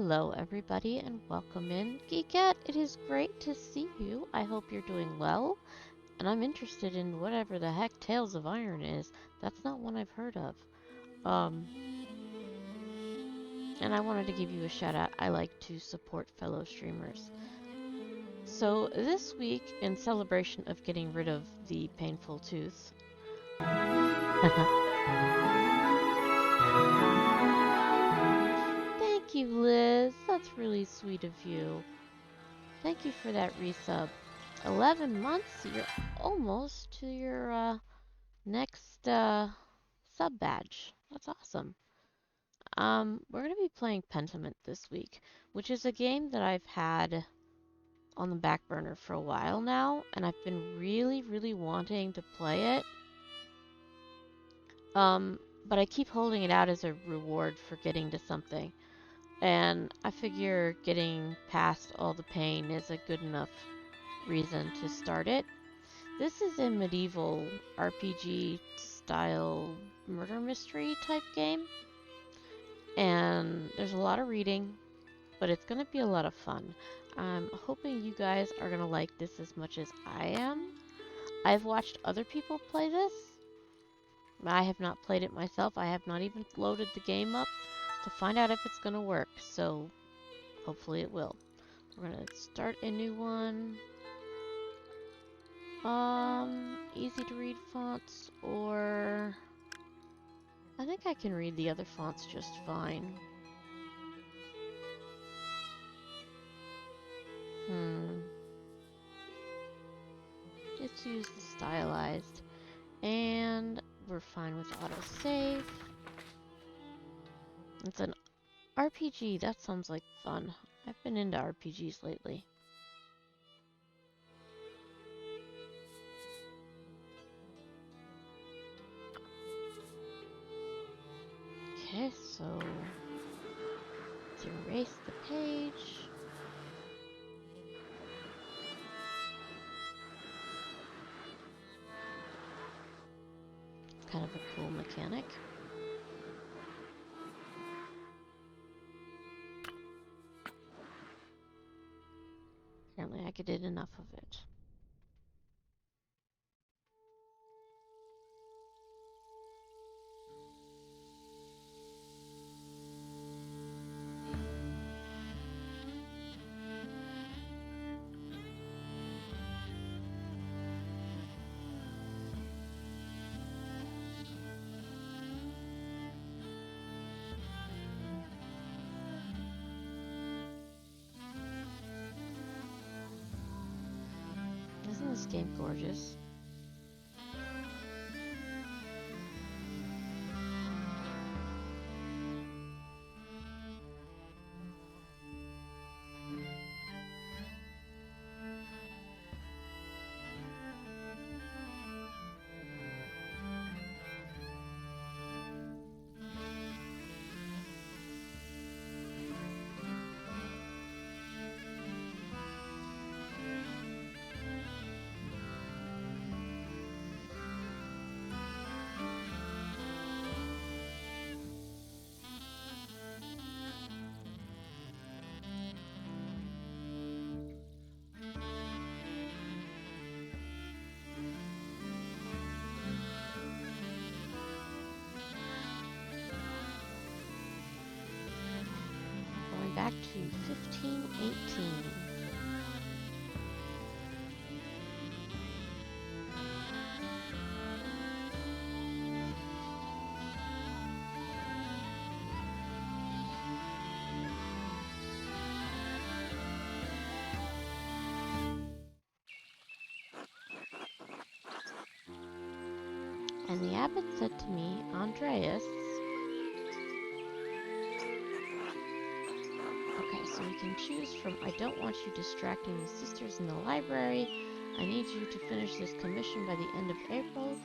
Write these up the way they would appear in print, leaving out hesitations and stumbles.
Hello everybody and welcome in. Geekette, it is great to see you. I hope you're doing well. And I'm interested in whatever the heck Tales of Iron is. That's not one I've heard of. And I wanted to give you a shout out. I like to support fellow streamers. So this week, in celebration of getting rid of the painful tooth, Thank you, Liz. That's really sweet of you. Thank you for that resub. 11 months? You're almost to your next sub badge. That's awesome. We're going to be playing Pentiment this week, which is a game that I've had on the back burner for a while now, and I've been really wanting to play it. But I keep holding it out as a reward for getting to something. And I figure getting past all the pain is a good enough reason to start it. This is a medieval RPG style murder mystery type game. And there's a lot of reading, but it's going to be a lot of fun. I'm hoping you guys are going to like this as much as I am. I've watched other people play this. I have not played it myself. I have not even loaded the game up to find out if it's going to work. So hopefully it will. We're going to start a new one. Easy to read fonts, or I think I can read the other fonts just fine. Let's use the stylized, and we're fine with autosave. It's an RPG. That sounds like fun. I've been into RPGs lately. Okay, so let's erase the page. Kind of a cool mechanic. Apparently I did enough of it. Isn't this game gorgeous? Back to 1518. And the abbot said to me, Andreas, so we can choose from I don't want you distracting the sisters in the library, I need you to finish this commission by the end of April,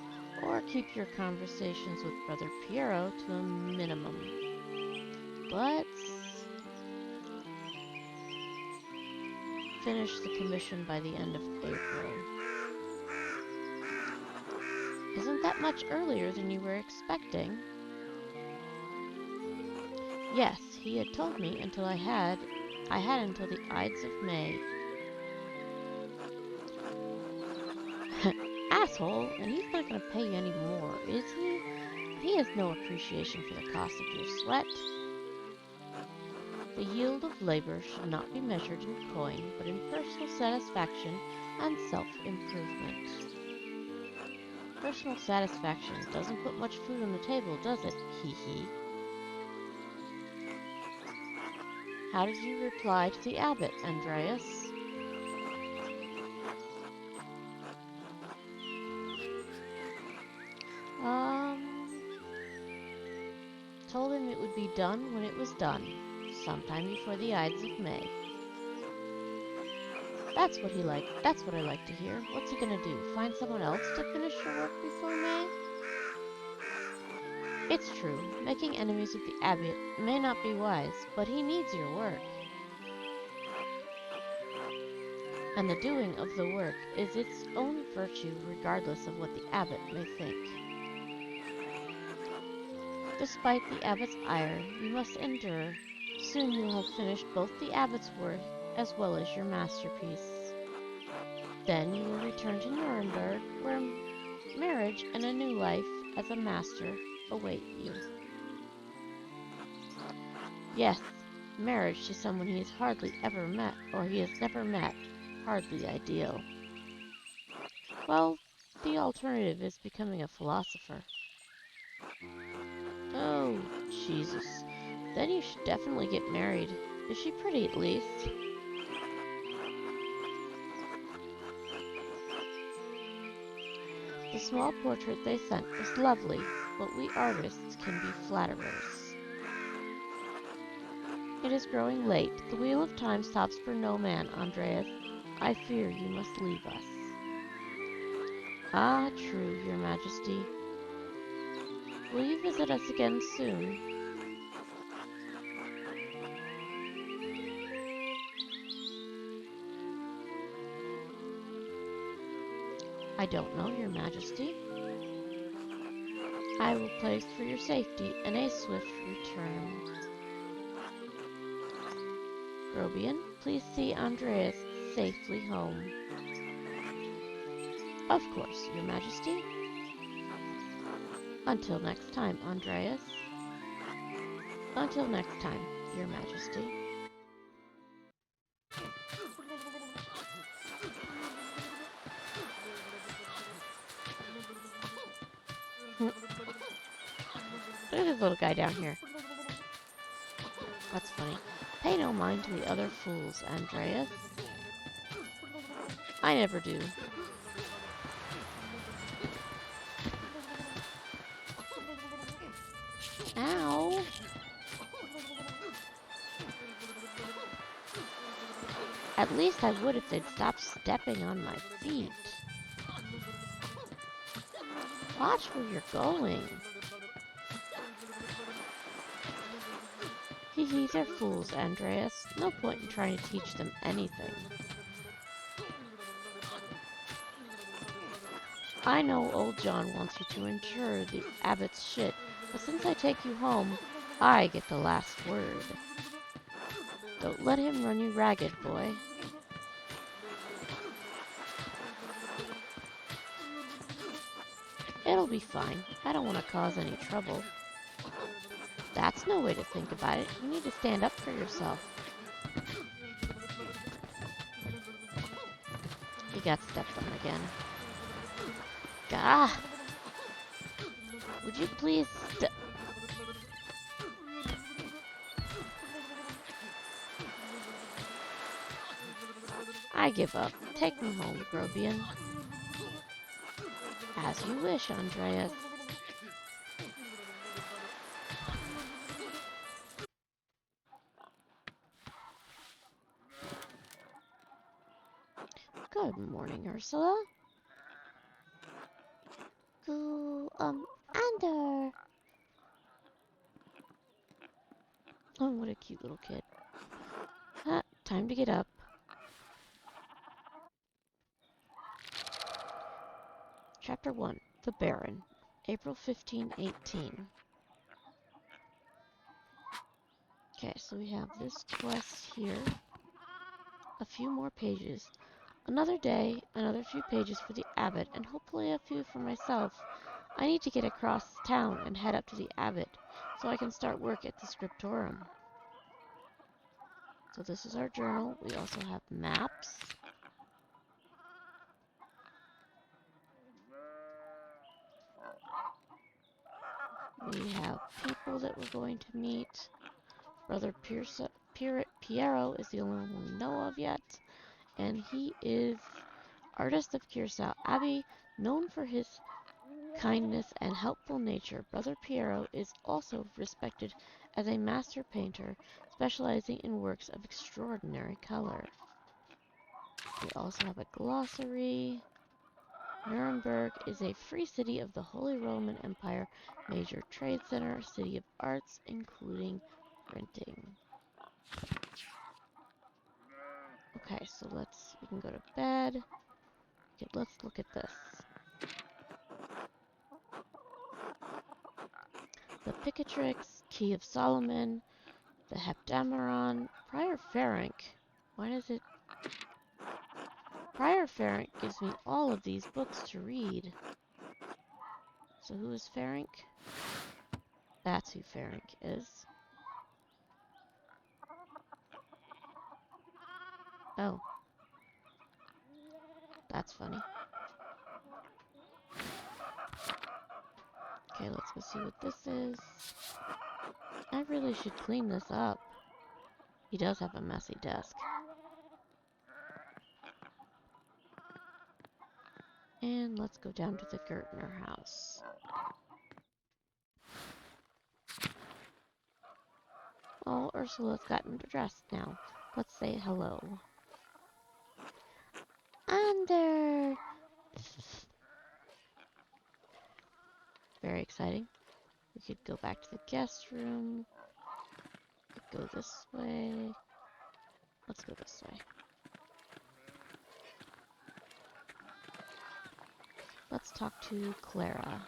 or keep your conversations with Brother Piero to a minimum. Let's finish the commission by the end of April. Isn't that much earlier than you were expecting? Yes, He had told me I had until the Ides of May. Asshole, and he's not going to pay you any more, is he? He has no appreciation for the cost of your sweat. The yield of labor should not be measured in coin, but in personal satisfaction and self-improvement. Personal satisfaction doesn't put much food on the table, does it? Hee hee. How did you reply to the abbot, Andreas? Told him it would be done when it was done, sometime before the Ides of May. That's what I like to hear. What's he gonna do? Find someone else to finish your work before May? It's true, making enemies with the abbot may not be wise, but he needs your work. And the doing of the work is its own virtue regardless of what the abbot may think. Despite the abbot's ire, you must endure. Soon you will have finished both the abbot's work as well as your masterpiece. Then you will return to Nuremberg, where marriage and a new life as a master await you. Yes, marriage to someone he has hardly ever met, or he has never met. Hardly ideal. Well, the alternative is becoming a philosopher. Oh, Jesus. Then you should definitely get married. Is she pretty at least? The small portrait they sent was lovely, but we artists can be flatterers. It is growing late. The wheel of time stops for no man, Andreas. I fear you must leave us. Ah, true, Your Majesty. Will you visit us again soon? I don't know, Your Majesty. I will place for your safety and a swift return. Grobian, please see Andreas safely home. Of course, Your Majesty. Until next time, Andreas. Until next time, Your Majesty. Look at this little guy down here. That's funny. Pay no mind to the other fools, Andreas. I never do. Ow! At least I would if they'd stop stepping on my feet. Watch where you're going. Hee, they're fools, Andreas. No point in trying to teach them anything. I know old John wants you to endure the abbot's shit, but since I take you home, I get the last word. Don't let him run you ragged, boy. It'll be fine. I don't want to cause any trouble. That's no way to think about it. You need to stand up for yourself. He got stepped on again. Gah! Would you please I give up. Take me home, Grobian. As you wish, Andreas. Good morning, Ursula. Ander. Oh, what a cute little kid. Time to get up. Chapter 1. The Baron. April 1518. Okay, so we have this quest here. A few more pages. Another day, another few pages for the abbot, and hopefully a few for myself. I need to get across town and head up to the abbot, so I can start work at the scriptorium. So this is our journal. We also have maps. We have people that we're going to meet. Brother Piero is the only one we know of yet, and he is artist of Curacao Abbey, known for his kindness and helpful nature. Brother Piero is also respected as a master painter, specializing in works of extraordinary color. We also have a glossary. Nuremberg is a free city of the Holy Roman Empire, major trade center, city of arts, including printing. Okay, so we can go to bed. Okay, let's look at this. The Picatrix, Key of Solomon, the Heptameron, Prior Ferenc. Why does it... Prior Ferenc gives me all of these books to read. So who is Ferenc? That's who Ferenc is. Oh. That's funny. Okay, let's go see what this is. I really should clean this up. He does have a messy desk. And let's go down to the Gertner house. Oh, Ursula's gotten dressed now. Let's say hello. Under! Very exciting. We could go back to the guest room. We could go this way. Let's go this way. Let's talk to Clara.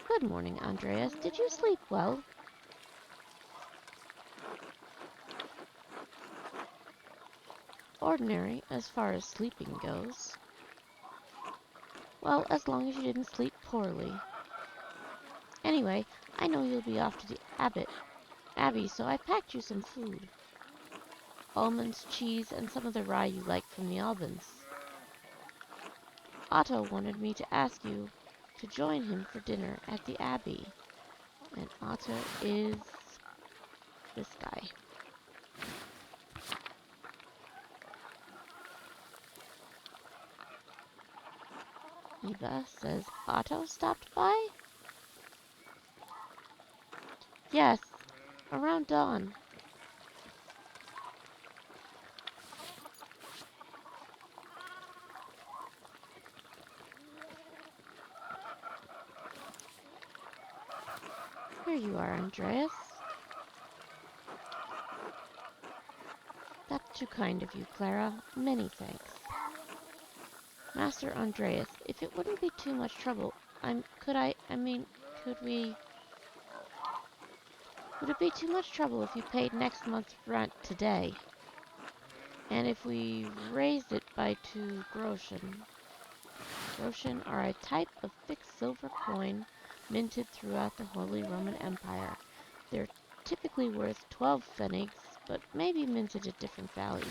Good morning, Andreas. Did you sleep well? Ordinary, as far as sleeping goes. Well, as long as you didn't sleep poorly. Anyway, I know you'll be off to the Abbey, so I packed you some food. Almonds, cheese, and some of the rye you like from the Albans. Otto wanted me to ask you to join him for dinner at the Abbey. And Otto is this guy. Eva says Otto stopped by? Yes, around dawn. Here you are, Andreas. That's too kind of you, Clara. Many thanks. Master Andreas, if it wouldn't be too much trouble, would it be too much trouble if you paid next month's rent today? And if we raised it by 2 groschen? Groschen are a type of fixed silver coin minted throughout the Holy Roman Empire. They're typically worth 12 pfennigs, but may be minted at different values.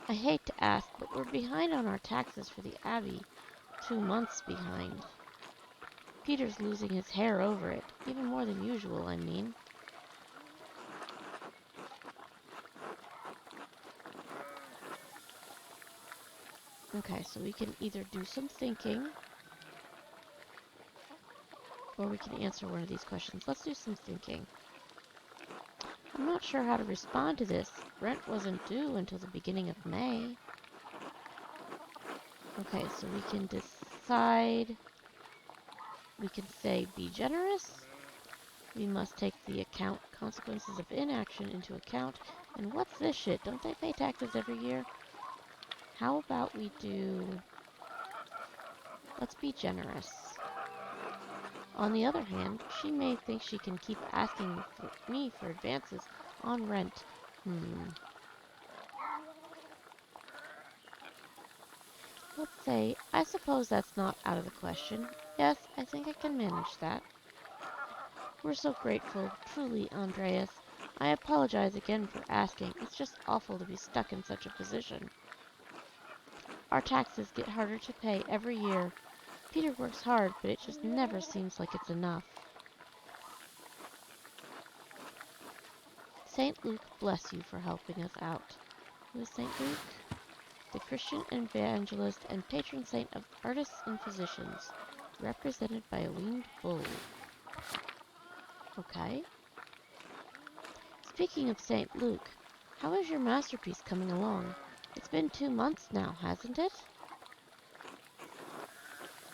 I hate to ask, but we're behind on our taxes for the Abbey. 2 months behind. Peter's losing his hair over it, even more than usual, I mean. Okay, so we can either do some thinking, or we can answer one of these questions. Let's do some thinking. I'm not sure how to respond to this. Rent wasn't due until the beginning of May. Okay, so we can decide. We can say be generous. We must take the consequences of inaction into account. And what's this shit? Don't they pay taxes every year? How about we do... Let's be generous. On the other hand, she may think she can keep asking me for advances on rent. Let's say, I suppose that's not out of the question. Yes, I think I can manage that. We're so grateful, truly, Andreas. I apologize again for asking. It's just awful to be stuck in such a position. Our taxes get harder to pay every year. Peter works hard, but it just never seems like it's enough. St. Luke bless you for helping us out. Who is St. Luke? The Christian evangelist and patron saint of artists and physicians, represented by a winged bull. Okay. Speaking of St. Luke, how is your masterpiece coming along? It's been 2 months now, hasn't it?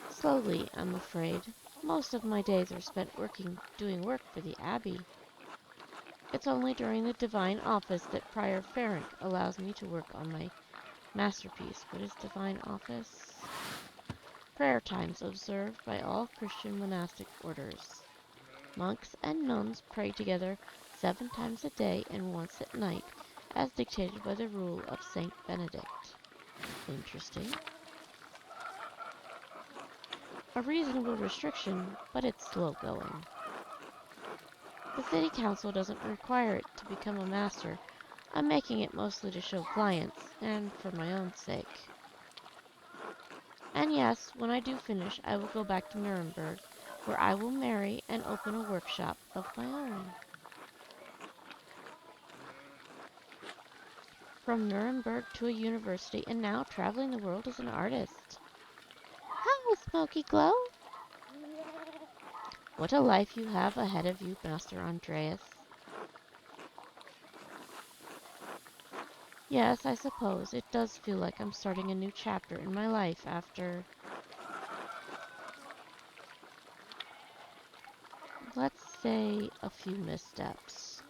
Slowly, I'm afraid. Most of my days are spent doing work for the Abbey. It's only during the divine office that Prior Ferenc allows me to work on my masterpiece. What is divine office? Prayer times observed by all Christian monastic orders. Monks and nuns pray together 7 times a day and once at night, as dictated by the rule of Saint Benedict. Interesting. A reasonable restriction, but it's slow going. The city council doesn't require it to become a master. I'm making it mostly to show clients, and for my own sake. And yes, when I do finish, I will go back to Nuremberg, where I will marry and open a workshop of my own. From Nuremberg to a university, and now traveling the world as an artist. Hi, Smoky Glow! What a life you have ahead of you, Master Andreas. Yes, I suppose it does feel like I'm starting a new chapter in my life after, let's say, a few missteps.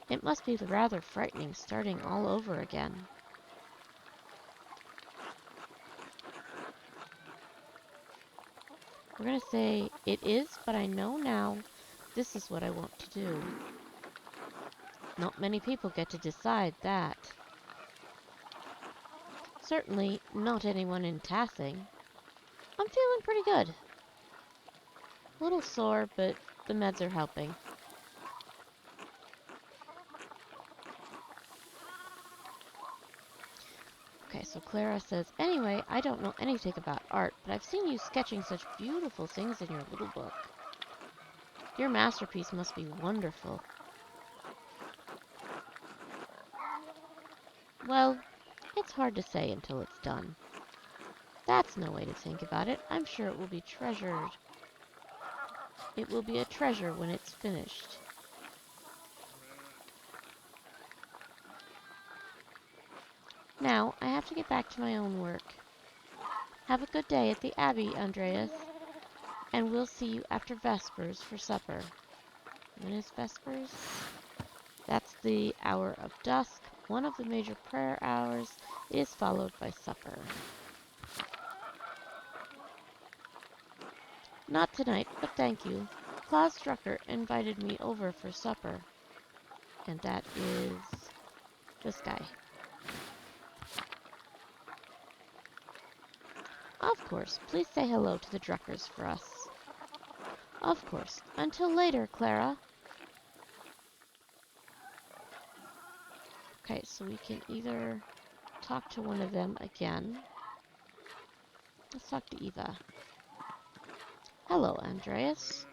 It must be rather frightening starting all over again. We're going to say it is, but I know now this is what I want to do. Not many people get to decide that. Certainly not anyone in Tassing. I'm feeling pretty good. A little sore, but the meds are helping. Okay, so Clara says, anyway, I don't know anything about art, but I've seen you sketching such beautiful things in your little book. Your masterpiece must be wonderful. Well, it's hard to say until it's done. That's no way to think about it. I'm sure it will be treasured. It will be a treasure when it's finished. Now, I have to get back to my own work. Have a good day at the Abbey, Andreas, and we'll see you after Vespers for supper. When is Vespers? That's the hour of dusk, one of the major prayer hours. It is followed by supper. Not tonight, but thank you. Claus Drucker invited me over for supper. And that is this guy. Of course, please say hello to the Druckers for us. Of course. Until later, Clara. Okay, so we can either talk to one of them again. Let's talk to Eva. Hello, Andreas.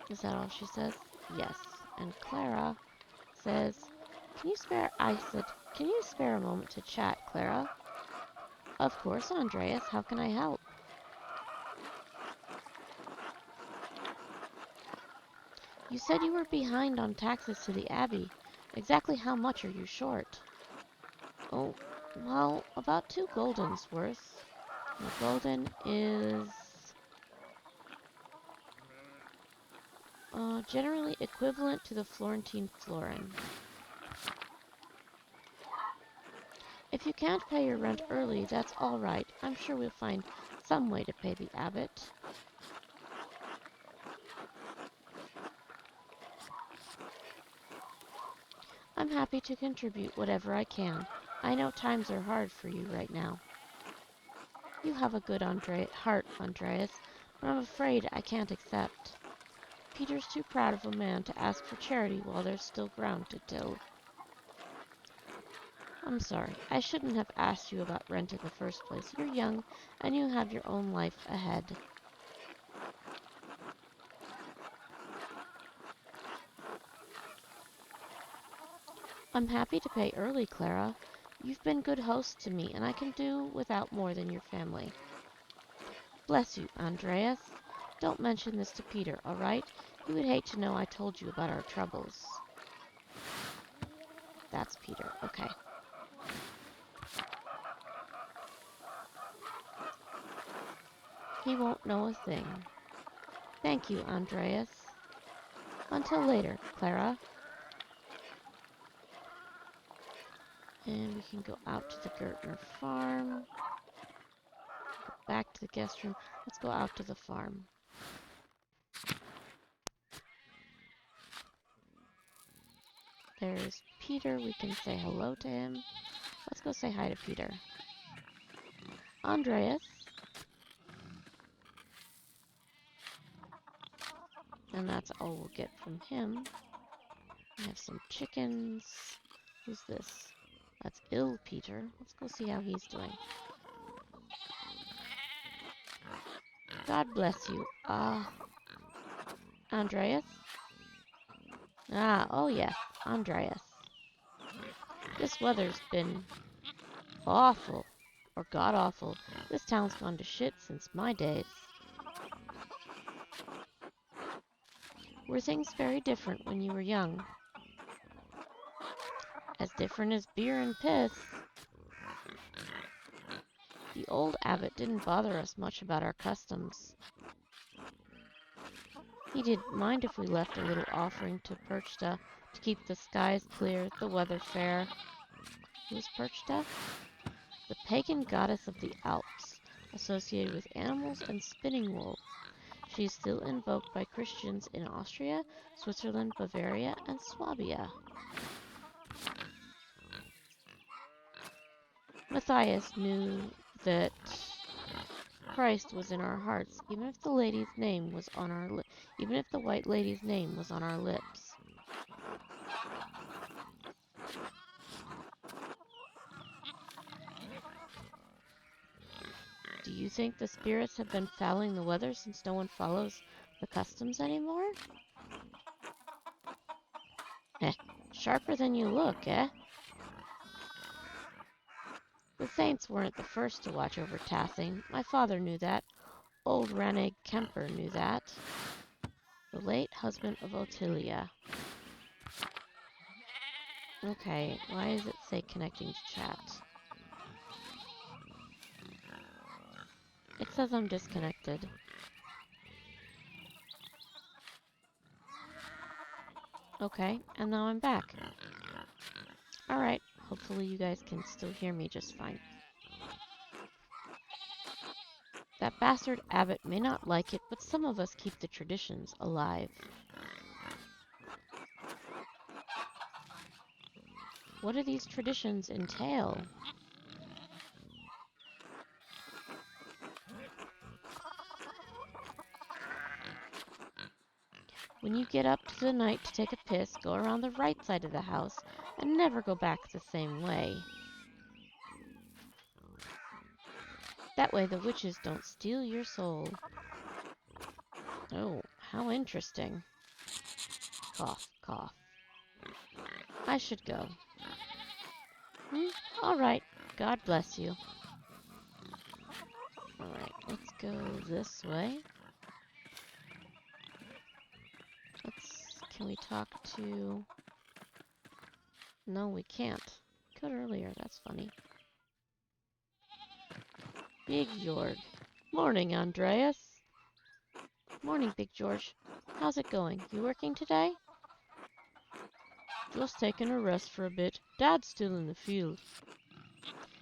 Is that all she says? Yes. And Clara says, can you spare a moment to chat, Clara? Of course, Andreas. How can I help? You said you were behind on taxes to the Abbey. Exactly how much are you short? Oh, well, about 2 guldens worth. A gulden is generally equivalent to the Florentine florin. If you can't pay your rent early, that's all right. I'm sure we'll find some way to pay the abbot. I'm happy to contribute whatever I can. I know times are hard for you right now. You have a good heart, Andreas, but I'm afraid I can't accept. Peter's too proud of a man to ask for charity while there's still ground to till. I'm sorry. I shouldn't have asked you about rent in the first place. You're young, and you have your own life ahead. I'm happy to pay early, Clara. You've been good host to me, and I can do without more than your family. Bless you, Andreas. Don't mention this to Peter, all right? He would hate to know I told you about our troubles. That's Peter. Okay. He won't know a thing. Thank you, Andreas. Until later, Clara. And we can go out to the Gertner farm. Go back to the guest room. Let's go out to the farm. There's Peter. We can say hello to him. Let's go say hi to Peter. Andreas. And that's all we'll get from him. We have some chickens. Who's this? That's ill Peter. Let's go see how he's doing. God bless you. Andreas? Oh yes, Andreas. This weather's been awful. Or god-awful. This town's gone to shit since my days. Were things very different when you were young? As different as beer and piss. The old abbot didn't bother us much about our customs. He didn't mind if we left a little offering to Perchta to keep the skies clear, the weather fair. Who's Perchta? The pagan goddess of the Alps, associated with animals and spinning wool. She is still invoked by Christians in Austria, Switzerland, Bavaria, and Swabia. Matthias knew that Christ was in our hearts, even if the lady's name was on our even if the white lady's name was on our lips. Do you think the spirits have been fouling the weather since no one follows the customs anymore? Sharper than you look, eh? The saints weren't the first to watch over Tassing. My father knew that. Old Rannig Kemper knew that. The late husband of Ottilia. Okay, why does it say connecting to chat? It says I'm disconnected. Okay, and now I'm back. Alright, hopefully you guys can still hear me just fine. That bastard abbot may not like it, but some of us keep the traditions alive. What do these traditions entail? When you get up to the night to take a piss, go around the right side of the house and never go back the same way. That way the witches don't steal your soul. Oh, how interesting. Cough, cough. I should go. Alright, God bless you. Alright, let's go this way. Can we talk to... No, we can't. Could earlier, that's funny. Big George. Morning, Andreas. Morning, Big George. How's it going? You working today? Just taking a rest for a bit. Dad's still in the field.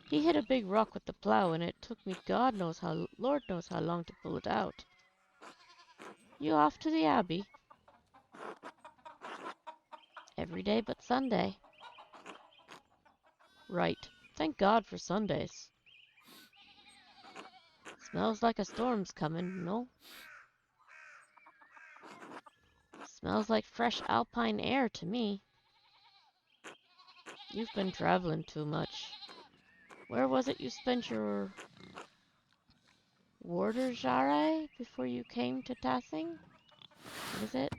He hit a big rock with the plow, and it took me Lord knows how long to pull it out. You off to the Abbey? Every day but Sunday. Right. Thank God for Sundays. Smells like a storm's coming, no? Smells like fresh alpine air to me. You've been traveling too much. Where was it you spent your Warderjare before you came to Tassing? What is it?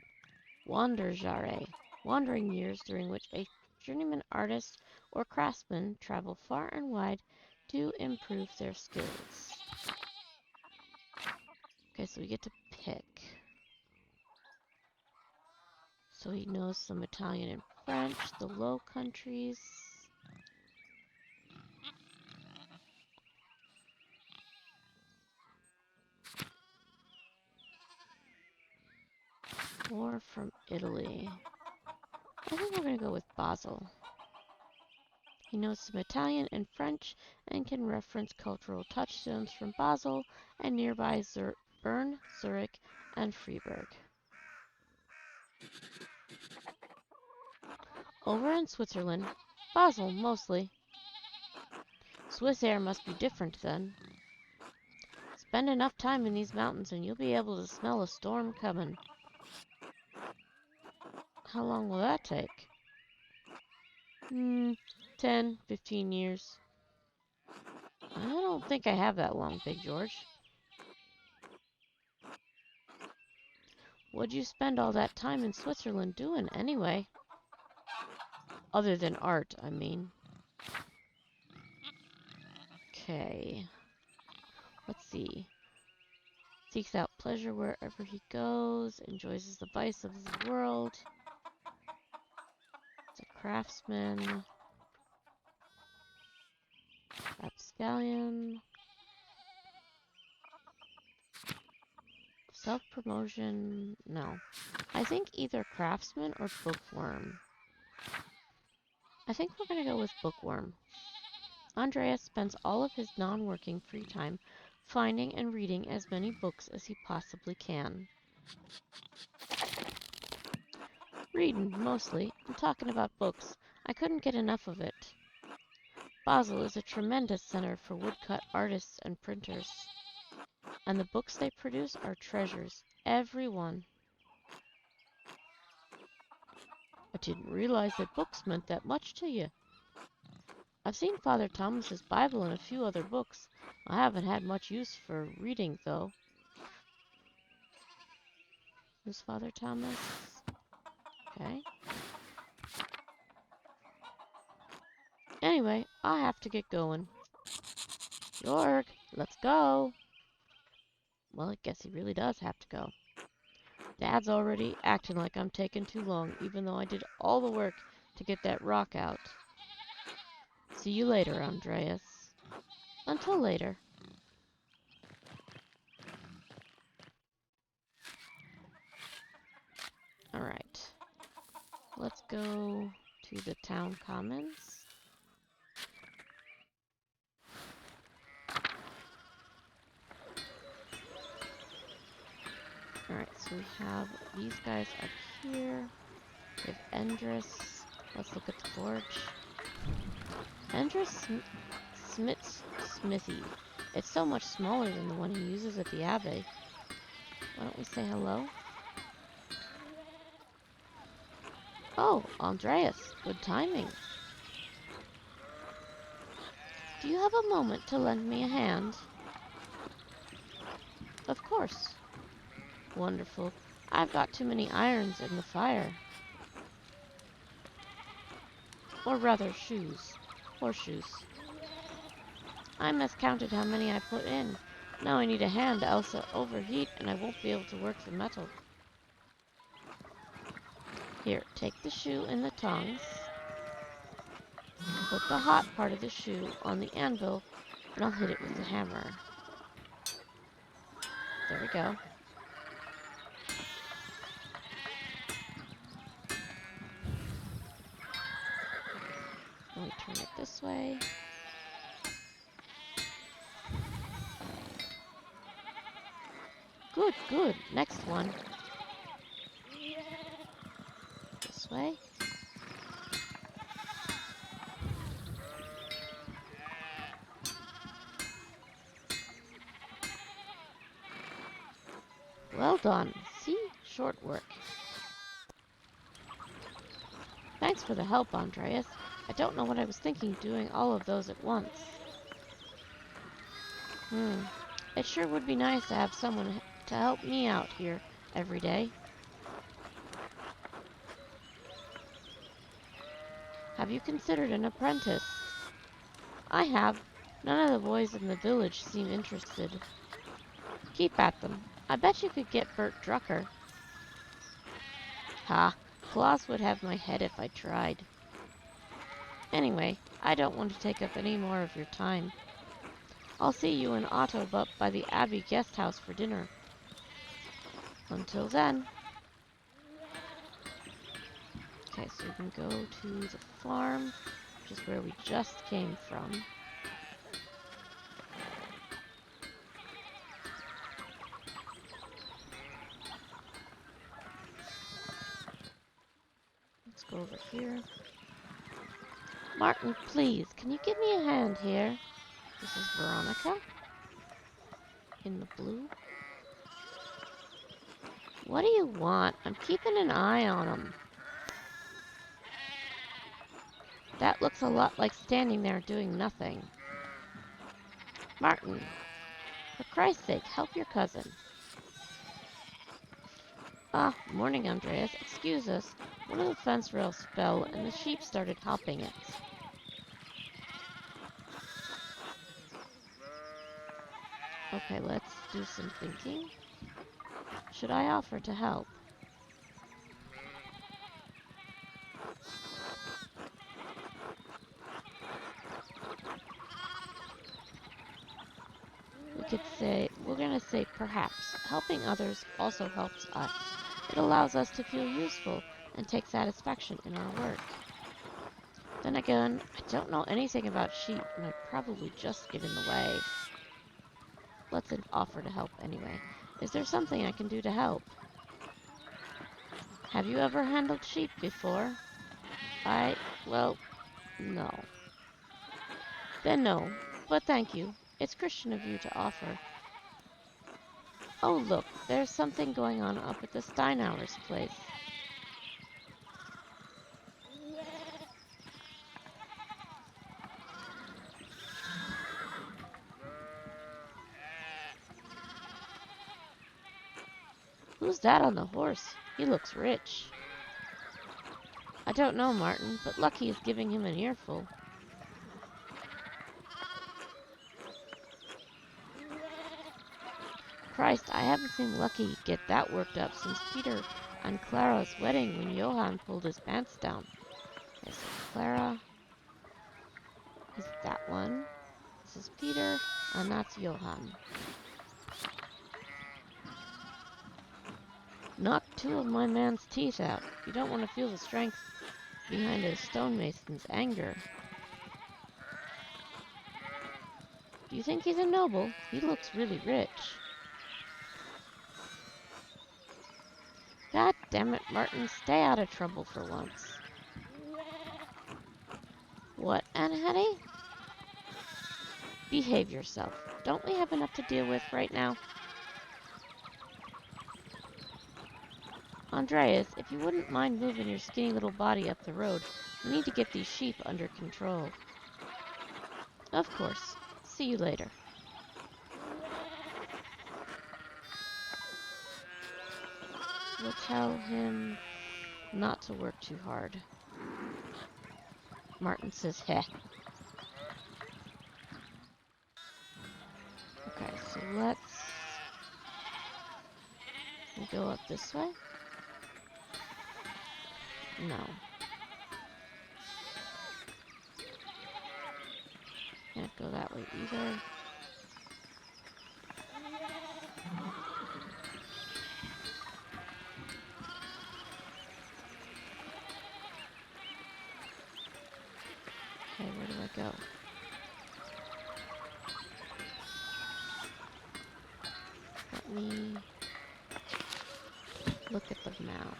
Wanderjare. Wandering years during which a journeyman artist or craftsman travel far and wide to improve their skills. Okay, so we get to pick. So he knows some Italian and French, the Low Countries. More from Italy. I think we're going to go with Basel. He knows some Italian and French and can reference cultural touchstones from Basel and nearby Bern, Zurich, and Freiburg. Over in Switzerland, Basel mostly. Swiss air must be different then. Spend enough time in these mountains and you'll be able to smell a storm coming. How long will that take? 10, 15 years. I don't think I have that long, Big George. What'd you spend all that time in Switzerland doing, anyway? Other than art, I mean. Okay. Let's see. Seeks out pleasure wherever he goes, enjoys the vice of the world. It's a craftsman. Rapscallion. Self-promotion, no. I think either craftsman or bookworm. I think we're going to go with bookworm. Andreas spends all of his non-working free time finding and reading as many books as he possibly can. Reading, mostly. I'm talking about books. I couldn't get enough of it. Basel is a tremendous center for woodcut artists and printers. And the books they produce are treasures. Every one. I didn't realize that books meant that much to you. I've seen Father Thomas's Bible and a few other books. I haven't had much use for reading, though. Who's Father Thomas? Okay. Anyway, I have to get going. Jorg, let's go. Well, I guess he really does have to go. Dad's already acting like I'm taking too long, even though I did all the work to get that rock out. See you later, Andreas. Until later. Alright. Let's go to the town commons. Alright, so we have these guys up here. We have Endress. Let's look at the forge. Endress Smith's Smithy. It's so much smaller than the one he uses at the Abbey. Why don't we say hello? Oh, Andreas. Good timing. Do you have a moment to lend me a hand? Of course. Wonderful. I've got too many irons in the fire. Or rather, shoes. Horseshoes. I miscounted how many I put in. Now I need a hand, else I'll overheat and I won't be able to work the metal. Here, take the shoe and the tongs. Put the hot part of the shoe on the anvil and I'll hit it with the hammer. There we go. Let me turn it this way. good. Next one. This way. Well done. See? Short work. Thanks for the help, Andreas. I don't know what I was thinking doing all of those at once. It sure would be nice to have someone to help me out here every day. Have you considered an apprentice? I have. None of the boys in the village seem interested. Keep at them. I bet you could get Bert Drucker. Ha! Klaus would have my head if I tried. Anyway, I don't want to take up any more of your time. I'll see you and Otto up by the Abbey guest house for dinner. Until then. Okay, so we can go to the farm, which is where we just came from. Let's go over here. Martin, please, can you give me a hand here? This is Veronica. In the blue. What do you want? I'm keeping an eye on him. That looks a lot like standing there doing nothing. Martin, for Christ's sake, help your cousin. Ah, morning, Andreas. Excuse us. One of the fence rails fell and the sheep started hopping it. Okay, let's do some thinking. Should I offer to help? We're gonna say perhaps. Helping others also helps us. It allows us to feel useful and take satisfaction in our work. Then again, I don't know anything about sheep and I'd probably just get in the way. Let's offer to help anyway. Is there something I can do to help? Have you ever handled sheep before? Well, no. Then no, but thank you. It's Christian of you to offer. Oh look, there's something going on up at the Steinauer's place. Who's that on the horse? He looks rich. I don't know, Martin, but Lucky is giving him an earful. Christ, I haven't seen Lucky get that worked up since Peter and Clara's wedding when Johann pulled his pants down. Okay, so Clara is that one. This is Peter, and that's Johann. Knock two of my man's teeth out. You don't want to feel the strength behind a stonemason's anger. Do you think he's a noble? He looks really rich. God damn it, Martin, stay out of trouble for once. What, Aunt Hetty? Behave yourself. Don't we have enough to deal with right now? Andreas, if you wouldn't mind moving your skinny little body up the road, we need to get these sheep under control. Of course. See you later. We'll tell him not to work too hard. Martin says, heh. Okay, so let's go up this way. No. Can't go that way either. Okay, where do I go? Let me look at the map.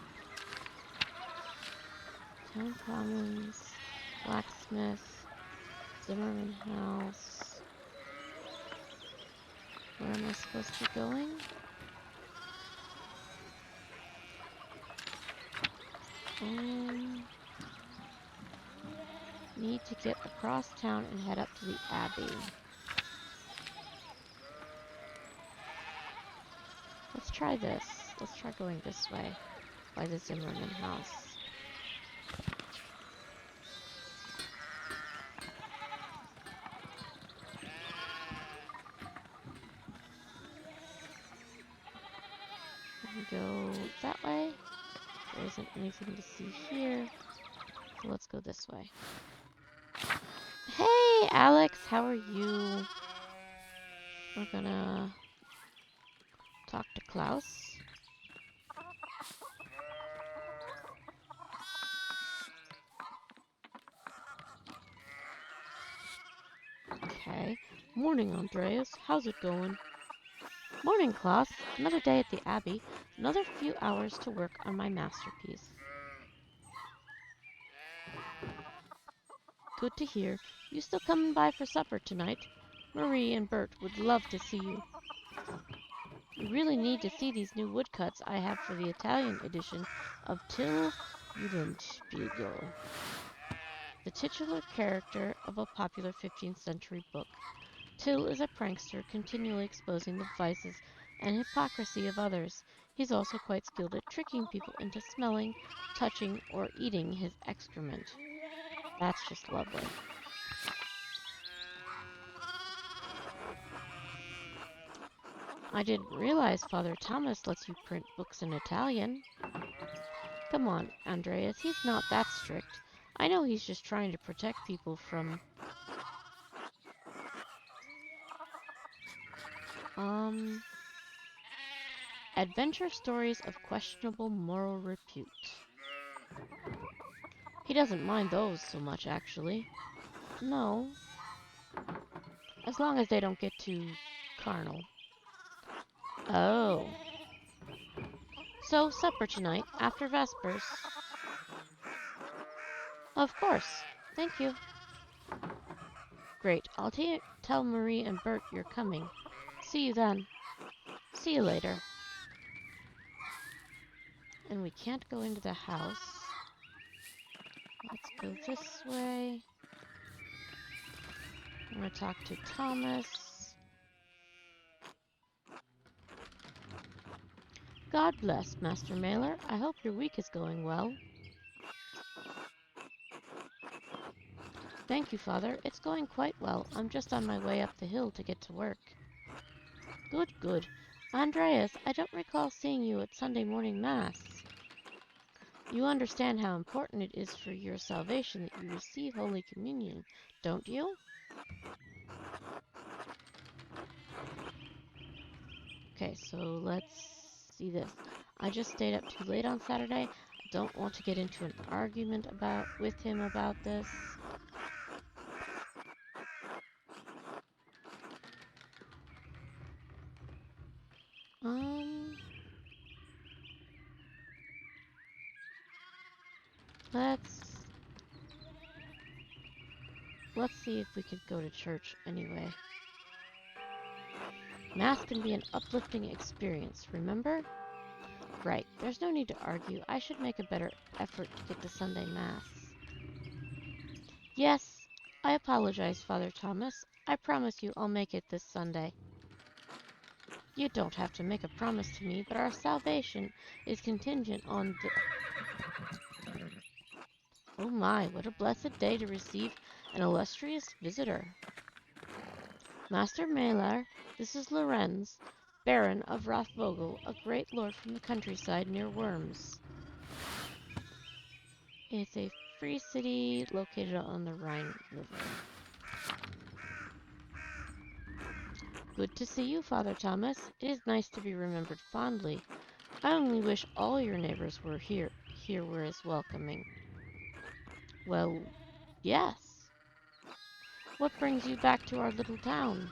Town Commons, Blacksmith, Zimmerman House. Where am I supposed to be going? Need to get across town and head up to the Abbey. Let's try this. Let's try going this way, by the Zimmerman house. And go that way. There isn't anything to see here, so let's go this way. Hey, Alex, how are you? We're gonna talk to Klaus. Okay. Morning, Andreas. How's it going? Morning, Klaus. Another day at the Abbey. Another few hours to work on my masterpiece. Good to hear. You still coming by for supper tonight? Marie and Bert would love to see you. You really need to see these new woodcuts I have for the Italian edition of Till Eulenspiegel, the titular character of a popular 15th century book. Till is a prankster continually exposing the vices and hypocrisy of others. He's also quite skilled at tricking people into smelling, touching, or eating his excrement. That's just lovely. I didn't realize Father Thomas lets you print books in Italian. Come on, Andreas, he's not that strict. I know he's just trying to protect people from... adventure stories of questionable moral repute. He doesn't mind those so much, actually. No. As long as they don't get too carnal. Oh. So, supper tonight, after Vespers. Of course. Thank you. Great. I'll tell Marie and Bert you're coming. See you then. See you later. And we can't go into the house. Let's go this way. I'm going to talk to Thomas. God bless, Master Mailer. I hope your week is going well. Thank you, Father. It's going quite well. I'm just on my way up the hill to get to work. Good, good. Andreas, I don't recall seeing you at Sunday morning Mass. You understand how important it is for your salvation that you receive Holy Communion, don't you? Okay, so let's see this. I just stayed up too late on Saturday. I don't want to get into an argument with him about this. Let's see if we could go to church anyway. Mass can be an uplifting experience, remember? Right, there's no need to argue. I should make a better effort to get to Sunday Mass. Yes, I apologize, Father Thomas. I promise you I'll make it this Sunday. You don't have to make a promise to me, but our salvation is contingent on the... Oh my, what a blessed day to receive an illustrious visitor. Master Malar, this is Lorenz, Baron of Rothvogel, a great lord from the countryside near Worms. It's a free city located on the Rhine River. Good to see you, Father Thomas. It is nice to be remembered fondly. I only wish all your neighbors were here were as welcoming. Well, yes. What brings you back to our little town?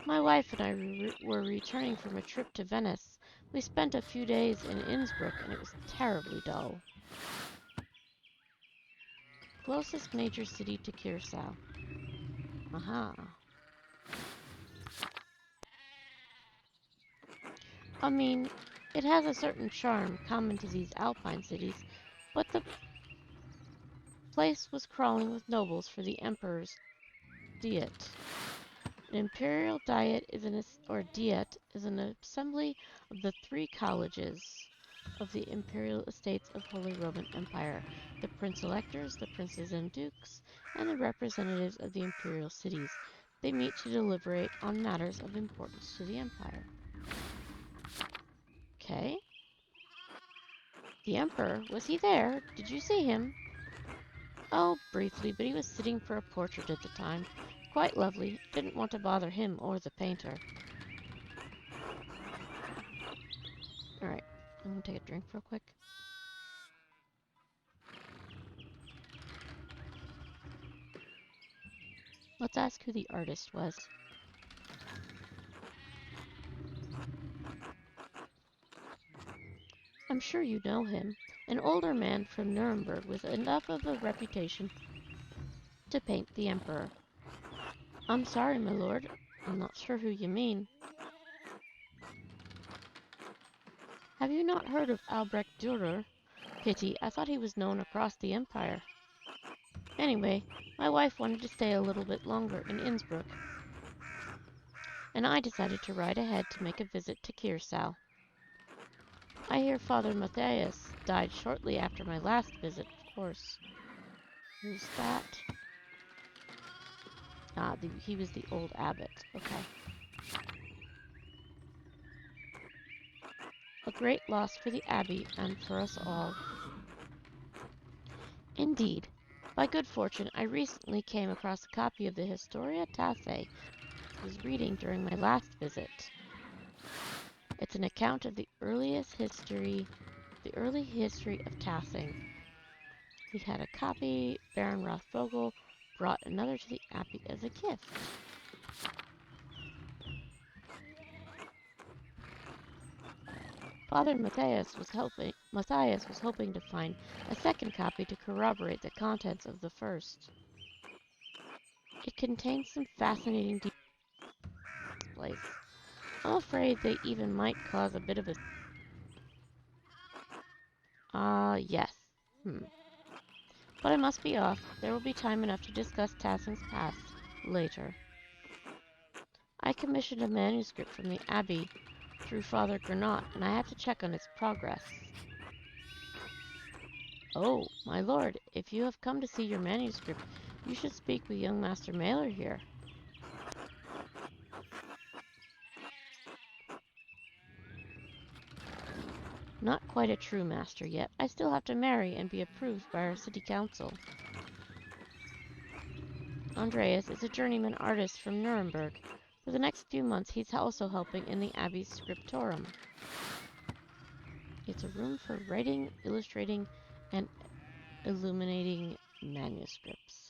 My wife and I were returning from a trip to Venice. We spent a few days in Innsbruck and it was terribly dull. Closest major city to Curacao. Aha. I mean, it has a certain charm common to these alpine cities, but the place was crawling with nobles for the emperor's diet. An imperial diet is diet is an assembly of the three colleges of the imperial estates of Holy Roman Empire, the prince-electors, the princes and dukes, and the representatives of the imperial cities. They meet to deliberate on matters of importance to the empire. Okay. The emperor, was he there? Did you see him? Oh, briefly, but he was sitting for a portrait at the time. Quite lovely. Didn't want to bother him or the painter. Alright, I'm gonna take a drink real quick. Let's ask who the artist was. I'm sure you know him. An older man from Nuremberg with enough of a reputation to paint the emperor. I'm sorry, my lord. I'm not sure who you mean. Have you not heard of Albrecht Dürer? Pity, I thought he was known across the empire. Anyway, my wife wanted to stay a little bit longer in Innsbruck, and I decided to ride ahead to make a visit to Curacao. I hear Father Matthias died shortly after my last visit, of course. Who's that? Ah, he was the old abbot. Okay. A great loss for the abbey and for us all. Indeed. By good fortune, I recently came across a copy of the Historia Tassae I was reading during my last visit. It's an account of the early history of Tassing. He had a copy. Baron Rothvogel brought another to the abbey as a gift. Father Matthias was hoping to find a second copy to corroborate the contents of the first. It contains some fascinating displays. I'm afraid they even might cause a bit of a... yes. But I must be off. There will be time enough to discuss Tassing's past later. I commissioned a manuscript from the Abbey through Father Granot, and I have to check on its progress. Oh, my lord, if you have come to see your manuscript, you should speak with young Master Mailer here. Not quite a true master yet. I still have to marry and be approved by our city council. Andreas is a journeyman artist from Nuremberg. For the next few months, he's also helping in the Abbey's scriptorium. It's a room for writing, illustrating, and illuminating manuscripts.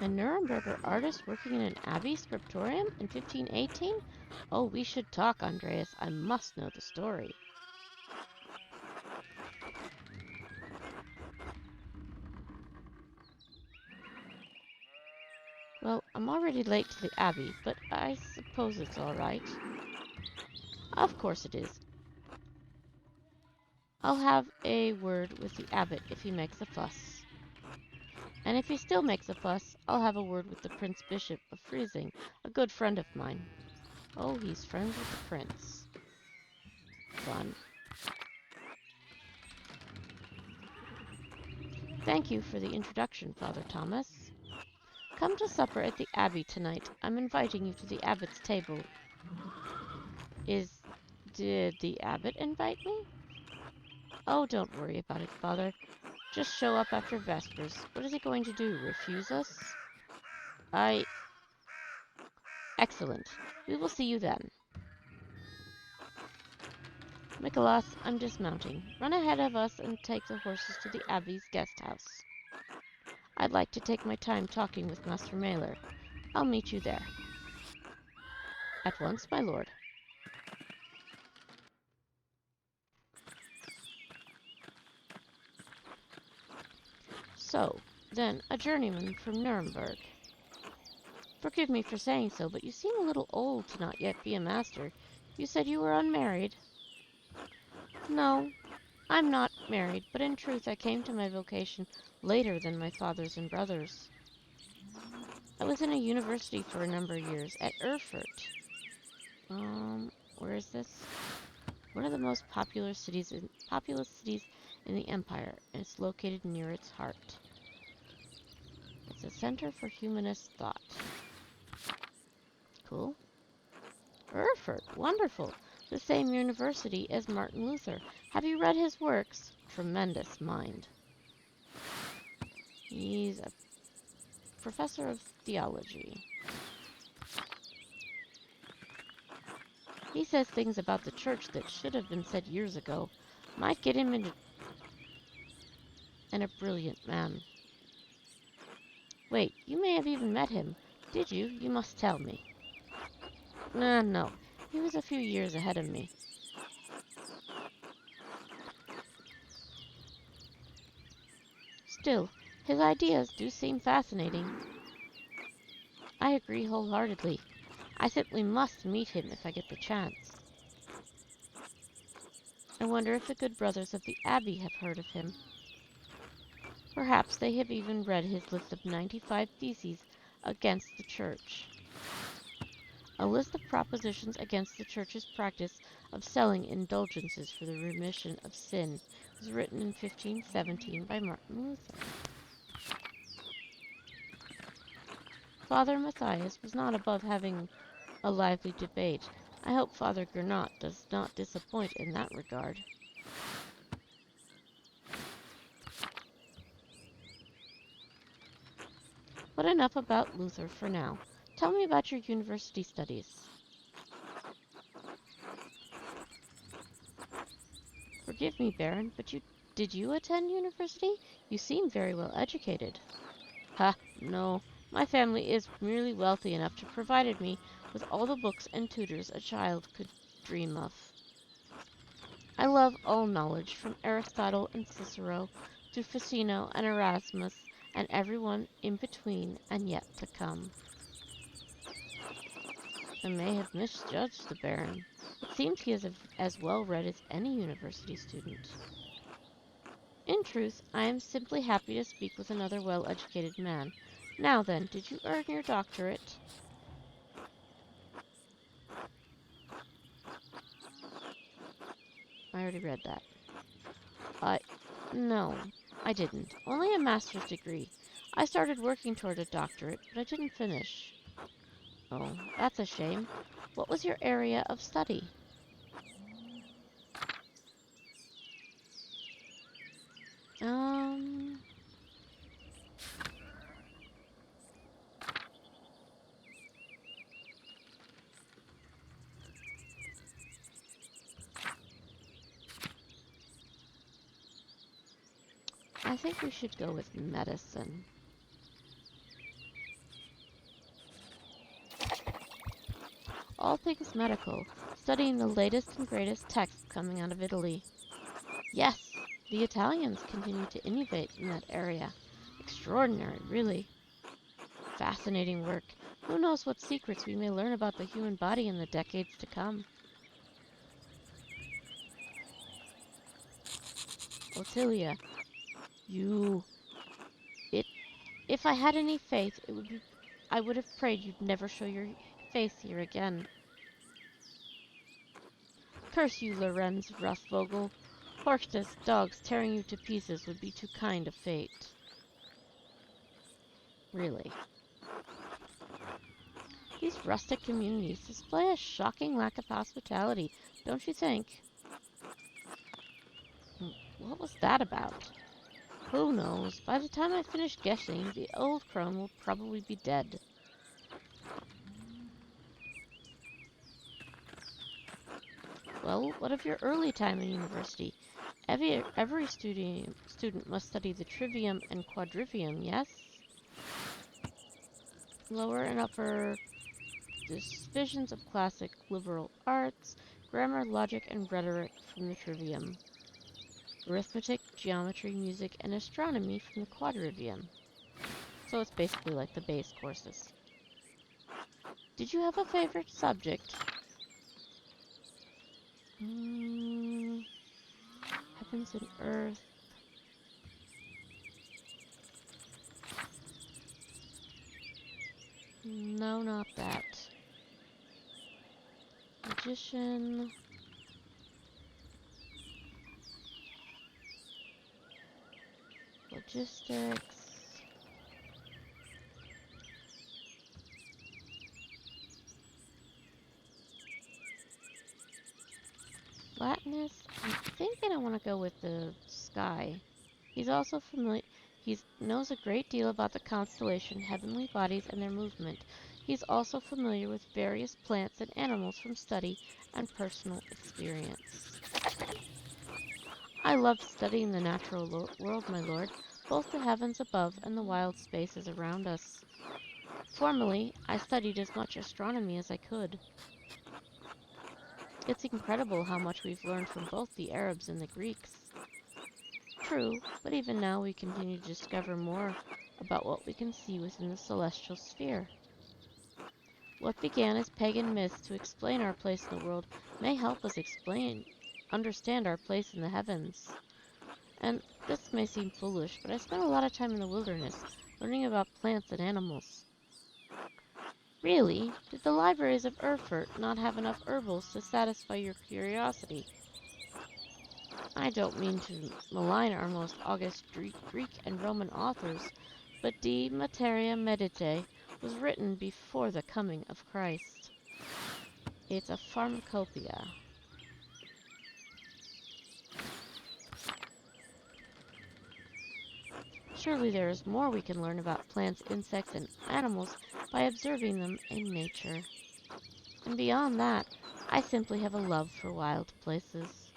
A Nuremberger artist working in an abbey scriptorium in 1518? Oh, we should talk, Andreas. I must know the story. Well, I'm already late to the abbey, but I suppose it's all right. Of course it is. I'll have a word with the abbot if he makes a fuss. And if he still makes a fuss, I'll have a word with the Prince Bishop of Freising, a good friend of mine. Oh, he's friends with the prince. Fun. Thank you for the introduction, Father Thomas. Come to supper at the Abbey tonight. I'm inviting you to the Abbot's table. Did the Abbot invite me? Oh, don't worry about it, Father. Just show up after Vespers. What is he going to do, refuse us? Excellent. We will see you then. Nicholas, I'm dismounting. Run ahead of us and take the horses to the Abbey's guest house. I'd like to take my time talking with Master Mailer. I'll meet you there. At once, my lord. So, then, a journeyman from Nuremberg. Forgive me for saying so, but you seem a little old to not yet be a master. You said you were unmarried. No, I'm not married, but in truth I came to my vocation later than my fathers and brothers. I was in a university for a number of years, at Erfurt. Where is this? One of the most populous cities in the empire, and it's located near its heart. It's a center for humanist thought. Cool. Erfurt, wonderful. The same university as Martin Luther. Have you read his works? Tremendous mind. He's a professor of theology. He says things about the church that should have been said years ago. Might get him into... And a brilliant man. Wait, you may have even met him. Did you? You must tell me. No. He was a few years ahead of me. Still, his ideas do seem fascinating. I agree wholeheartedly. I simply must meet him if I get the chance. I wonder if the good brothers of the Abbey have heard of him. Perhaps they have even read his list of 95 theses against the Church. A list of propositions against the Church's practice of selling indulgences for the remission of sin was written in 1517 by Martin Luther. Father Matthias was not above having a lively debate. I hope Father Gernot does not disappoint in that regard. But enough about Luther for now. Tell me about your university studies. Forgive me, Baron, but did you attend university? You seem very well educated. Ha, no. My family is merely wealthy enough to provide me with all the books and tutors a child could dream of. I love all knowledge, from Aristotle and Cicero to Ficino and Erasmus, and everyone in between and yet to come. I may have misjudged the Baron. It seems he is as well read as any university student. In truth, I am simply happy to speak with another well-educated man. Now then, did you earn your doctorate? I already read that. No, I didn't. Only a master's degree. I started working toward a doctorate, but I didn't finish. Oh, that's a shame. What was your area of study? I think we should go with medicine. All things medical, studying the latest and greatest texts coming out of Italy. Yes, the Italians continue to innovate in that area. Extraordinary, really. Fascinating work. Who knows what secrets we may learn about the human body in the decades to come. Ottilia, if I had any faith, I would have prayed you'd never show your face here again. Curse you, Lorenz Rothvogel. Horses, dogs tearing you to pieces would be too kind a fate. Really. These rustic communities display a shocking lack of hospitality, don't you think? What was that about? Who knows? By the time I finish guessing, the old crone will probably be dead. Well, what of your early time in university? Every student must study the trivium and quadrivium, yes? Lower and upper divisions of classic liberal arts, grammar, logic, and rhetoric from the trivium. Arithmetic, geometry, music, and astronomy from the quadrivium. So it's basically like the base courses. Did you have a favorite subject? Heavens and earth. No, not that. Magician. Logistics. Latinus. I'm thinking I want to go with the sky. He's also familiar. He knows a great deal about the constellation, heavenly bodies, and their movement. He's also familiar with various plants and animals from study and personal experience. I love studying the natural world, my lord, both the heavens above and the wild spaces around us. Formerly, I studied as much astronomy as I could. It's incredible how much we've learned from both the Arabs and the Greeks. True, but even now we continue to discover more about what we can see within the celestial sphere. What began as pagan myths to explain our place in the world may help us understand our place in the heavens. And this may seem foolish, but I spent a lot of time in the wilderness, learning about plants and animals. Really, did the libraries of Erfurt not have enough herbals to satisfy your curiosity? I don't mean to malign our most august Greek and Roman authors, but De Materia Meditae was written before the coming of Christ. It's a pharmacopoeia. Surely there is more we can learn about plants, insects, and animals by observing them in nature. And beyond that, I simply have a love for wild places.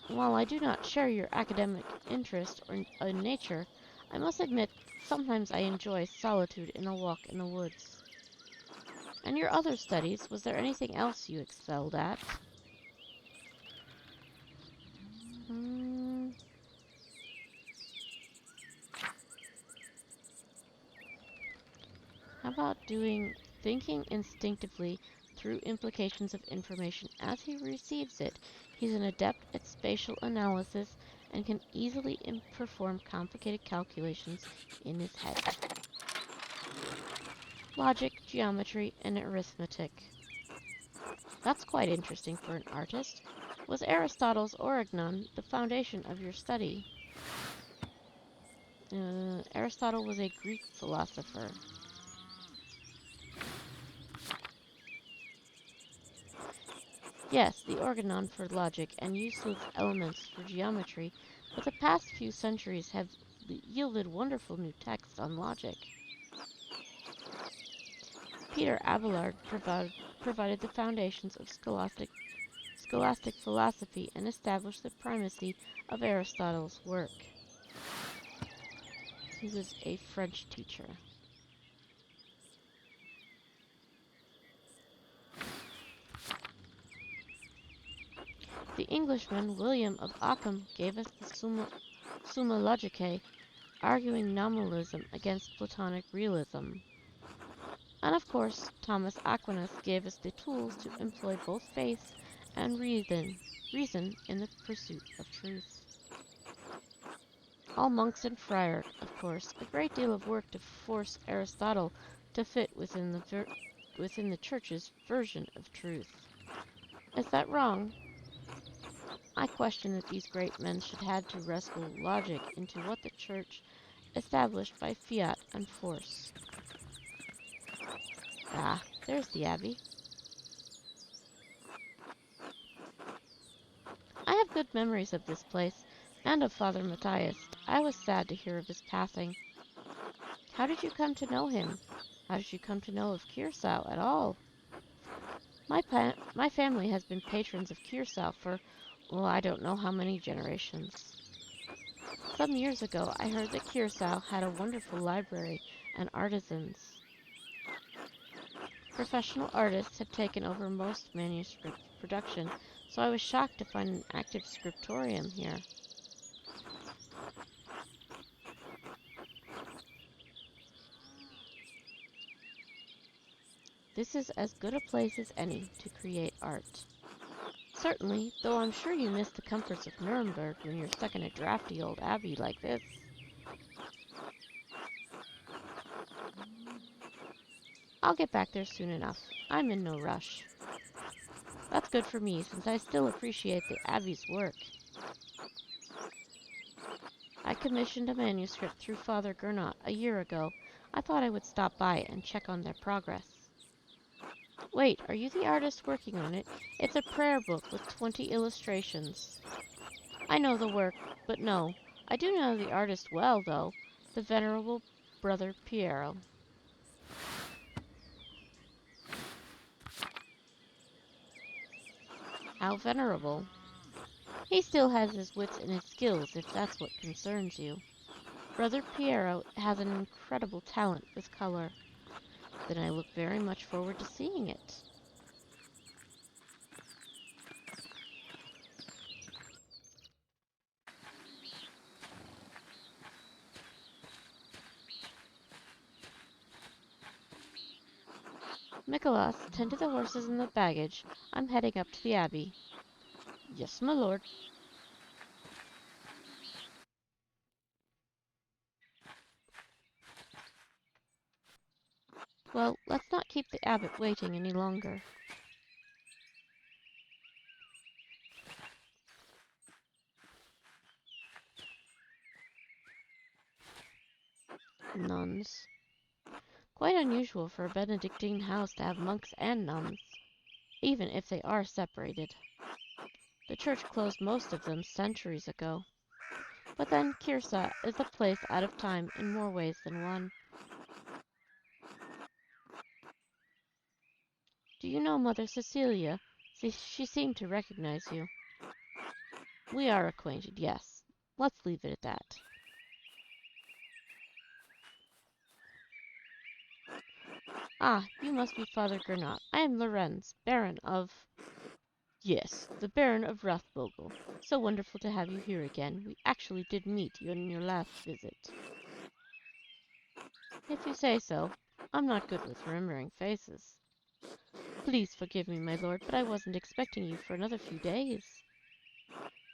While I do not share your academic interest in nature, I must admit sometimes I enjoy solitude in a walk in the woods. And your other studies, was there anything else you excelled at? Hmm, how about thinking instinctively through implications of information as he receives it? He's an adept at spatial analysis and can easily perform complicated calculations in his head. Logic, geometry, and arithmetic. That's quite interesting for an artist. Was Aristotle's Organon the foundation of your study? Aristotle was a Greek philosopher. Yes, the Organon for logic and Euclid's Elements for geometry, but the past few centuries have yielded wonderful new texts on logic. Peter Abelard provided the foundations of scholastic philosophy and established the primacy of Aristotle's work. He was a French teacher. The Englishman William of Ockham gave us the Summa Logicae, arguing nominalism against Platonic realism. And of course, Thomas Aquinas gave us the tools to employ both faith and reason in the pursuit of truth. All monks and friars, of course, a great deal of work to force Aristotle to fit within the Church's version of truth. Is that wrong? I question that these great men should have to wrestle logic into what the Church established by fiat and force. Ah, there's the Abbey. I have good memories of this place, and of Father Matthias. I was sad to hear of his passing. How did you come to know him? How did you come to know of Curacao at all? My family has been patrons of Curacao for, well, I don't know how many generations. Some years ago, I heard that Curacao had a wonderful library and artisans. Professional artists have taken over most manuscript production, so I was shocked to find an active scriptorium here. This is as good a place as any to create art. Certainly, though I'm sure you miss the comforts of Nuremberg when you're stuck in a drafty old abbey like this. I'll get back there soon enough. I'm in no rush. That's good for me, since I still appreciate the abbey's work. I commissioned a manuscript through Father Gernot a year ago. I thought I would stop by and check on their progress. Wait, are you the artist working on it? It's a prayer book with 20 illustrations. I know the work, but no. I do know the artist well, though. The venerable Brother Piero. How venerable. He still has his wits and his skills, if that's what concerns you. Brother Piero has an incredible talent with color. Then I look very much forward to seeing it. Nicholas, tend to the horses and the baggage. I'm heading up to the abbey. Yes, my lord. Well, let's not keep the abbot waiting any longer. Nuns. Quite unusual for a Benedictine house to have monks and nuns, even if they are separated. The church closed most of them centuries ago. But then Kirsa is a place out of time in more ways than one. Do you know Mother Cecilia? She seemed to recognize you. We are acquainted, yes. Let's leave it at that. Ah, you must be Father Gernot. I am Lorenz, Baron of... Yes, the Baron of Rathbogel. So wonderful to have you here again. We actually did meet you in your last visit. If you say so. I'm not good with remembering faces. Please forgive me, my lord, but I wasn't expecting you for another few days.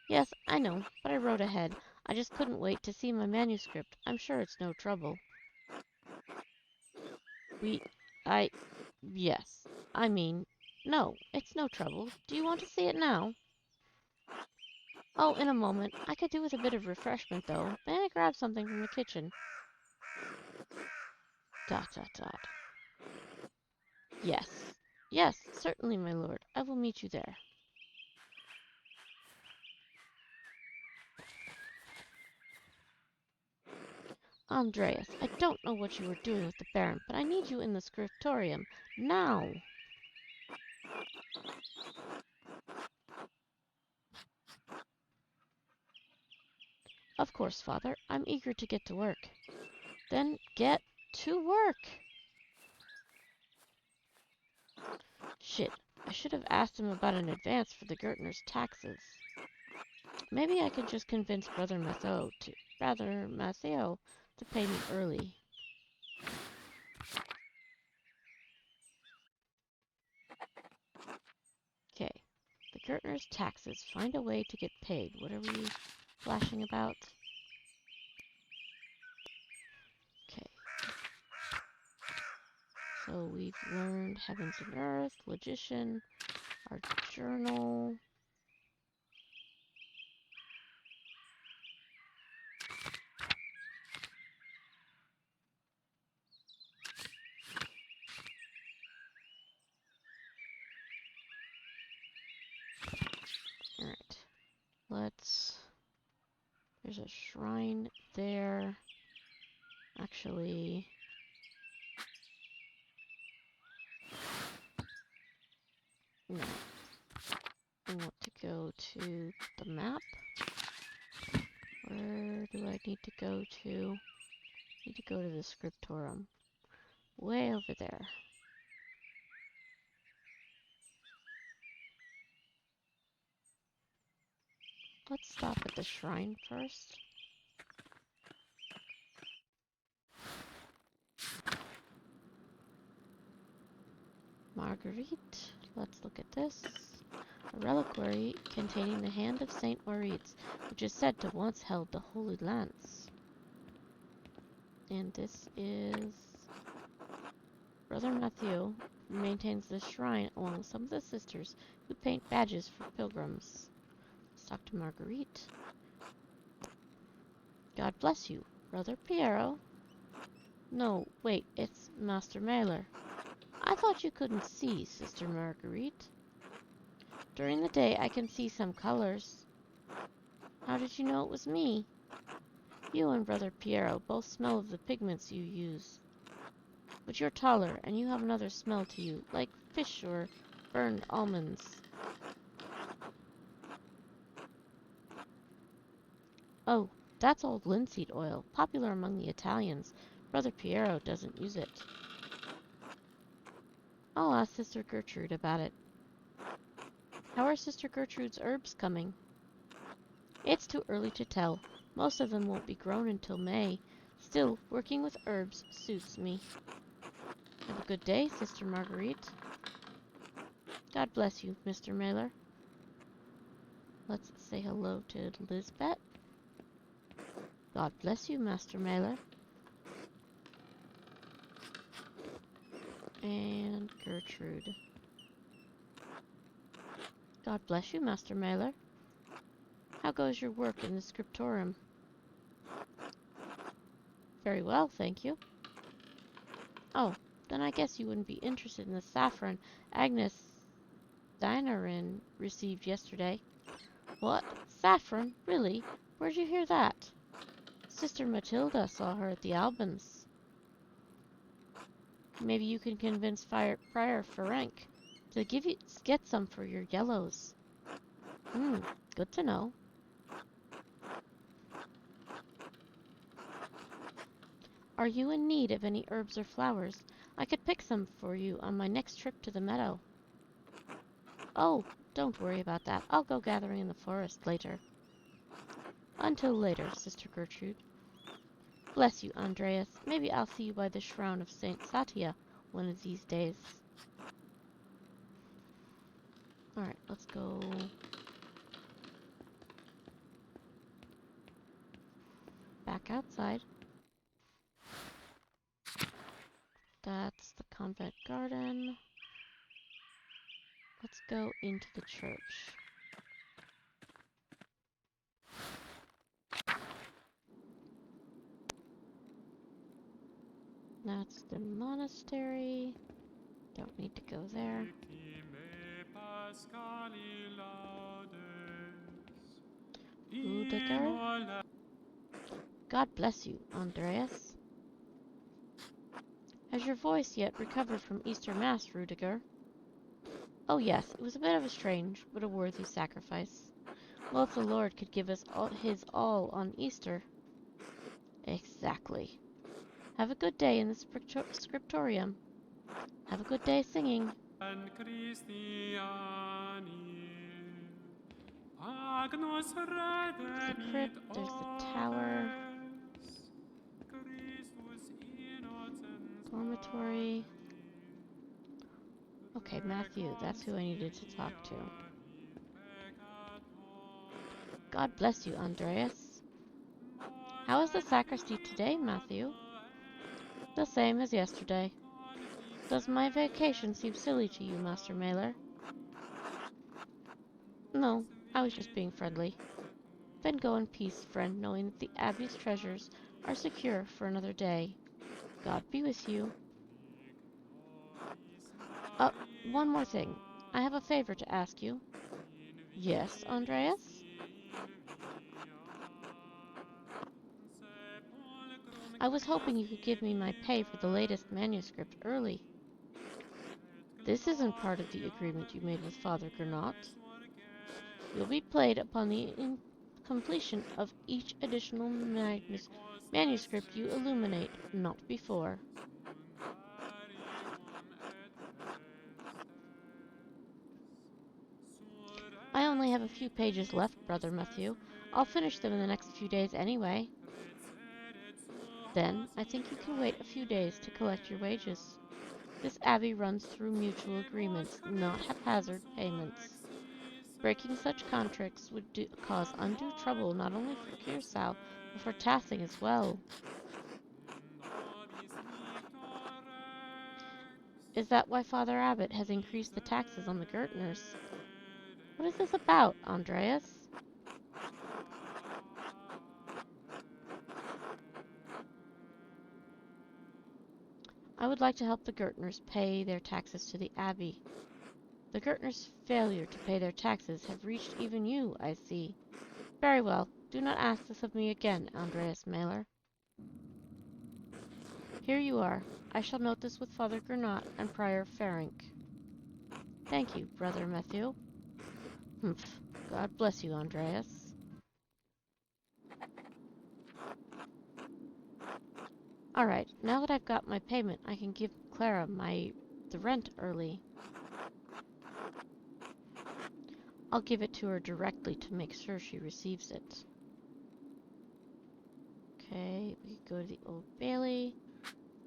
Yes, I know, but I wrote ahead. I just couldn't wait to see my manuscript. I'm sure it's no trouble. We... I... Yes. I mean... No, it's no trouble. Do you want to see it now? Oh, in a moment. I could do with a bit of refreshment, though. May I grab something from the kitchen? Dot, dot, dot. Yes. Yes, certainly, my lord. I will meet you there. Andreas, I don't know what you were doing with the Baron, but I need you in the scriptorium. Now! Of course, father. I'm eager to get to work. Then get to work! Shit. I should have asked him about an advance for the Gertner's taxes. Maybe I could just convince Brother Matteo to pay me early. Okay. The Gertner's taxes. Find a way to get paid. What are we flashing about? Okay. So we've learned Heavens and Earth, Logician, our journal. Alright. Let's... There's a shrine there. Actually... No. I want to go to the map. Where do I need to go to? I need to go to the scriptorium. Way over there. Let's stop at the shrine first. Marguerite. Let's look at this. A reliquary containing the hand of Saint Moritz, which is said to once held the Holy Lance. And this is Brother Matthew, who maintains the shrine along with some of the sisters who paint badges for pilgrims. Let's talk to Marguerite. God bless you, Brother Piero. No, wait, it's Master Mailer. I thought you couldn't see, Sister Marguerite. During the day I can see some colors. How did you know it was me? You and Brother Piero both smell of the pigments you use. But you're taller, and you have another smell to you, like fish or burned almonds. Oh, that's old linseed oil, popular among the Italians. Brother Piero doesn't use it. I'll ask Sister Gertrude about it. How are Sister Gertrude's herbs coming? It's too early to tell. Most of them won't be grown until May. Still, working with herbs suits me. Have a good day, Sister Marguerite. God bless you, Mr. Mailer. Let's say hello to Lisbeth. God bless you, Master Mailer. And Gertrude. God bless you, Master Mailer. How goes your work in the scriptorium? Very well, thank you. Oh, then I guess you wouldn't be interested in the saffron Agnes Dinarin received yesterday. What? Saffron? Really? Where'd you hear that? Sister Matilda saw her at the Albans. Maybe you can convince Friar Ferenc to get some for your yellows. Good to know. Are you in need of any herbs or flowers? I could pick some for you on my next trip to the meadow. Oh, don't worry about that. I'll go gathering in the forest later. Until later, Sister Gertrude. Bless you, Andreas. Maybe I'll see you by the shrine of Saint Satia one of these days. Alright, let's go back outside. That's the convent garden. Let's go into the church. That's the monastery. Don't need to go there. Rudiger. God bless you, Andreas. Has your voice yet recovered from Easter Mass, Rudiger? Oh yes, it was a bit of a strange, but a worthy sacrifice. Well, if the Lord could give us his all on Easter. Exactly. Have a good day in the scriptorium. Have a good day singing. There's the crypt, there's the tower. Dormitory. Okay, Matthew, that's who I needed to talk to. God bless you, Andreas. How is the sacristy today, Matthew? The same as yesterday. Does my vacation seem silly to you, Master Mailer? No, I was just being friendly. Then go in peace, friend, knowing that the Abbey's treasures are secure for another day. God be with you. One more thing. I have a favor to ask you. Yes, Andreas? I was hoping you could give me my pay for the latest manuscript early. This isn't part of the agreement you made with Father Gernot. You'll be paid upon the completion of each additional manuscript you illuminate, not before. I only have a few pages left, Brother Matthew. I'll finish them in the next few days anyway. Then, I think you can wait a few days to collect your wages. This abbey runs through mutual agreements, not haphazard payments. Breaking such contracts would cause undue trouble not only for Curacao, but for Tassing as well. Is that why Father Abbot has increased the taxes on the Gertners? What is this about, Andreas? I would like to help the Gertners pay their taxes to the Abbey. The Gertners' failure to pay their taxes have reached even you, I see. Very well. Do not ask this of me again, Andreas Mailer. Here you are. I shall note this with Father Gernot and Prior Ferenc. Thank you, Brother Matthew. Humph. God bless you, Andreas. Alright, now that I've got my payment, I can give Clara the rent early. I'll give it to her directly to make sure she receives it. Okay, we go to the Old Bailey.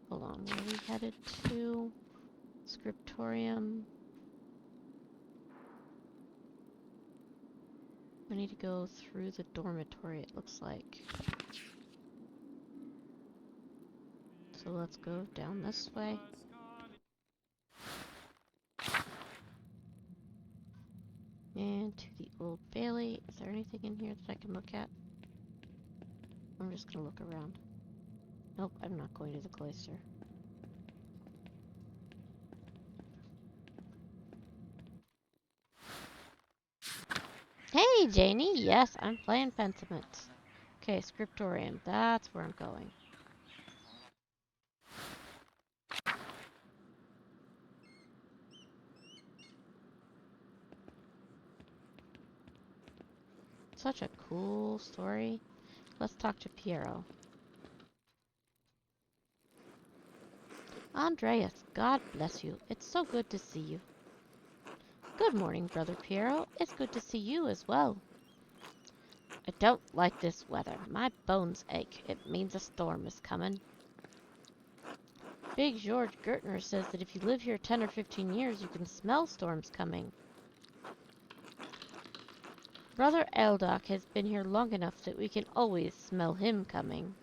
Hold on, where are we headed to? Scriptorium. We need to go through the dormitory, it looks like. So let's go down this way. And to the Old Bailey. Is there anything in here that I can look at? I'm just gonna look around. Nope, I'm not going to the cloister. Hey, Janie! Yes, I'm playing Pentiment. Okay, Scriptorium. That's where I'm going. Such a cool story. Let's talk to Piero. Andreas, God bless you. It's so good to see you. Good morning, Brother Piero. It's good to see you as well. I don't like this weather. My bones ache. It means a storm is coming. Big George Gertner says that if you live here 10 or 15 years, you can smell storms coming. Brother Eldoc has been here long enough that we can always smell him coming.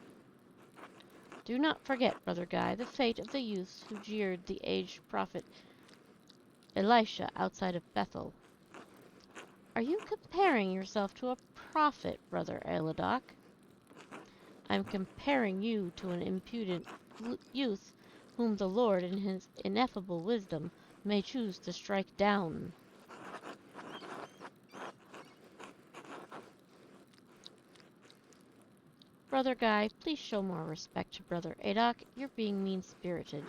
Do not forget, Brother Guy, the fate of the youths who jeered the aged prophet Elisha outside of Bethel. Are you comparing yourself to a prophet, Brother Eldoc? I'm comparing you to an impudent youth whom the Lord in his ineffable wisdom may choose to strike down. Brother Guy, please show more respect to Brother Adok. You're being mean-spirited.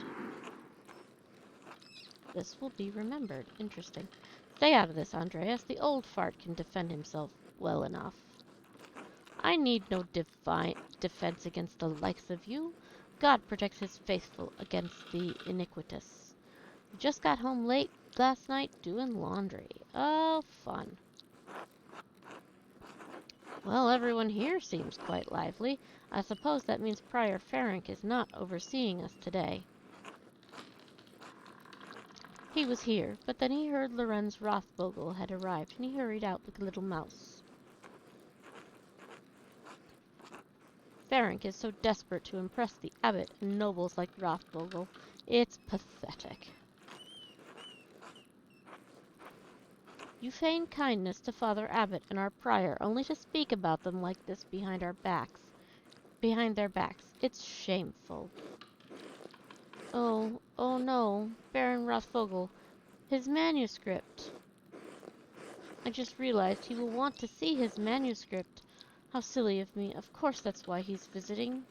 This will be remembered. Interesting. Stay out of this, Andreas. The old fart can defend himself well enough. I need no defense against the likes of you. God protects his faithful against the iniquitous. Just got home late last night doing laundry. Oh, fun. Well, everyone here seems quite lively. I suppose that means Prior Ferenc is not overseeing us today. He was here, but then he heard Lorenz Rothvogel had arrived, and he hurried out like a little mouse. Ferenc is so desperate to impress the abbot and nobles like Rothvogel. It's pathetic. You feign kindness to Father Abbot and our prior, only to speak about them like this behind their backs. It's shameful. Oh no, Baron Rothvogel. His manuscript. I just realized he will want to see his manuscript. How silly of me. Of course that's why he's visiting.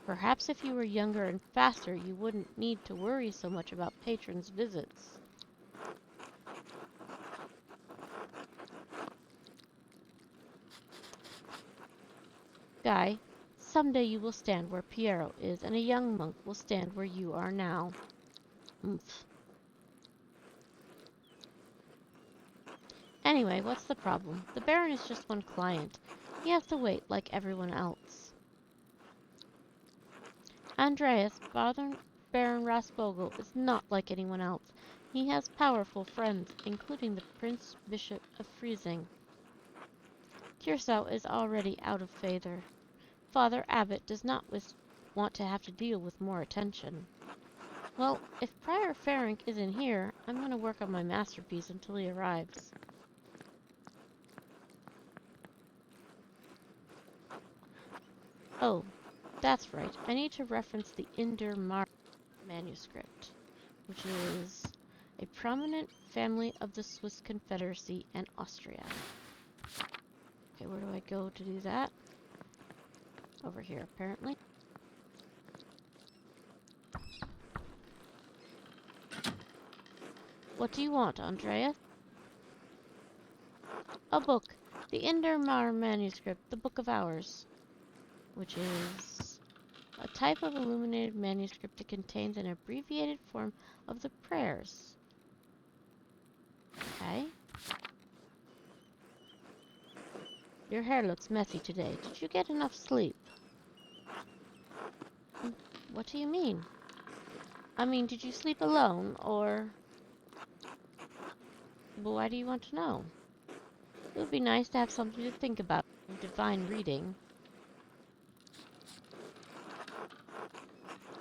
Perhaps if you were younger and faster, you wouldn't need to worry so much about patrons' visits. Guy, someday you will stand where Piero is, and a young monk will stand where you are now. Oomph. Anyway, what's the problem? The Baron is just one client. He has to wait like everyone else. Andreas, Baron Raspogel, is not like anyone else. He has powerful friends, including the Prince Bishop of Freising. Curacao is already out of favor. Father Abbot does not want to have to deal with more attention. Well, if Prior Ferenc isn't here, I'm going to work on my masterpiece until he arrives. Oh, that's right. I need to reference the Inder Mar manuscript, which is a prominent family of the Swiss Confederacy and Austria. Okay, where do I go to do that? Over here, apparently. What do you want, Andreas? A book. The Indermar manuscript, the Book of Hours, which is a type of illuminated manuscript that contains an abbreviated form of the prayers. Okay. Your hair looks messy today. Did you get enough sleep? What do you mean? I mean, did you sleep alone, or... Well, why do you want to know? It would be nice to have something to think about in divine reading.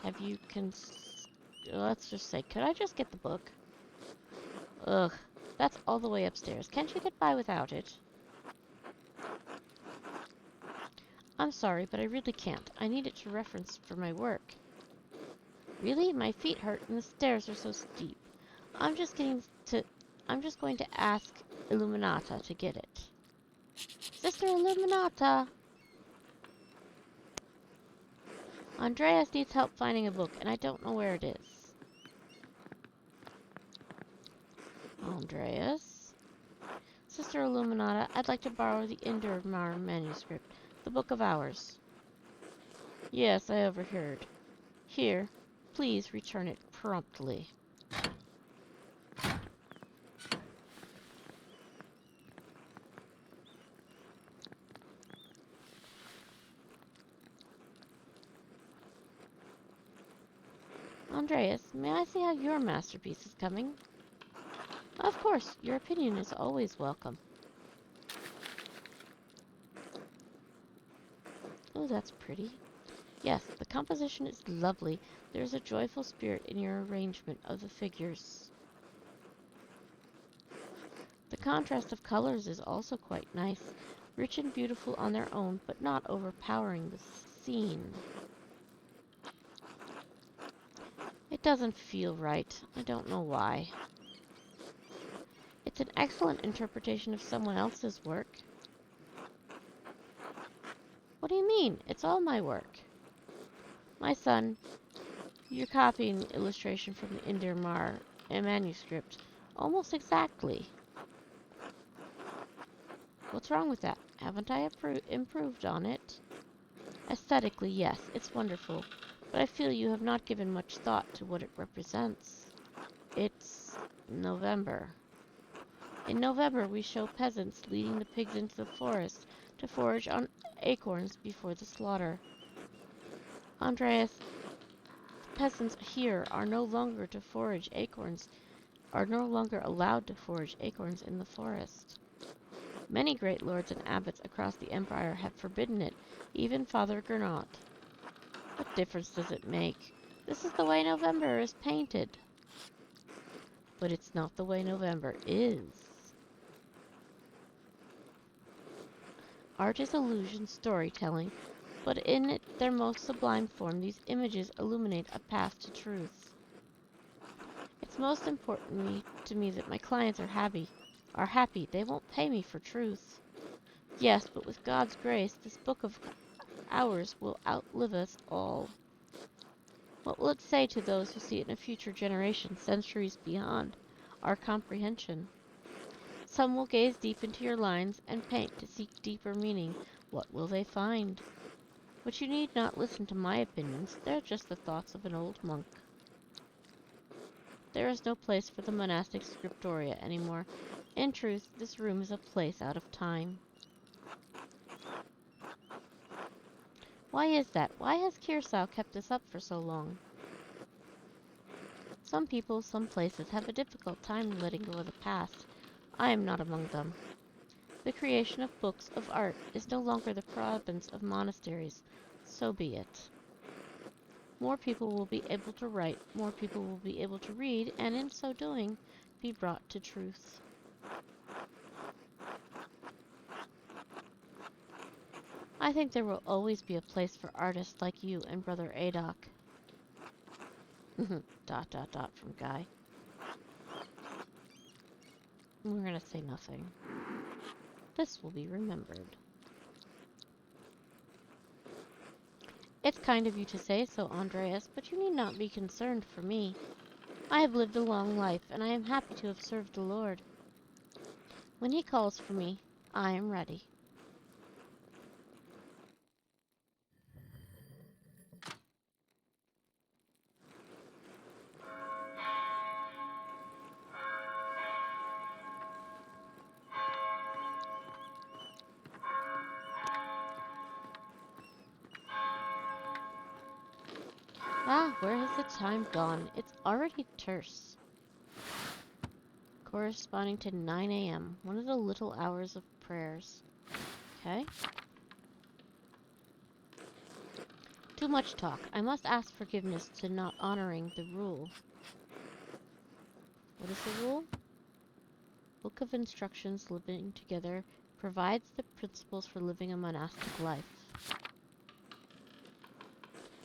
Have you let's just say, could I just get the book? Ugh, that's all the way upstairs. Can't you get by without it? I'm sorry, but I really can't. I need it to reference for my work. Really? My feet hurt and the stairs are so steep. I'm just going to ask Illuminata to get it. Sister Illuminata! Andreas needs help finding a book, and I don't know where it is. Andreas? Sister Illuminata, I'd like to borrow the Indermar manuscript, the Book of Hours. Yes, I overheard. Here, please return it promptly. Andreas, may I see how your masterpiece is coming? Of course, your opinion is always welcome. Oh, that's pretty. Yes, the composition is lovely. There's a joyful spirit in your arrangement of the figures. The contrast of colors is also quite nice, rich and beautiful on their own, but not overpowering the scene. It doesn't feel right. I don't know why. It's an excellent interpretation of someone else's work. What do you mean? It's all my work. My son, you're copying the illustration from the Indermar manuscript almost exactly. What's wrong with that? Haven't I improved on it? Aesthetically, yes, it's wonderful, but I feel you have not given much thought to what it represents. It's November. In November, we show peasants leading the pigs into the forest to forage on acorns before the slaughter. Andreas, the peasants here are no longer allowed to forage acorns in the forest. Many great lords and abbots across the empire have forbidden it, even Father Gernot. What difference does it make? This is the way November is painted. But it's not the way November is. Art is illusion storytelling, but in their most sublime form, these images illuminate a path to truth. It's most important to me that my clients are happy. They won't pay me for truth. Yes, but with God's grace, this book of ours will outlive us all. What will it say to those who see it in a future generation, centuries beyond our comprehension? Some will gaze deep into your lines and paint to seek deeper meaning. What will they find? But you need not listen to my opinions. They're just the thoughts of an old monk. There is no place for the monastic scriptoria anymore. In truth, this room is a place out of time. Why is that? Why has Kirsau kept this up for so long? Some people, some places have a difficult time letting go of the past. I am not among them. The creation of books of art is no longer the province of monasteries. So be it. More people will be able to write, more people will be able to read, and in so doing, be brought to truth. I think there will always be a place for artists like you and Brother Adok. From Guy. We're gonna say nothing. This will be remembered. It's kind of you to say so, Andreas, but you need not be concerned for me. I have lived a long life, and I am happy to have served the Lord. When he calls for me, I am ready. Ah, where has the time gone? It's already terse. Corresponding to 9 a.m., one of the little hours of prayers. Okay. Too much talk. I must ask forgiveness to not honoring the rule. What is the rule? Book of Instructions Living Together provides the principles for living a monastic life.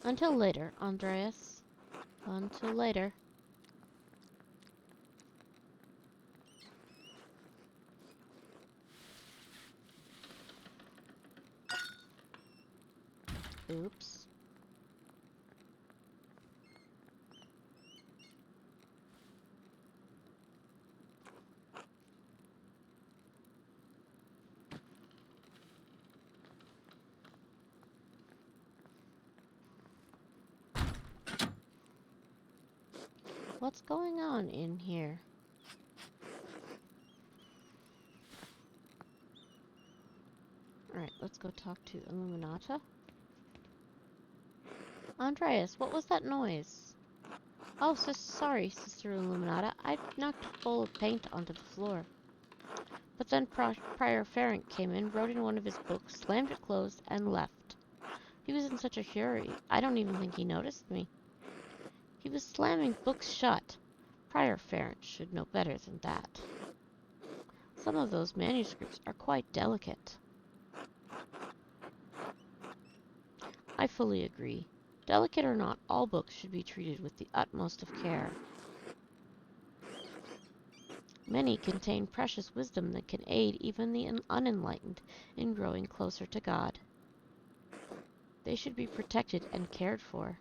Until later, Andreas. Until later. Oops. What's going on in here? Alright, let's go talk to Illuminata. Andreas, what was that noise? Oh, so sorry, Sister Illuminata. I knocked a bowl of paint onto the floor. But then Prior Ferenc came in, wrote in one of his books, slammed it closed, and left. He was in such a fury, I don't even think he noticed me. He was slamming books shut. Prior Ferenc should know better than that. Some of those manuscripts are quite delicate. I fully agree. Delicate or not, all books should be treated with the utmost of care. Many contain precious wisdom that can aid even the unenlightened in growing closer to God. They should be protected and cared for,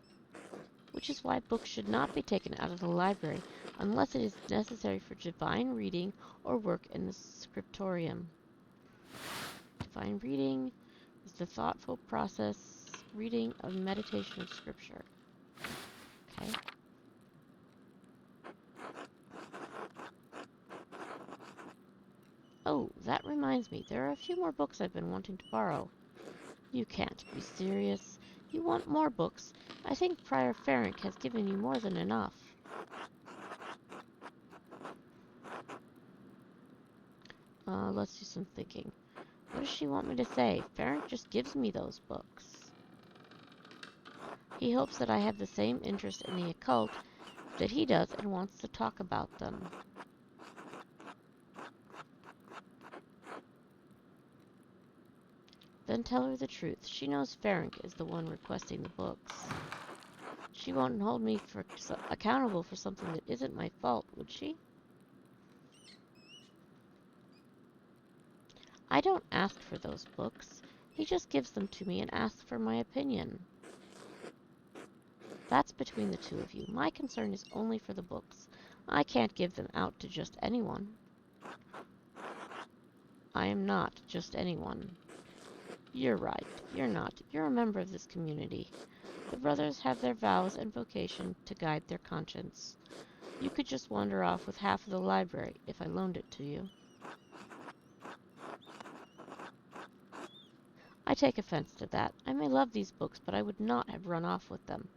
which is why books should not be taken out of the library unless it is necessary for divine reading or work in the scriptorium. Divine reading is the thoughtful process reading of meditation of scripture. Okay. Oh, that reminds me, there are a few more books I've been wanting to borrow. You can't be serious. You want more books? I think Prior Ferenc has given you more than enough. Let's do some thinking. What does she want me to say? Ferenc just gives me those books. He hopes that I have the same interest in the occult that he does and wants to talk about them. Then tell her the truth. She knows Ferenc is the one requesting the books. She won't hold me accountable for something that isn't my fault, would she? I don't ask for those books. He just gives them to me and asks for my opinion. That's between the two of you. My concern is only for the books. I can't give them out to just anyone. I am not just anyone. You're right. You're not. You're a member of this community. The brothers have their vows and vocation to guide their conscience. You could just wander off with half of the library if I loaned it to you. I take offense to that. I may love these books, but I would not have run off with them.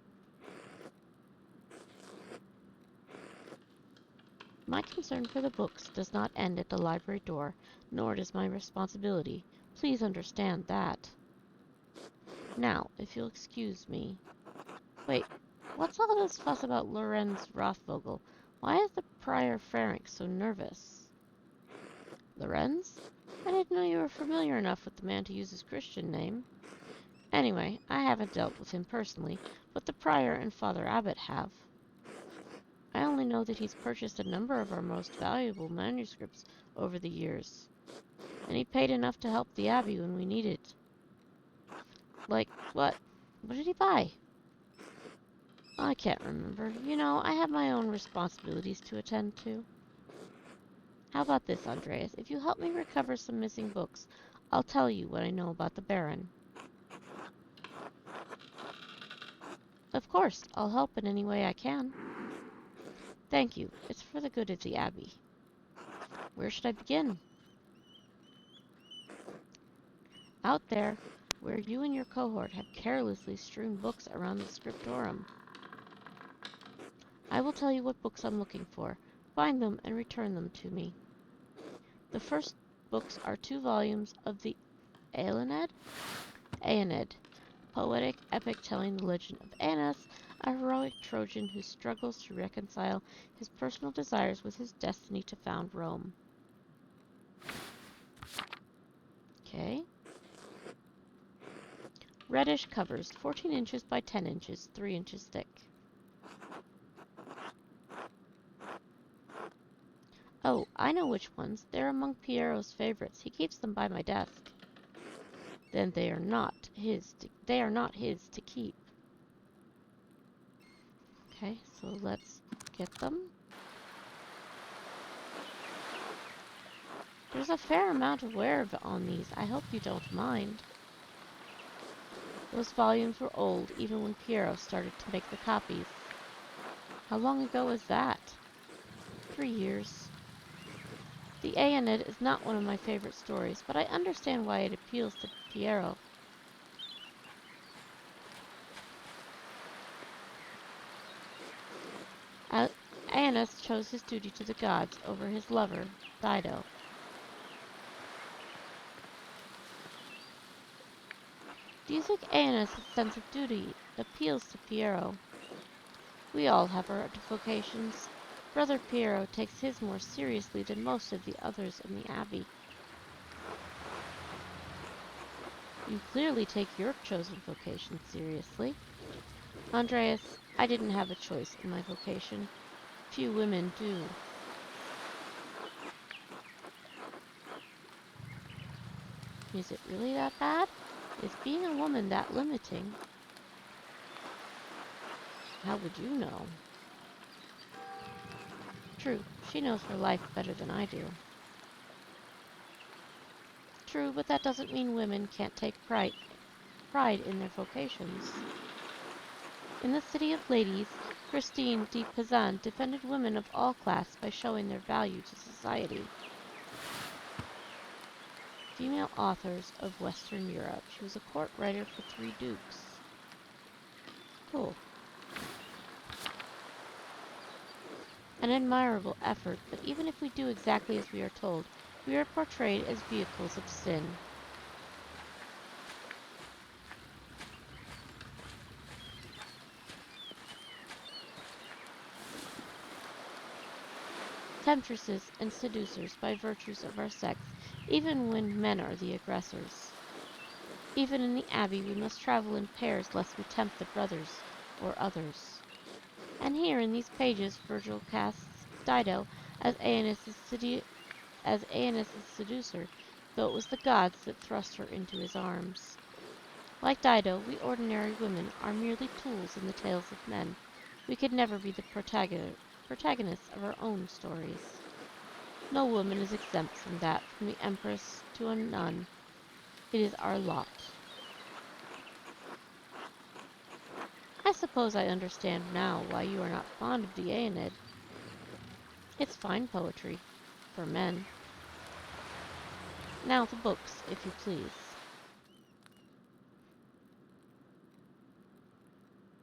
My concern for the books does not end at the library door, nor does my responsibility. Please understand that. Now, if you'll excuse me. Wait, what's all this fuss about Lorenz Rothvogel? Why is the Prior Ferenc so nervous? Lorenz? I didn't know you were familiar enough with the man to use his Christian name. Anyway, I haven't dealt with him personally, but the Prior and Father Abbot have. I only know that he's purchased a number of our most valuable manuscripts over the years, and he paid enough to help the Abbey when we needed. Like, what? What did he buy? I can't remember. You know, I have my own responsibilities to attend to. How about this, Andreas? If you help me recover some missing books, I'll tell you what I know about the Baron. Of course, I'll help in any way I can. Thank you. It's for the good of the Abbey. Where should I begin? Out there, where you and your cohort have carelessly strewn books around the scriptorum. I will tell you what books I'm looking for. Find them and return them to me. The first books are 2 volumes of the Aeneid, poetic epic telling the legend of Aeneas, a heroic Trojan who struggles to reconcile his personal desires with his destiny to found Rome. Okay. Reddish covers, 14 inches by 10 inches, 3 inches thick. Oh, I know which ones. They're among Piero's favorites. He keeps them by my desk. Then they are not his to keep. Okay, so let's get them. There's a fair amount of wear on these. I hope you don't mind. Those volumes were old even when Piero started to make the copies. How long ago was that? 3 years. The Aeneid is not one of my favorite stories, but I understand why it appeals to Piero. Aeneas chose his duty to the gods over his lover, Dido. Do you think Aeneas' sense of duty appeals to Piero? We all have our vocations. Brother Piero takes his more seriously than most of the others in the Abbey. You clearly take your chosen vocation seriously. Andreas, I didn't have a choice in my vocation. Few women do. Is it really that bad? Is being a woman that limiting? How would you know? True, she knows her life better than I do. True, but that doesn't mean women can't take pride in their vocations. In the City of Ladies, Christine de Pizan defended women of all classes by showing their value to society. Female authors of Western Europe. She was a court writer for 3 dukes. Cool. An admirable effort, but even if we do exactly as we are told, we are portrayed as vehicles of sin. Temptresses and seducers by virtues of our sex, even when men are the aggressors. Even in the Abbey we must travel in pairs lest we tempt the brothers or others. And here in these pages Virgil casts Dido as Aeneas' seducer, though it was the gods that thrust her into his arms. Like Dido, we ordinary women are merely tools in the tales of men. We could never be the protagonists of our own stories. No woman is exempt from that, from the empress to a nun. It is our lot. I suppose I understand now why you are not fond of the Aeneid. It's fine poetry. For men. Now the books, if you please.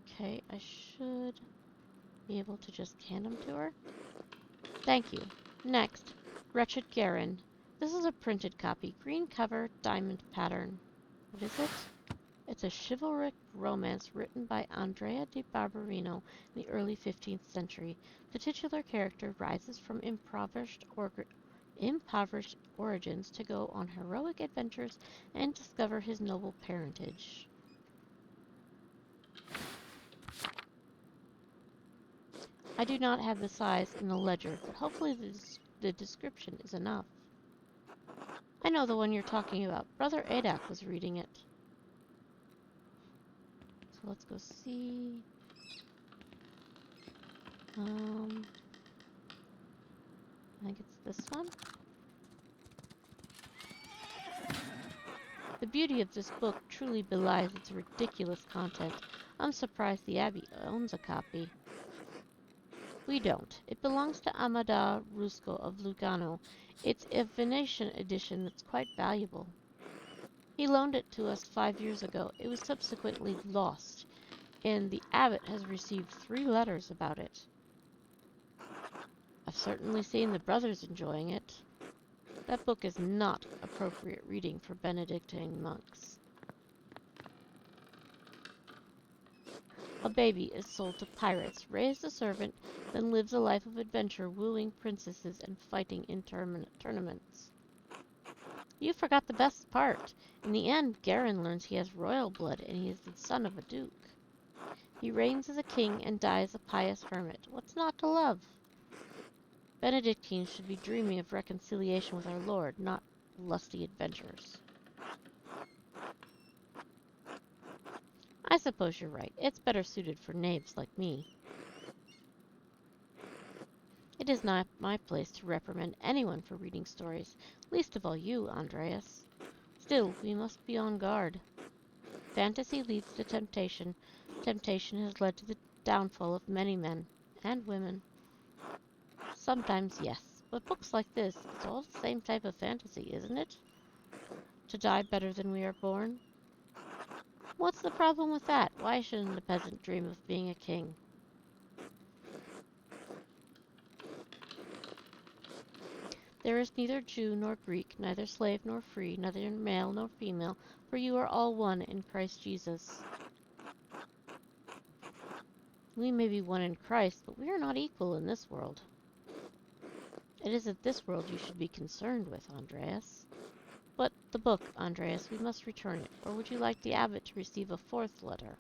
Okay, I should be able to just hand them to her. Thank you. Next, Wretched Garin. This is a printed copy. Green cover, diamond pattern. What is it? It's a chivalric romance written by Andrea di Barberino in the early 15th century. The titular character rises from impoverished origins to go on heroic adventures and discover his noble parentage. I do not have the size in the ledger, but hopefully the description is enough. I know the one you're talking about. Brother Adak was reading it. So let's go see. I think it's this one. The beauty of this book truly belies its ridiculous content. I'm surprised the Abbey owns a copy. We don't. It belongs to Amada Rusco of Lugano. It's a Venetian edition that's quite valuable. He loaned it to us 5 years ago. It was subsequently lost, and the abbot has received 3 letters about it. I've certainly seen the brothers enjoying it. That book is not appropriate reading for Benedictine monks. A baby is sold to pirates, raised a servant, then lives a life of adventure, wooing princesses and fighting in tournaments. You forgot the best part. In the end, Garin learns he has royal blood and he is the son of a duke. He reigns as a king and dies a pious hermit. What's not to love? Benedictines should be dreaming of reconciliation with our Lord, not lusty adventures. I suppose you're right. It's better suited for knaves like me. It is not my place to reprimand anyone for reading stories, least of all you, Andreas. Still, we must be on guard. Fantasy leads to temptation. Temptation has led to the downfall of many men and women. Sometimes, yes, but books like this, it's all the same type of fantasy, isn't it? To die better than we are born? What's the problem with that? Why shouldn't a peasant dream of being a king? There is neither Jew nor Greek, neither slave nor free, neither male nor female, for you are all one in Christ Jesus. We may be one in Christ, but we are not equal in this world. It isn't this world you should be concerned with, Andreas. But the book, Andreas, we must return it, or would you like the abbot to receive a 4th letter?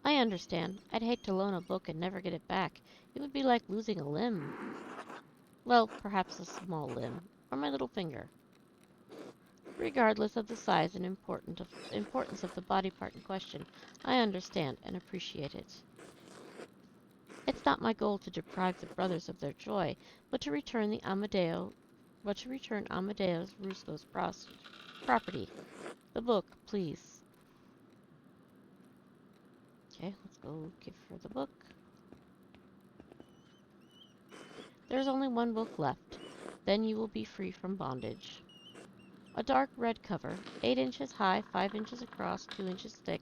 I understand. I'd hate to loan a book and never get it back. It would be like losing a limb. Well, perhaps a small limb, or my little finger. Regardless of the size and importance of the body part in question, I understand and appreciate it. It's not my goal to deprive the brothers of their joy, but to return Amadeus Rusco's property. The book, please. Okay, let's go give her the book. There's only one book left. Then you will be free from bondage. A dark red cover, 8 inches high, 5 inches across, 2 inches thick.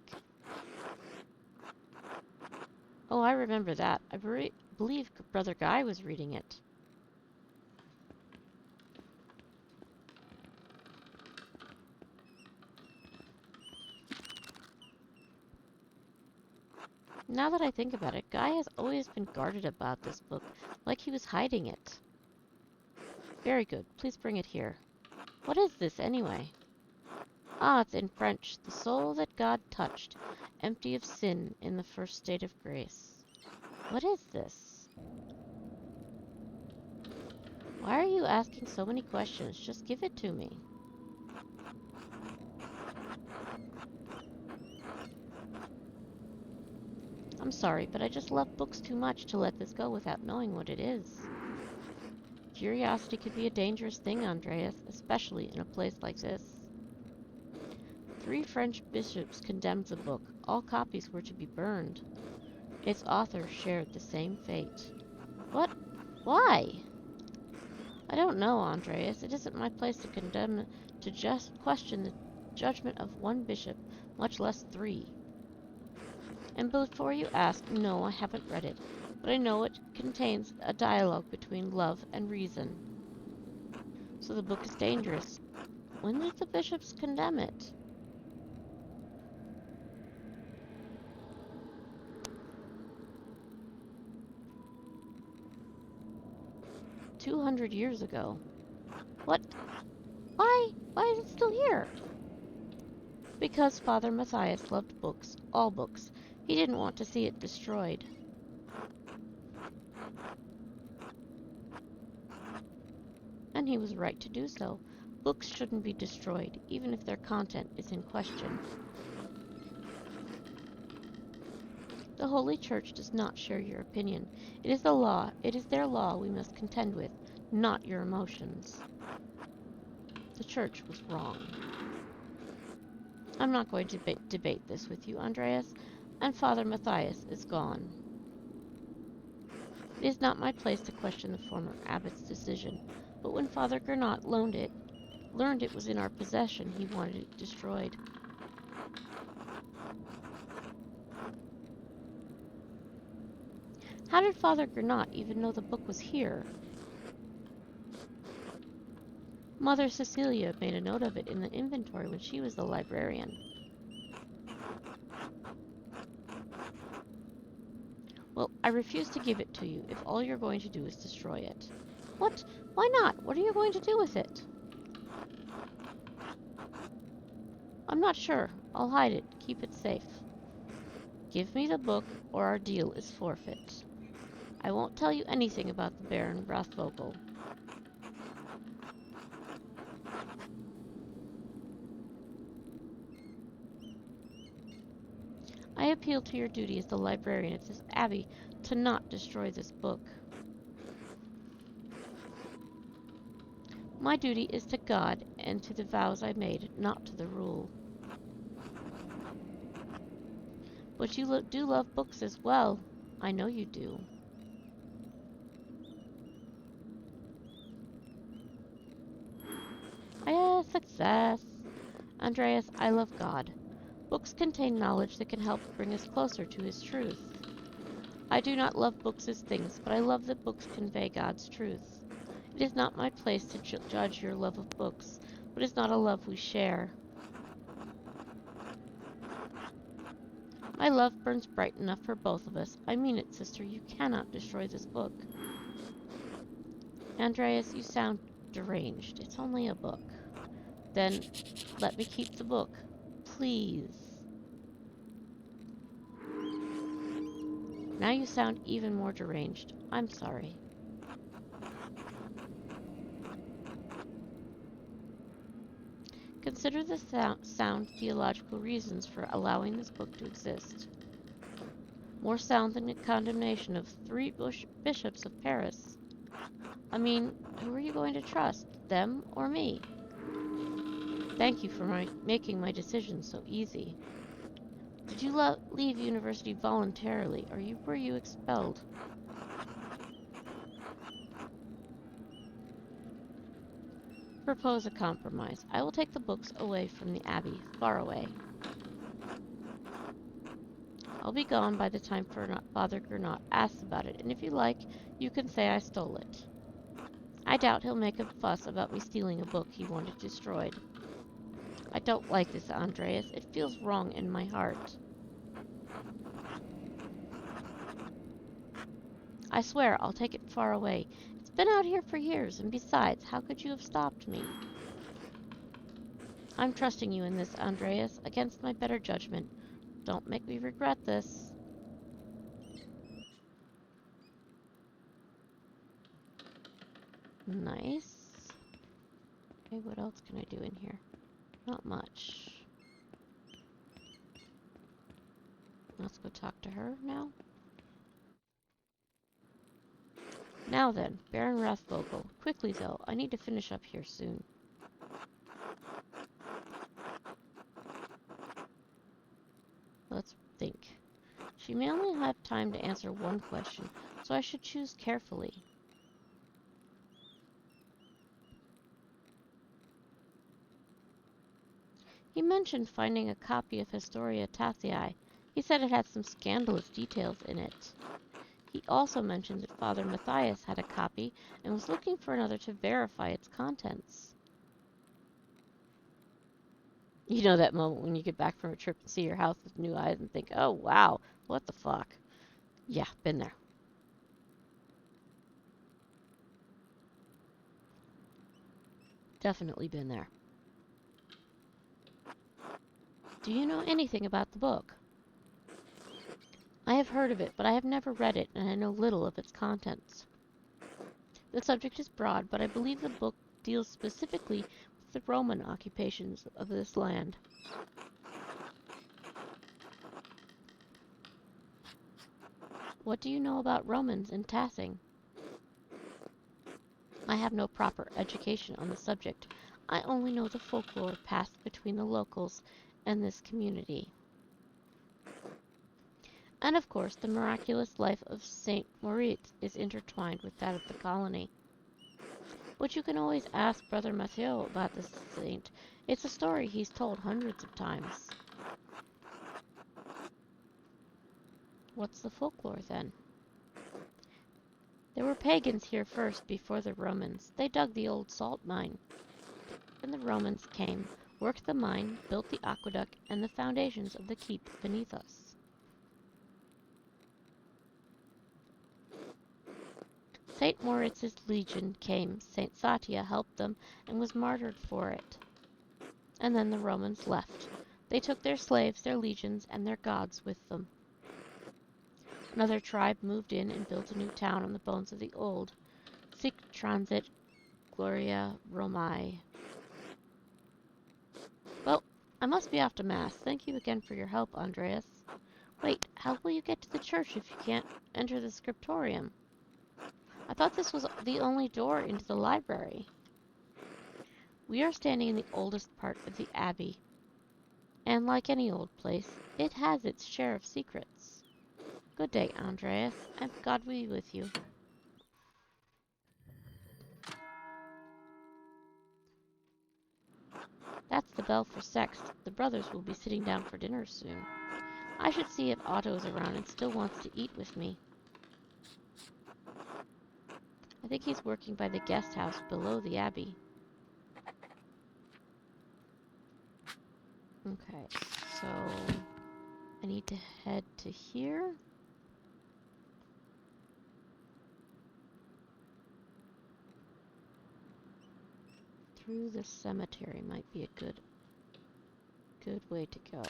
Oh, I remember that. I believe Brother Guy was reading it. Now that I think about it, Guy has always been guarded about this book, like he was hiding it. Very good. Please bring it here. What is this, anyway? Ah, it's in French. The soul that God touched, empty of sin in the first state of grace. What is this? Why are you asking so many questions? Just give it to me. I'm sorry, but I just love books too much to let this go without knowing what it is. Curiosity could be a dangerous thing, Andreas, especially in a place like this. 3 French bishops condemned the book. All copies were to be burned. Its author shared the same fate. What? Why? I don't know, Andreas. It isn't my place to condemn, to just question the judgment of one bishop, much less 3. And before you ask, no, I haven't read it, but I know it contains a dialogue between love and reason. So the book is dangerous. When did the bishops condemn it? "200 years ago." What? Why? Why is it still here? Because Father Matthias loved books, all books. He didn't want to see it destroyed. And he was right to do so. Books shouldn't be destroyed, even if their content is in question. The Holy Church does not share your opinion. It is the law. It is their law we must contend with, not your emotions. The Church was wrong. I'm not going to debate this with you, Andreas, and Father Matthias is gone. It is not my place to question the former abbot's decision, but when Father Gernot learned it was in our possession, he wanted it destroyed. How did Father Gernot even know the book was here? Mother Cecilia made a note of it in the inventory when she was the librarian. Well, I refuse to give it to you if all you're going to do is destroy it. What? Why not? What are you going to do with it? I'm not sure. I'll hide it. Keep it safe. Give me the book, or our deal is forfeit. I won't tell you anything about the Baron Rothvogel. I appeal to your duty as the librarian of this abbey to not destroy this book. My duty is to God and to the vows I made, not to the rule. But you do love books as well. I know you do. Success. Andreas, I love God. Books contain knowledge that can help bring us closer to His truth. I do not love books as things, but I love that books convey God's truth. It is not my place to judge your love of books, but it is not a love we share. My love burns bright enough for both of us. I mean it, sister. You cannot destroy this book. Andreas, you sound deranged. It's only a book. Then let me keep the book. Please. Now you sound even more deranged. I'm sorry. Consider the sound theological reasons for allowing this book to exist. More sound than the condemnation of 3 bishops of Paris. I mean, who are you going to trust? Them or me? Thank you for making my decision so easy. Did you leave university voluntarily, or were you expelled? Propose a compromise. I will take the books away from the abbey, far away. I'll be gone by the time Father Gernot asks about it, and if you like, you can say I stole it. I doubt he'll make a fuss about me stealing a book he wanted destroyed. I don't like this, Andreas. It feels wrong in my heart. I swear I'll take it far away. It's been out here for years, and besides, how could you have stopped me? I'm trusting you in this, Andreas, against my better judgment. Don't make me regret this. Nice. Okay, what else can I do in here? Not much. Let's go talk to her now. Now then, Baron Rathvogel. Quickly though, I need to finish up here soon. Let's think. She may only have time to answer one question, so I should choose carefully. He mentioned finding a copy of Historia Tathii. He said it had some scandalous details in it. He also mentioned that Father Matthias had a copy and was looking for another to verify its contents. You know that moment when you get back from a trip and see your house with new eyes and think, oh wow, what the fuck? Yeah, been there. Definitely been there. Do you know anything about the book? I have heard of it, but I have never read it, and I know little of its contents. The subject is broad, but I believe the book deals specifically with the Roman occupations of this land. What do you know about Romans in Tassing? I have no proper education on the subject. I only know the folklore passed between the locals and this community. And of course, the miraculous life of Saint Moritz is intertwined with that of the colony. But you can always ask Brother Matteo about this saint. It's a story he's told hundreds of times. What's the folklore, then? There were pagans here first, before the Romans. They dug the old salt mine. Then the Romans came, worked the mine, built the aqueduct, and the foundations of the keep beneath us. St. Moritz's legion came, St. Satia helped them, and was martyred for it. And then the Romans left. They took their slaves, their legions, and their gods with them. Another tribe moved in and built a new town on the bones of the old. Sic transit Gloria Romae. Well, I must be off to Mass. Thank you again for your help, Andreas. Wait, how will you get to the church if you can't enter the scriptorium? I thought this was the only door into the library. We are standing in the oldest part of the abbey. And like any old place, it has its share of secrets. Good day, Andreas, and God be with you. That's the bell for Sext. The brothers will be sitting down for dinner soon. I should see if Otto is around and still wants to eat with me. I think he's working by the guest house below the abbey. Okay, so I need to head to here. Through the cemetery might be a good way to go.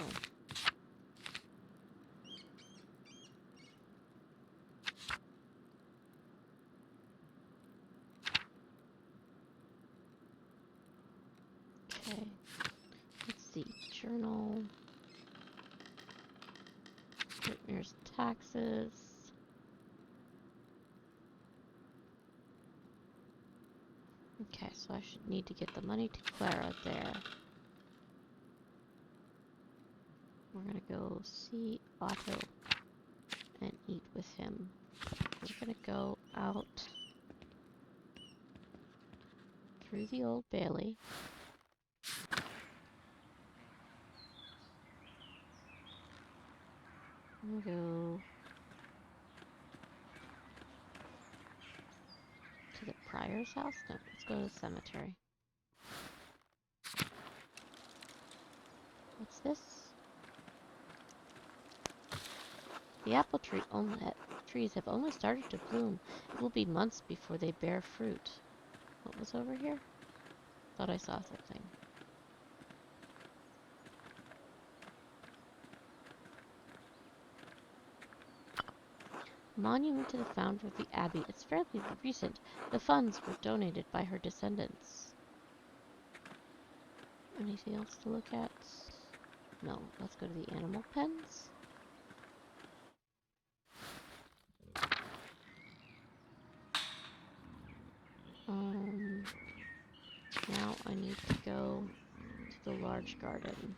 Okay, let's see. Journal. Here's taxes. Okay, so I should need to get the money to Clara there. We're gonna go see Otto and eat with him. We're gonna go out through the Old Bailey. I'm gonna go to the Prior's house? No, let's go to the cemetery. What's this? The apple trees have only started to bloom. It will be months before they bear fruit. What was over here? Thought I saw something. Monument to the founder of the Abbey. It's fairly recent. The funds were donated by her descendants. Anything else to look at? No. Let's go to the animal pens. Now I need to go to the large garden.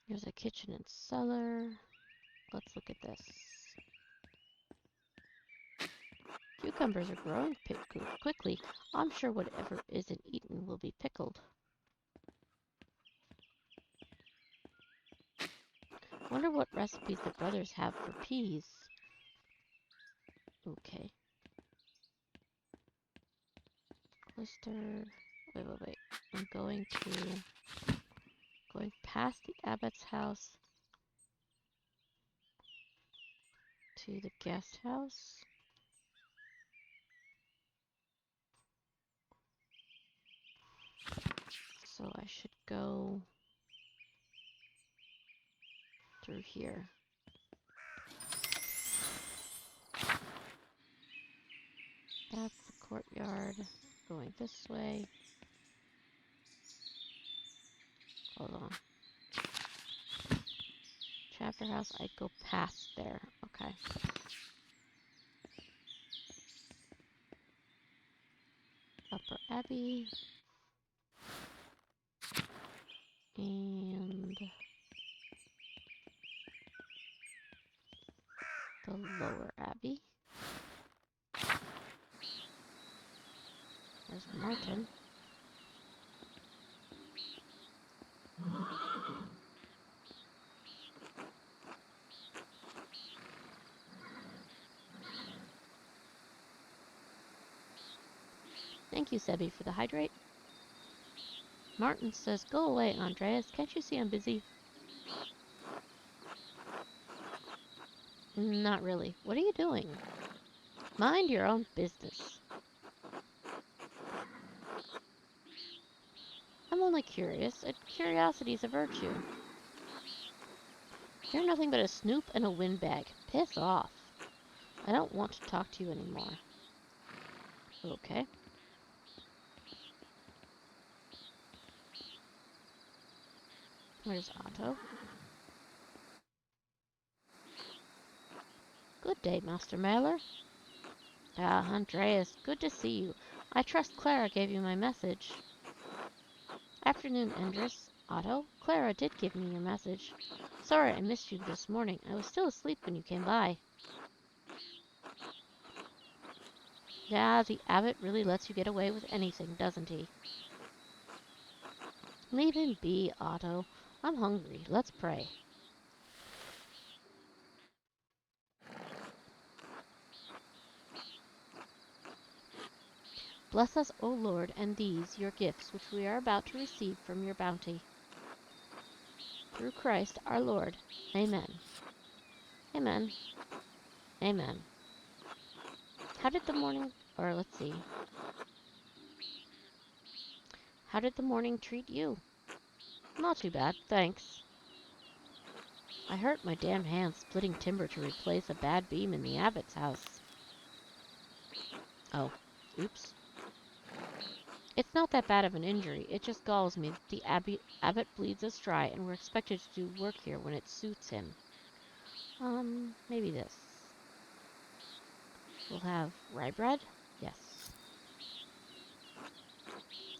There's a kitchen and cellar. Let's look at this. Cucumbers are growing quickly. I'm sure whatever isn't eaten will be pickled. Wonder what recipes the brothers have for peas. Okay. Cloister. Wait. I'm going past the abbot's house to the guest house. So I should go through here. That's the courtyard. Going this way. Hold on. Chapter house, I'd go past there. Okay. Upper Abbey. And the Lower Abbey. There's Martin. Thank you, Sebi, for the hydrate. Martin says, go away, Andreas. Can't you see I'm busy? Not really. What are you doing? Mind your own business. I'm only curious, and curiosity's a virtue. You're nothing but a snoop and a windbag. Piss off. I don't want to talk to you anymore. Okay. Where's Otto? Good day, Master Mailer. Ah, Andreas, good to see you. I trust Clara gave you my message. Afternoon, Andres. Otto, Clara did give me your message. Sorry I missed you this morning. I was still asleep when you came by. Yeah, the abbot really lets you get away with anything, doesn't he? Leave him be, Otto. I'm hungry. Let's pray. Bless us, O Lord, and these, your gifts, which we are about to receive from your bounty. Through Christ our Lord. Amen. Amen. Amen. How did the morning... Or, let's see. How did the morning treat you? Not too bad, thanks. I hurt my damn hand splitting timber to replace a bad beam in the abbot's house. Oh, oops. It's not that bad of an injury. It just galls me that the abbot bleeds us dry and we're expected to do work here when it suits him. Maybe this. We'll have rye bread? Yes.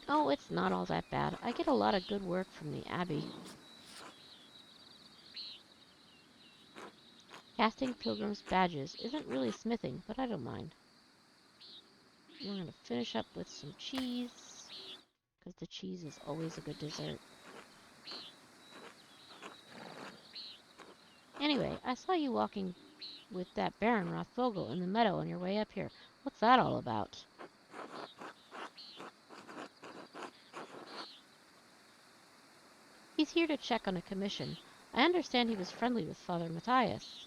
Oh, it's not all that bad. I get a lot of good work from the abbey. Casting pilgrims' badges isn't really smithing, but I don't mind. We're going to finish up with some cheese, because the cheese is always a good dessert. Anyway, I saw you walking with that Baron Rothvogel in the meadow on your way up here. What's that all about? He's here to check on a commission. I understand he was friendly with Father Matthias.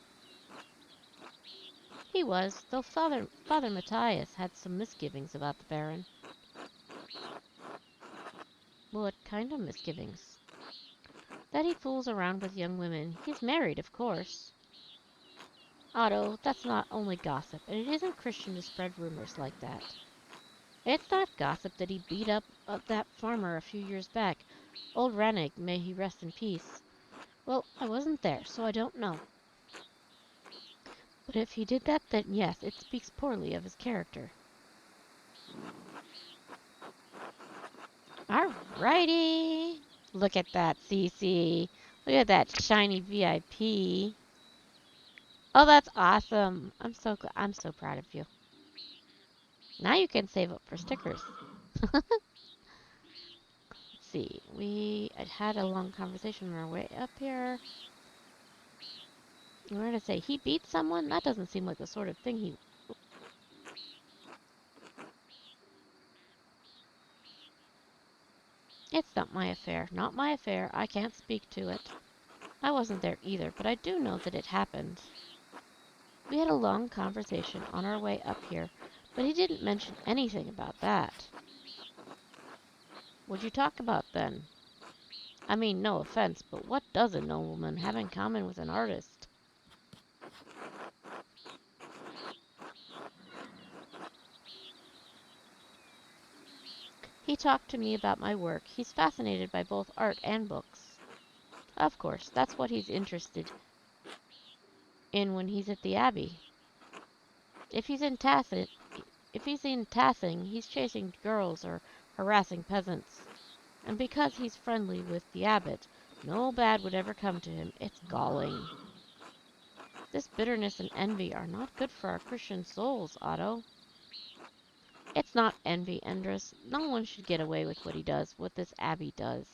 He was, though Father Matthias had some misgivings about the Baron. What kind of misgivings? That he fools around with young women. He's married, of course. Otto, that's not only gossip, and it isn't Christian to spread rumors like that. It's not gossip that he beat up that farmer a few years back. Old Rannig, may he rest in peace. Well, I wasn't there, so I don't know. But if he did that, then yes, it speaks poorly of his character. Alrighty. Look at that, Cece. Look at that shiny VIP. Oh, that's awesome. I'm so proud of you. Now you can save up for stickers. Let's see. We had a long conversation on our way up here. We're going to say he beat someone? That doesn't seem like the sort of thing he... It's not my affair. Not my affair. I can't speak to it. I wasn't there either, but I do know that it happened. We had a long conversation on our way up here, but he didn't mention anything about that. What'd you talk about then? I mean, no offense, but what does a nobleman have in common with an artist? He talked to me about my work. He's fascinated by both art and books. Of course, that's what he's interested in when he's at the Abbey. If he's in Tassin, if he's in Tassing, he's chasing girls or harassing peasants. And because he's friendly with the abbot, no bad would ever come to him. It's galling. This bitterness and envy are not good for our Christian souls, Otto. It's not envy, Endress. No one should get away with what he does, what this abbey does.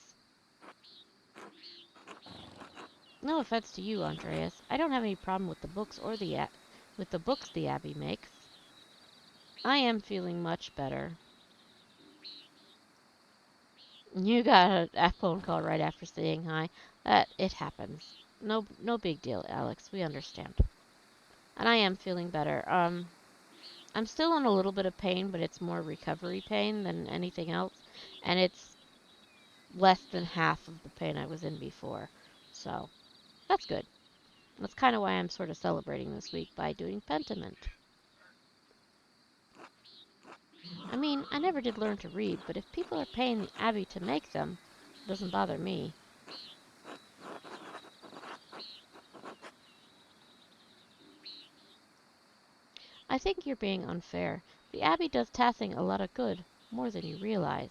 No offense to you, Andreas. I don't have any problem with the books or with the books the abbey makes. I am feeling much better. You got a phone call right after saying hi. It happens. No big deal, Alex. We understand. And I am feeling better. I'm still in a little bit of pain, but it's more recovery pain than anything else, and it's less than half of the pain I was in before. So, that's good. That's kind of why I'm sort of celebrating this week by doing Pentiment. I mean, I never did learn to read, but if people are paying the Abbey to make them, it doesn't bother me. I think you're being unfair. The Abbey does Tassing a lot of good, more than you realize.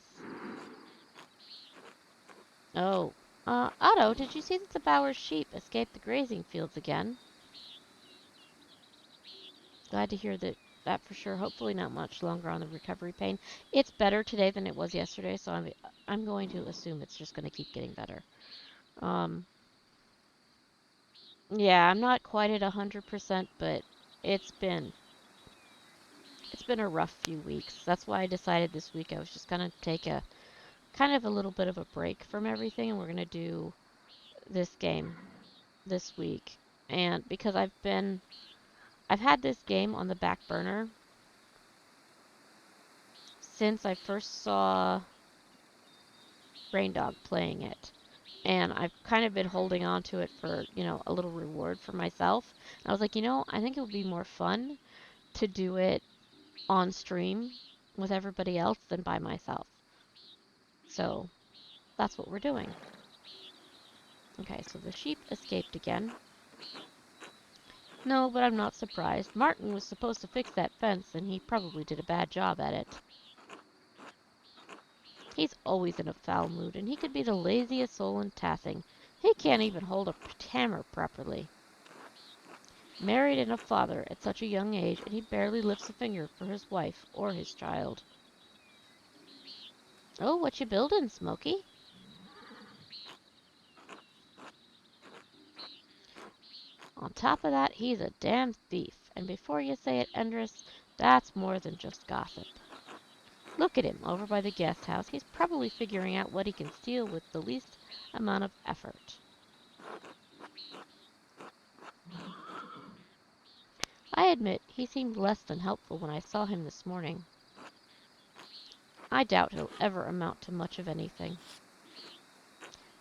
Oh, Otto, did you see that the Bowers sheep escaped the grazing fields again? Glad to hear that for sure. Hopefully not much longer on the recovery pain. It's better today than it was yesterday, so I'm going to assume it's just going to keep getting better. Um, yeah, I'm not quite at 100%, but it's been it's been a rough few weeks. That's why I decided this week I was just going to take a kind of a little bit of a break from everything, and we're going to do this game this week. And because I've had this game on the back burner since I first saw Brain Dog playing it. And I've kind of been holding on to it for, a little reward for myself. And I was like, I think it would be more fun to do it on stream with everybody else than by myself. So that's what we're doing. Okay, so the sheep escaped again. No, but I'm not surprised. Martin was supposed to fix that fence, and he probably did a bad job at it. He's always in a foul mood, and he could be the laziest soul in Tassing. He can't even hold a hammer properly. Married and a father at such a young age, and he barely lifts a finger for his wife or his child. Oh, what you buildin', Smokey? On top of that, he's a damn thief, and before you say it, Endress, that's more than just gossip. Look at him over by the guest house. He's probably figuring out what he can steal with the least amount of effort. I admit he seemed less than helpful when I saw him this morning. I doubt he'll ever amount to much of anything.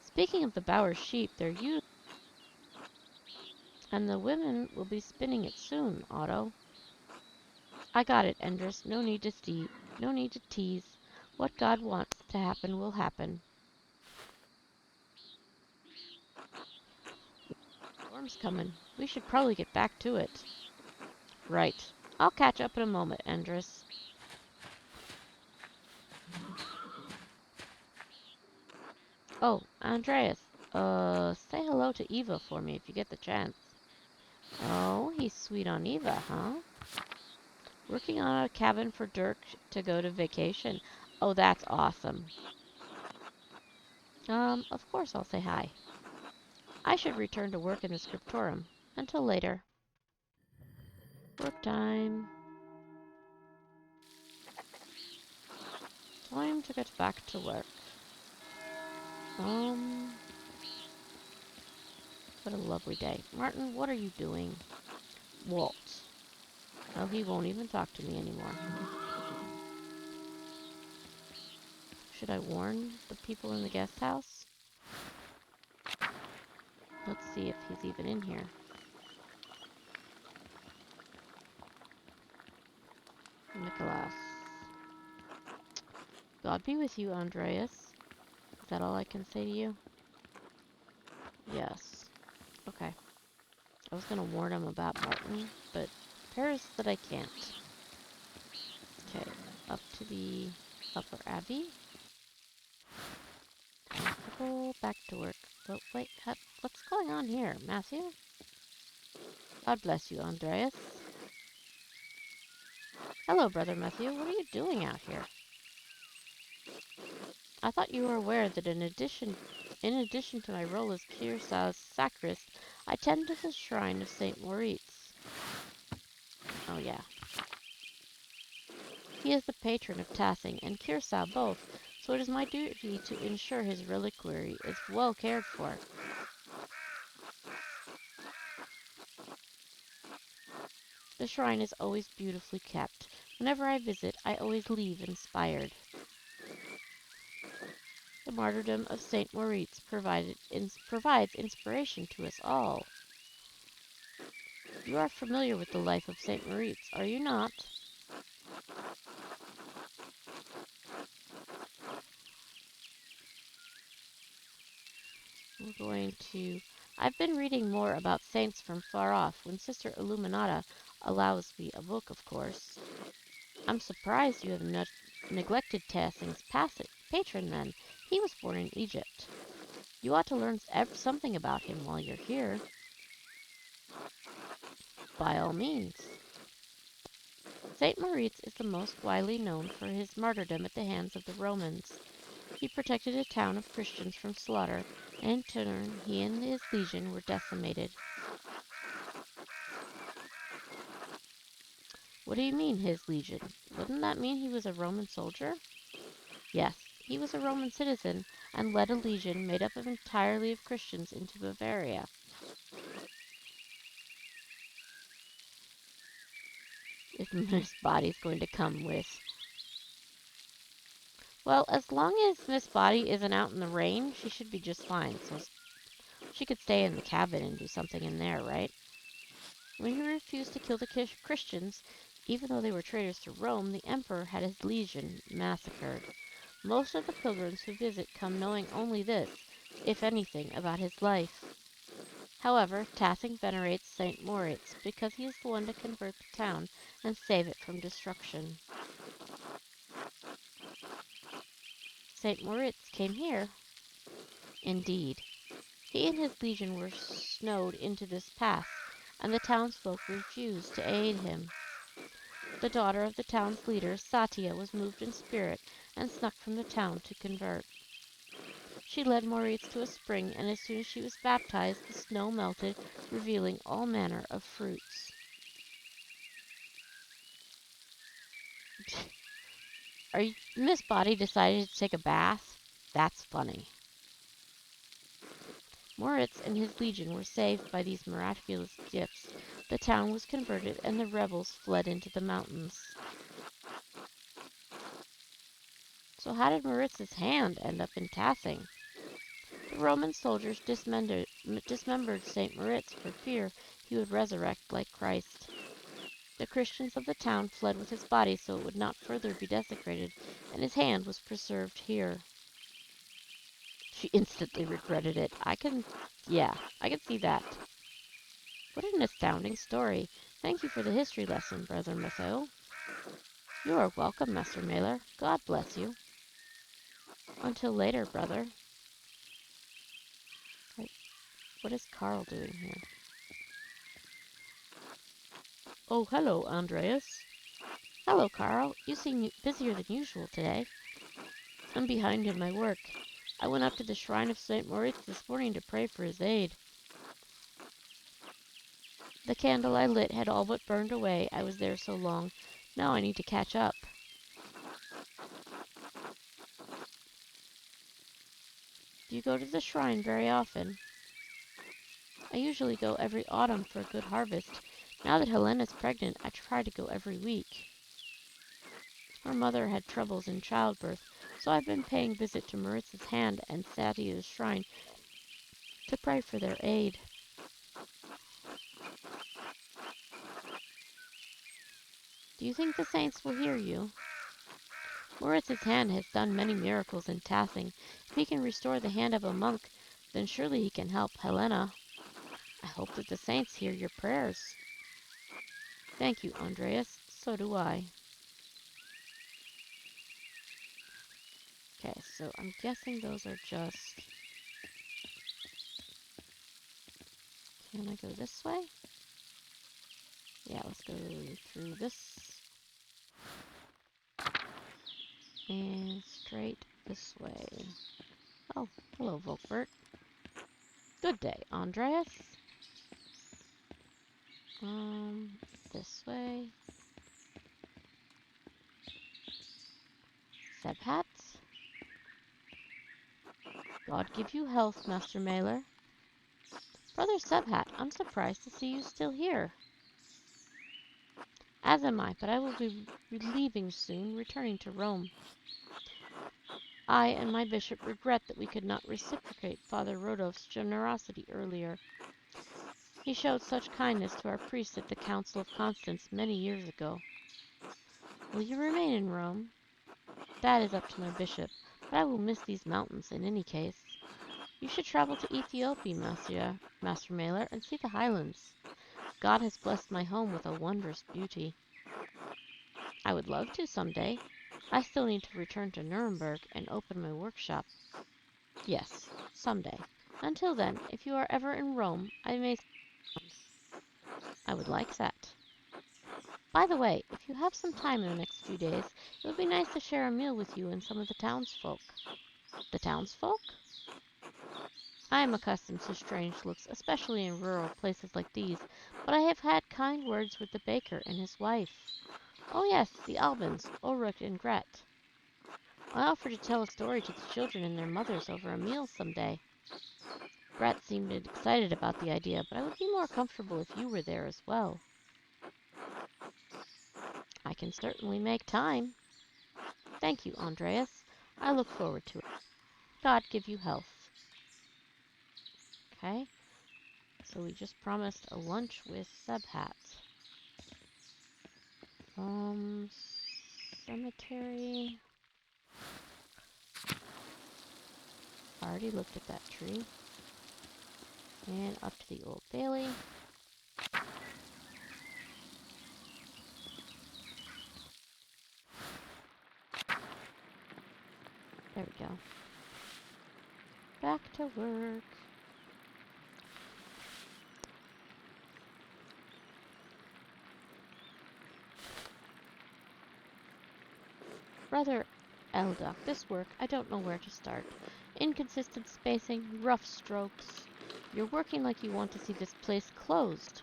Speaking of the Bauer sheep, they're used, and the women will be spinning it soon, Otto. I got it, Endris. No need to tease. What God wants to happen will happen. Storm's coming. We should probably get back to it. Right. I'll catch up in a moment, Endris. Oh, Andreas. Say hello to Eva for me if you get the chance. Oh, he's sweet on Eva, huh? Working on a cabin for Dirk to go to vacation. Oh, that's awesome. Of course I'll say hi. I should return to work in the scriptorium. Until later. Work time. Time to get back to work. What a lovely day. Martin, what are you doing? Walt. Well, he won't even talk to me anymore. Should I warn the people in the guest house? Let's see if he's even in here. Nicholas. God be with you, Andreas. Is that all I can say to you? Yes. Okay. I was gonna warn him about Martin, but appears that I can't. Okay. Up to the upper abbey. Go back to work. But wait, what's going on here, Matthew? God bless you, Andreas. Hello, Brother Matthew. What are you doing out here? I thought you were aware that in addition to my role as Kirsau's sacrist, I tend to the shrine of Saint Moritz. Oh yeah. He is the patron of Tassing and Kirsau both, so it is my duty to ensure his reliquary is well cared for. The shrine is always beautifully kept. Whenever I visit, I always leave inspired. The martyrdom of Saint Moritz provides inspiration to us all. You are familiar with the life of Saint Moritz, are you not? I've been reading more about saints from far off, when Sister Illuminata allows me a book, of course. I'm surprised you have neglected Tassing's patron then. He was born in Egypt. You ought to learn something about him while you're here. By all means. Saint Moritz is the most widely known for his martyrdom at the hands of the Romans. He protected a town of Christians from slaughter, and in turn he and his legion were decimated. What do you mean, his legion? Wouldn't that mean he was a Roman soldier? Yes, he was a Roman citizen and led a legion made up entirely of Christians into Bavaria. If Miss Body's going to come with. Well, as long as Miss Body isn't out in the rain, she should be just fine. So she could stay in the cabin and do something in there, right? When he refused to kill the Christians, even though they were traitors to Rome, the emperor had his legion massacred. Most of the pilgrims who visit come knowing only this, if anything, about his life. However, Tassing venerates Saint Moritz because he is the one to convert the town and save it from destruction. Saint Moritz came here. Indeed. He and his legion were snowed into this pass, and the townsfolk refused to aid him. The daughter of the town's leader, Satya, was moved in spirit and snuck from the town to convert. She led Moritz to a spring, and as soon as she was baptized, the snow melted, revealing all manner of fruits. Miss Body decided to take a bath? That's funny. Moritz and his legion were saved by these miraculous gifts. The town was converted, and the rebels fled into the mountains. So how did Maritz's hand end up in Tassing? The Roman soldiers dismembered St. Moritz for fear he would resurrect like Christ. The Christians of the town fled with his body so it would not further be desecrated, and his hand was preserved here. She instantly regretted it. I can see that. What an astounding story. Thank you for the history lesson, Brother Mathieu. You are welcome, Master Mailer. God bless you. Until later, brother. What is Carl doing here? Oh, hello, Andreas. Hello, Carl. You seem busier than usual today. I'm behind in my work. I went up to the shrine of St. Moritz this morning to pray for his aid. The candle I lit had all but burned away. I was there so long. Now I need to catch up. Do you go to the shrine very often? I usually go every autumn for a good harvest. Now that Helena's pregnant, I try to go every week. Her mother had troubles in childbirth, so I've been paying visit to Maritz's hand and Sadia's shrine to pray for their aid. Do you think the saints will hear you? Moritz's hand has done many miracles in Tassing. If he can restore the hand of a monk, then surely he can help Helena. I hope that the saints hear your prayers. Thank you, Andreas. So do I. Okay, so I'm guessing those are just... Can I go this way? Yeah, let's go through this. And straight this way. Oh, hello, Volkbert. Good day, Andreas. This way. Sebhat. God give you health, Master Mailer. Brother Sebhat, I'm surprised to see you still here. As am I, but I will be leaving soon, returning to Rome. I and my bishop regret that we could not reciprocate Father Rodolph's generosity earlier. He showed such kindness to our priest at the Council of Constance many years ago. Will you remain in Rome? That is up to my bishop, but I will miss these mountains in any case. You should travel to Ethiopia, Master Mailer, and see the highlands. God has blessed my home with a wondrous beauty. I would love to someday. I still need to return to Nuremberg and open my workshop. Yes, someday. Until then, if you are ever in Rome, I would like that. By the way, if you have some time in the next few days, it would be nice to share a meal with you and some of the townsfolk. The townsfolk? I am accustomed to strange looks, especially in rural places like these, but I have had kind words with the baker and his wife. Oh yes, the Albans, Ulrich and Gret. I offered to tell a story to the children and their mothers over a meal someday. Gret seemed excited about the idea, but I would be more comfortable if you were there as well. I can certainly make time. Thank you, Andreas. I look forward to it. God give you health. Okay, so we just promised a lunch with Sebhat. Cemetery. Already looked at that tree. And up to the Old Bailey. There we go. Back to work. Brother Eldoc, this work, I don't know where to start. Inconsistent spacing, rough strokes. You're working like you want to see this place closed.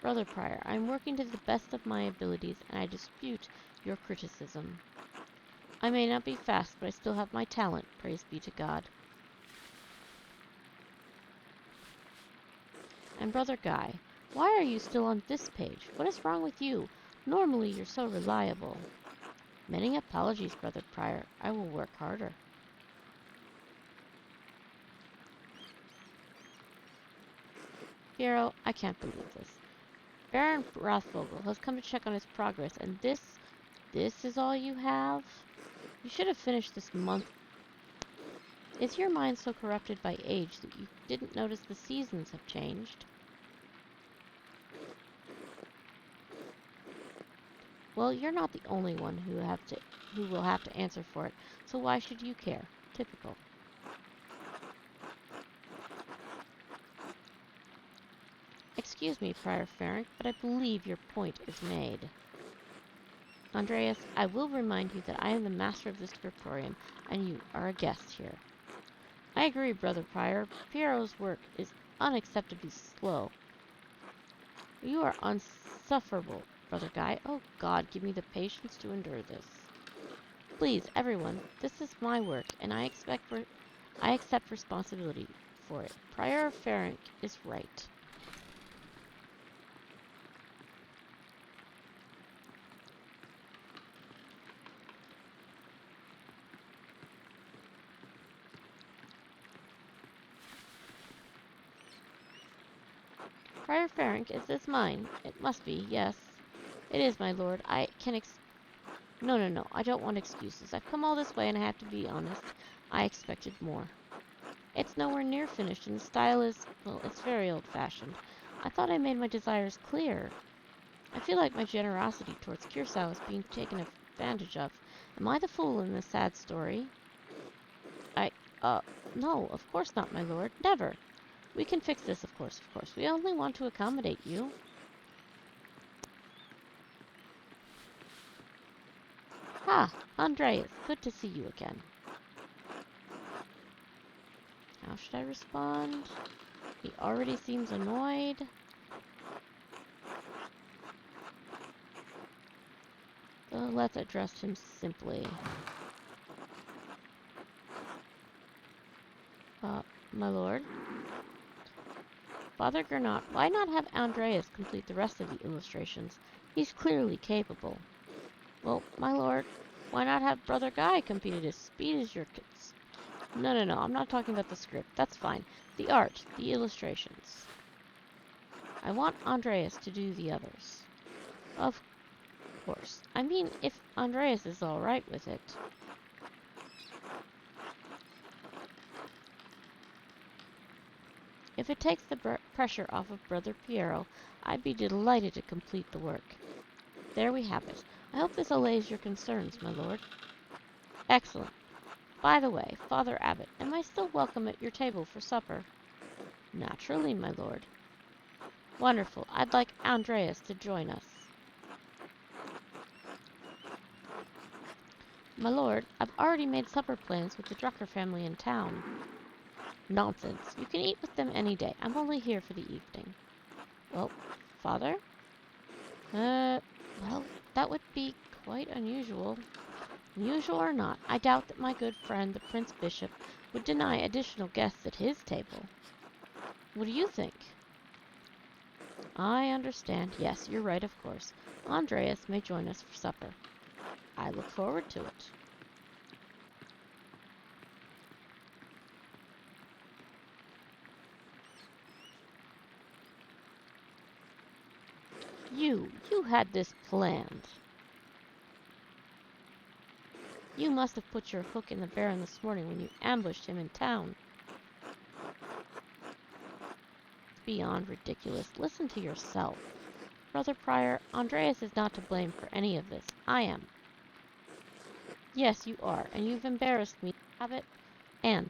Brother Prior, I am working to the best of my abilities, and I dispute your criticism. I may not be fast, but I still have my talent, praise be to God. And Brother Guy, why are you still on this page? What is wrong with you? Normally you're so reliable. Many apologies, Brother Prior. I will work harder. Piero, I can't believe this. Baron Rothvogel has come to check on his progress, and this is all you have? You should have finished this month. Is your mind so corrupted by age that you didn't notice the seasons have changed? Well, you're not the only one who will have to answer for it, so why should you care? Typical. Excuse me, Prior Ferenc, but I believe your point is made. Andreas, I will remind you that I am the master of this scriptorium, and you are a guest here. I agree, Brother Prior. Piero's work is unacceptably slow. You are unsufferable, Brother Guy. Oh God, give me the patience to endure this. Please, everyone, this is my work, and I accept responsibility for it. Prior Ferenc is right. Prior Ferenc, is this mine? It must be, yes. It is, my lord. I can No, I don't want excuses. I've come all this way and I have to be honest. I expected more. It's nowhere near finished and the style is, well, it's very old-fashioned. I thought I made my desires clear. I feel like my generosity towards Kirsau is being taken advantage of. Am I the fool in this sad story? No, of course not, my lord. Never. We can fix this, of course. We only want to accommodate you. Ah, Andreas, good to see you again. How should I respond? He already seems annoyed. So let's address him simply. My lord? Father Gernot, why not have Andreas complete the rest of the illustrations? He's clearly capable. Well, my lord, why not have Brother Guy compete at his speed as your kids? No, I'm not talking about the script. That's fine. The art, the illustrations. I want Andreas to do the others. Of course. I mean, if Andreas is alright with it. If it takes the pressure off of Brother Piero, I'd be delighted to complete the work. There we have it. I hope this allays your concerns, my lord. Excellent. By the way, Father Abbot, am I still welcome at your table for supper? Naturally, my lord. Wonderful. I'd like Andreas to join us. My lord, I've already made supper plans with the Drucker family in town. Nonsense. You can eat with them any day. I'm only here for the evening. Well, Father? Well, that would be quite unusual. Unusual or not, I doubt that my good friend, the Prince Bishop, would deny additional guests at his table. What do you think? I understand. Yes, you're right, of course. Andreas may join us for supper. I look forward to it. You had this planned. You must have put your hook in the Baron this morning when you ambushed him in town. It's beyond ridiculous. Listen to yourself. Brother Prior, Andreas is not to blame for any of this. I am. Yes, you are, and you've embarrassed me. Have it? And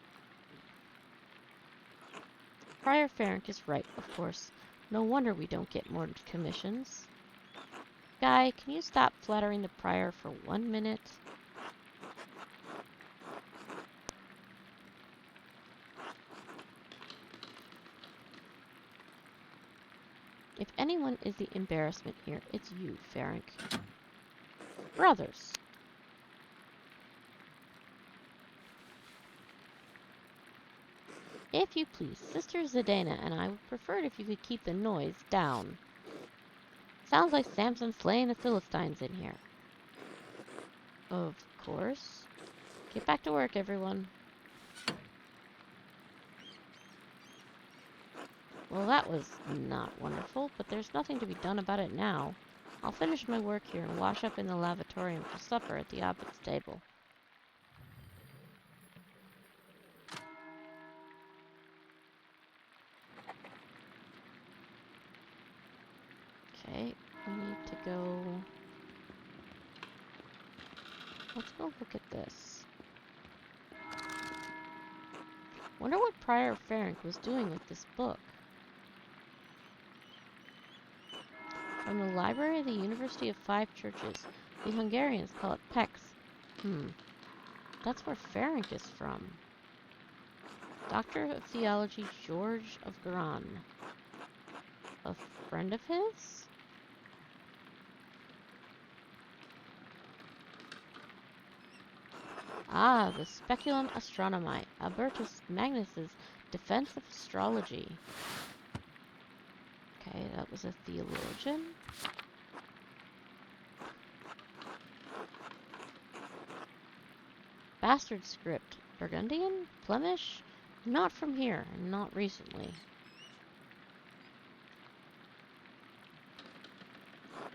Prior Ferenc is right, of course. No wonder we don't get more commissions. Guy, can you stop flattering the Prior for 1 minute? If anyone is the embarrassment here, it's you, Ferenc. Brothers. If you please, Sister Zdena and I would prefer it if you could keep the noise down. Sounds like Samson slaying the Philistines in here. Of course. Get back to work, everyone. Well, that was not wonderful, but there's nothing to be done about it now. I'll finish my work here and wash up in the lavatorium for supper at the abbot's table. Okay, we need to go... Let's go look at this. Wonder what Prior Ferenc was doing with this book. From the Library of the University of Five Churches. The Hungarians call it PEX. That's where Ferenc is from. Doctor of Theology George of Gran. A friend of his? Ah, the Speculum Astronomi, Albertus Magnus's Defense of Astrology. Okay, that was a theologian. Bastard script. Burgundian? Flemish? Not from here, and not recently.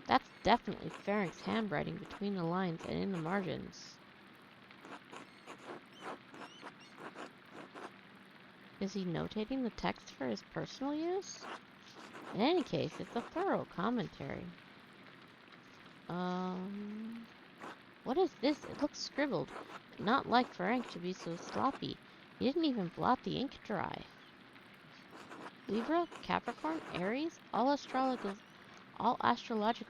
That's definitely Ferenc's handwriting between the lines and in the margins. Is he notating the text for his personal use? In any case, it's a thorough commentary. What is this? It looks scribbled. Not like Ferenc to be so sloppy. He didn't even blot the ink dry. Libra, Capricorn, Aries, all astrological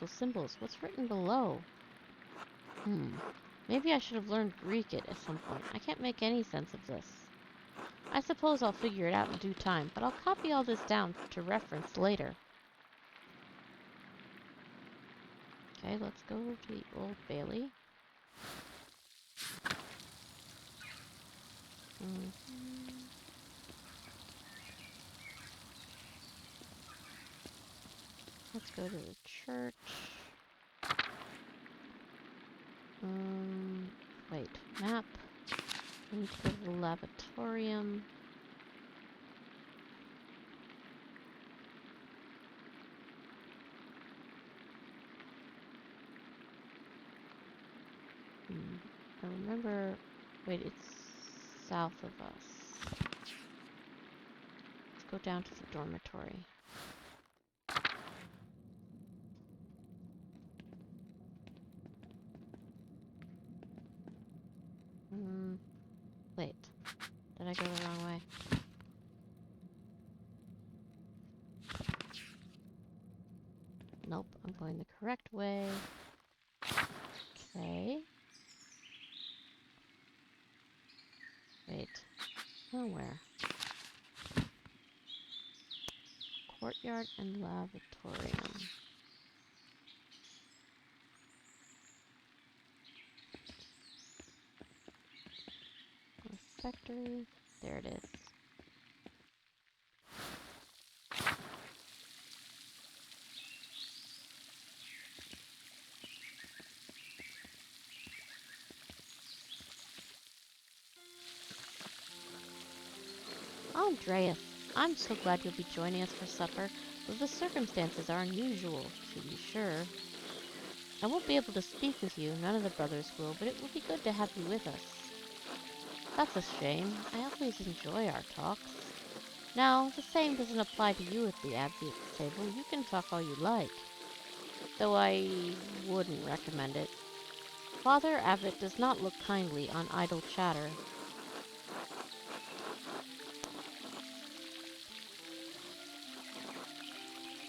symbols. What's written below? Maybe I should have learned Greek at some point. I can't make any sense of this. I suppose I'll figure it out in due time, but I'll copy all this down to reference later. Okay, let's go to the Old Bailey. Let's go to the church. Wait, map. I need to go to the lavatorium. I remember... Wait, it's south of us. Let's go down to the dormitory. Wait. Did I go the wrong way? Nope, I'm going the correct way. Okay. Wait. Nowhere. Courtyard and lavatorium. Factory. There it is. Andreas, I'm so glad you'll be joining us for supper, though the circumstances are unusual, to be sure. I won't be able to speak with you, none of the brothers will, but it will be good to have you with us. That's a shame. I always enjoy our talks. Now, the same doesn't apply to you at the abbey table. You can talk all you like. Though I wouldn't recommend it. Father Abbot does not look kindly on idle chatter.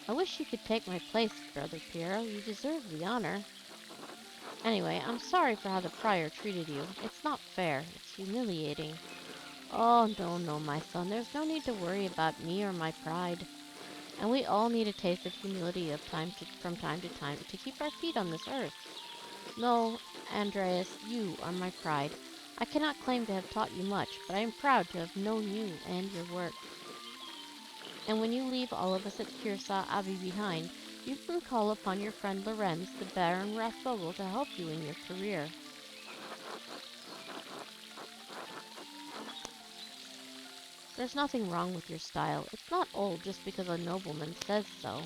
I wish you could take my place, Brother Piero. You deserve the honor. Anyway, I'm sorry for how the prior treated you. It's not fair. It's humiliating. Oh, no, my son. There's no need to worry about me or my pride. And we all need a taste of humility from time to time to keep our feet on this earth. No, Andreas, you are my pride. I cannot claim to have taught you much, but I am proud to have known you and your work. And when you leave all of us at Curacao Abbey behind, you can call upon your friend Lorenz, the Baron Rathvogel, to help you in your career. There's nothing wrong with your style. It's not old just because a nobleman says so.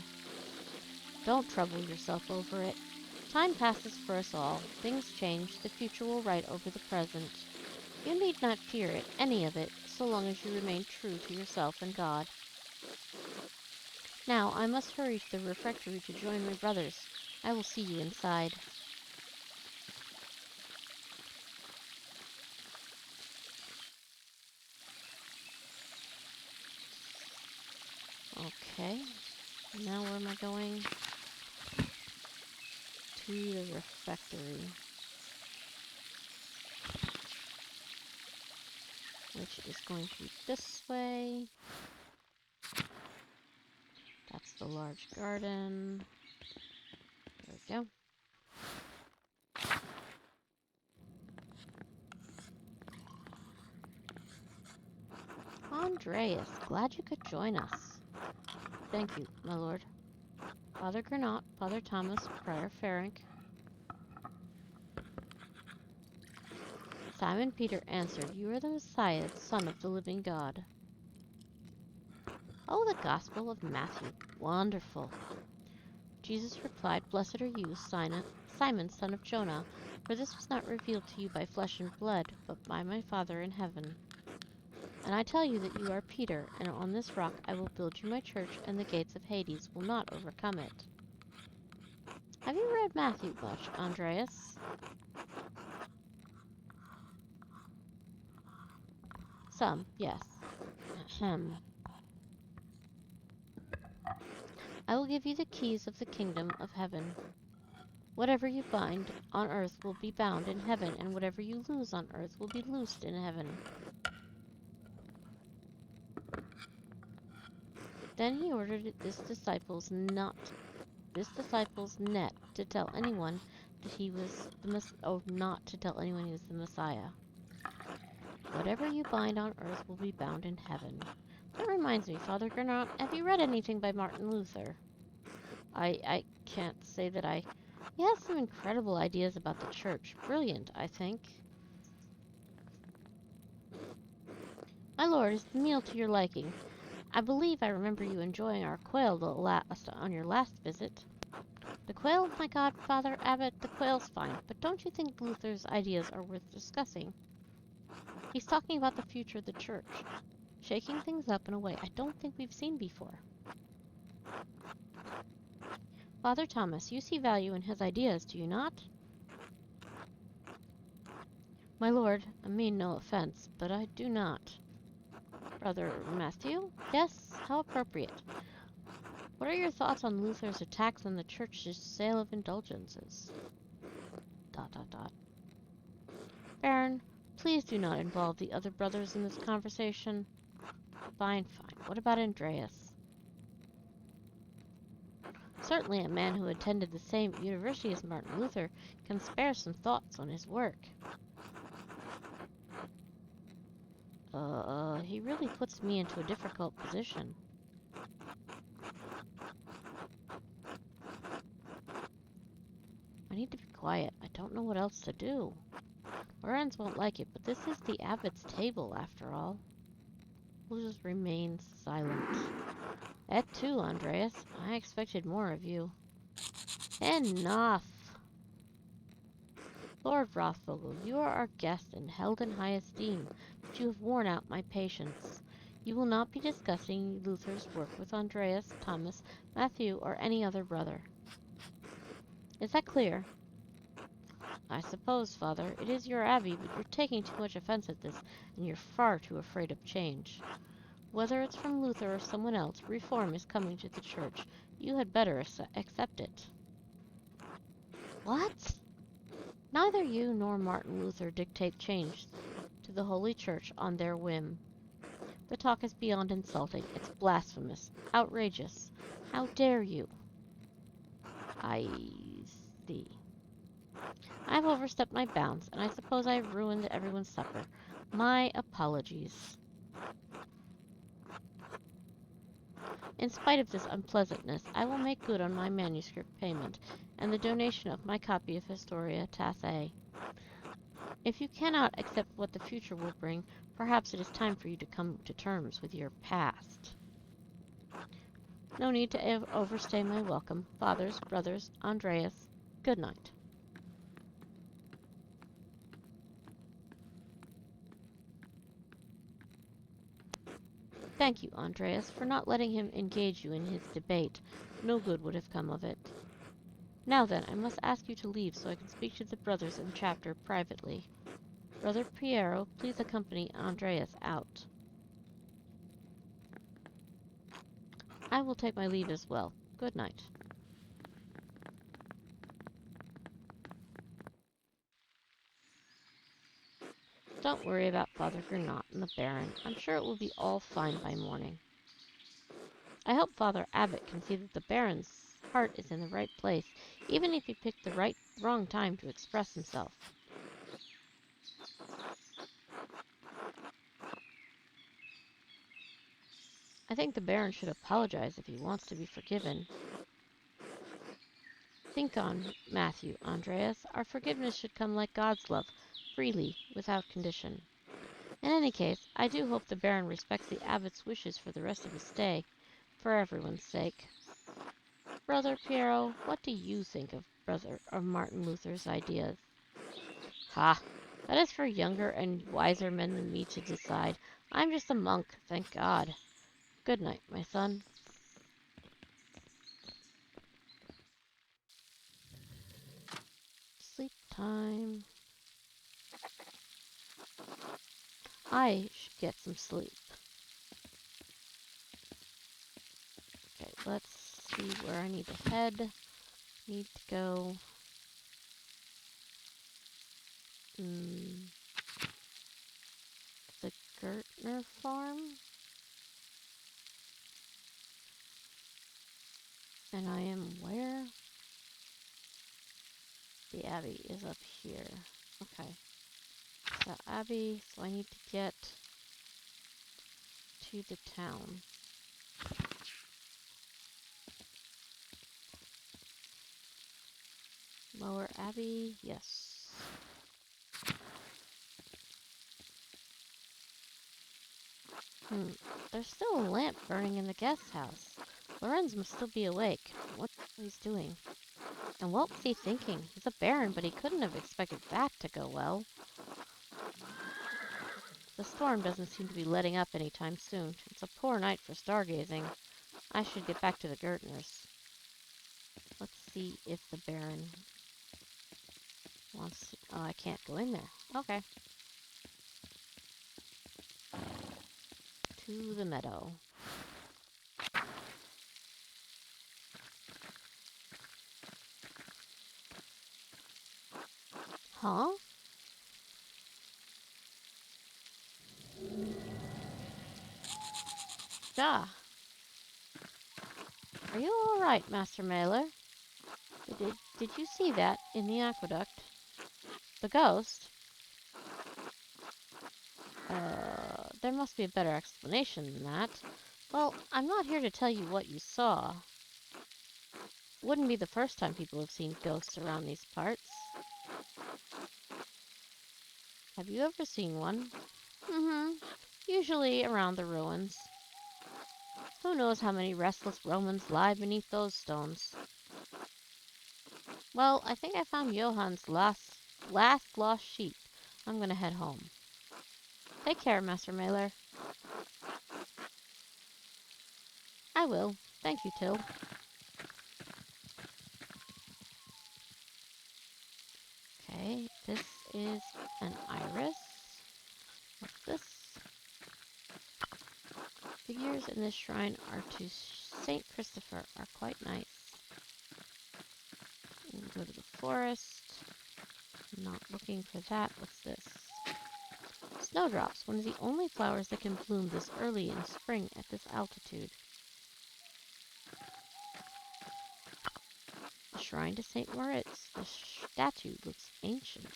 Don't trouble yourself over it. Time passes for us all. Things change. The future will right over the present. You need not fear it, any of it, so long as you remain true to yourself and God. Now, I must hurry to the refectory to join my brothers. I will see you inside. Okay. Now where am I going? To the refectory. Which is going to be this way. That's the large garden. There we go. Andreas, glad you could join us. Thank you, my lord. Father Gernot, Father Thomas, Prior Ferenc. Simon Peter answered, You are the Messiah, Son of the living God. Oh, the Gospel of Matthew. Wonderful. Jesus replied, Blessed are you, Simon, son of Jonah, for this was not revealed to you by flesh and blood, but by my Father in heaven. And I tell you that you are Peter, and on this rock I will build you my church, and the gates of Hades will not overcome it. Have you read Matthew much, Andreas? Some, yes. Ahem. I will give you the keys of the kingdom of heaven. Whatever you bind on earth will be bound in heaven, and whatever you loose on earth will be loosed in heaven. Then he ordered this disciple's net to tell anyone that he was not to tell anyone he was the Messiah. Whatever you bind on earth will be bound in heaven. That reminds me, Father Gernot, have you read anything by Martin Luther? I can't say that I... He has some incredible ideas about the church. Brilliant, I think. My lord, is the meal to your liking? I believe I remember you enjoying our quail on your last visit. The quail, my godfather abbot, the quail's fine, but don't you think Luther's ideas are worth discussing? He's talking about the future of the church, shaking things up in a way I don't think we've seen before. Father Thomas, you see value in his ideas, do you not? My lord, I mean no offense, but I do not. Brother Matthew? Yes, how appropriate. What are your thoughts on Luther's attacks on the church's sale of indulgences? ... Baron, please do not involve the other brothers in this conversation. Fine, fine. What about Andreas? Certainly a man who attended the same university as Martin Luther can spare some thoughts on his work. He really puts me into a difficult position. I need to be quiet. I don't know what else to do. Lorenz won't like it, but this is the abbot's table, after all. We'll just remain silent. Et tu, Andreas. I expected more of you. Enough! Lord Rothvogel, you are our guest and held in high esteem, but you have worn out my patience. You will not be discussing Luther's work with Andreas, Thomas, Matthew, or any other brother. Is that clear? I suppose, Father, it is your abbey, but you're taking too much offense at this, and you're far too afraid of change. Whether it's from Luther or someone else, reform is coming to the church. You had better accept it. What? Neither you nor Martin Luther dictate change to the Holy Church on their whim. The talk is beyond insulting. It's blasphemous. Outrageous. How dare you? I see. I've overstepped my bounds, and I suppose I've ruined everyone's supper. My apologies. In spite of this unpleasantness, I will make good on my manuscript payment, and the donation of my copy of Historia Tasse. If you cannot accept what the future will bring, perhaps it is time for you to come to terms with your past. No need to overstay my welcome. Fathers, brothers, Andreas, good night. Thank you, Andreas, for not letting him engage you in his debate. No good would have come of it. Now then, I must ask you to leave so I can speak to the brothers in the chapter privately. Brother Piero, please accompany Andreas out. I will take my leave as well. Good night. Don't worry about Father Gernot and the Baron. I'm sure it will be all fine by morning. I hope Father Abbot can see that the Baron's heart is in the right place, even if he picked the wrong time to express himself. I think the Baron should apologize if he wants to be forgiven. Think on Matthew, Andreas. Our forgiveness should come like God's love, freely, without condition. In any case, I do hope the Baron respects the Abbot's wishes for the rest of his stay, for everyone's sake. Brother Piero, what do you think of Martin Luther's ideas? Ha! That is for younger and wiser men than me to decide. I'm just a monk, thank God. Good night, my son. Sleep time. I should get some sleep. Okay, let's see where I need to head. Need to go... the Gertner farm? And I am where? The Abbey is up here. Okay. So Abbey, so I need to get to the town. Lower Abbey, yes. There's still a lamp burning in the guest house. Lorenz must still be awake. What he's doing? And what was he thinking? He's a baron, but he couldn't have expected that to go well. The storm doesn't seem to be letting up anytime soon. It's a poor night for stargazing. I should get back to the Gertners. Let's see if the baron wants to... Oh, I can't go in there. Okay. To the meadow. Huh? Ah. Are you alright, Master Mailer? Did you see that in the aqueduct? The ghost? There must be a better explanation than that. Well, I'm not here to tell you what you saw. Wouldn't be the first time people have seen ghosts around these parts. Have you ever seen one? Usually around the ruins. Who knows how many restless Romans lie beneath those stones. Well, I think I found Johann's last lost sheep. I'm gonna head home. Take care, Master Mailer. I will. Thank you, Till. Okay, this is an iris. What's this? Figures in this shrine are to Saint Christopher are quite nice. We'll go to the forest. Not looking for that. What's this? Snowdrops, one of the only flowers that can bloom this early in spring at this altitude. The shrine to St. Moritz. The statue looks ancient.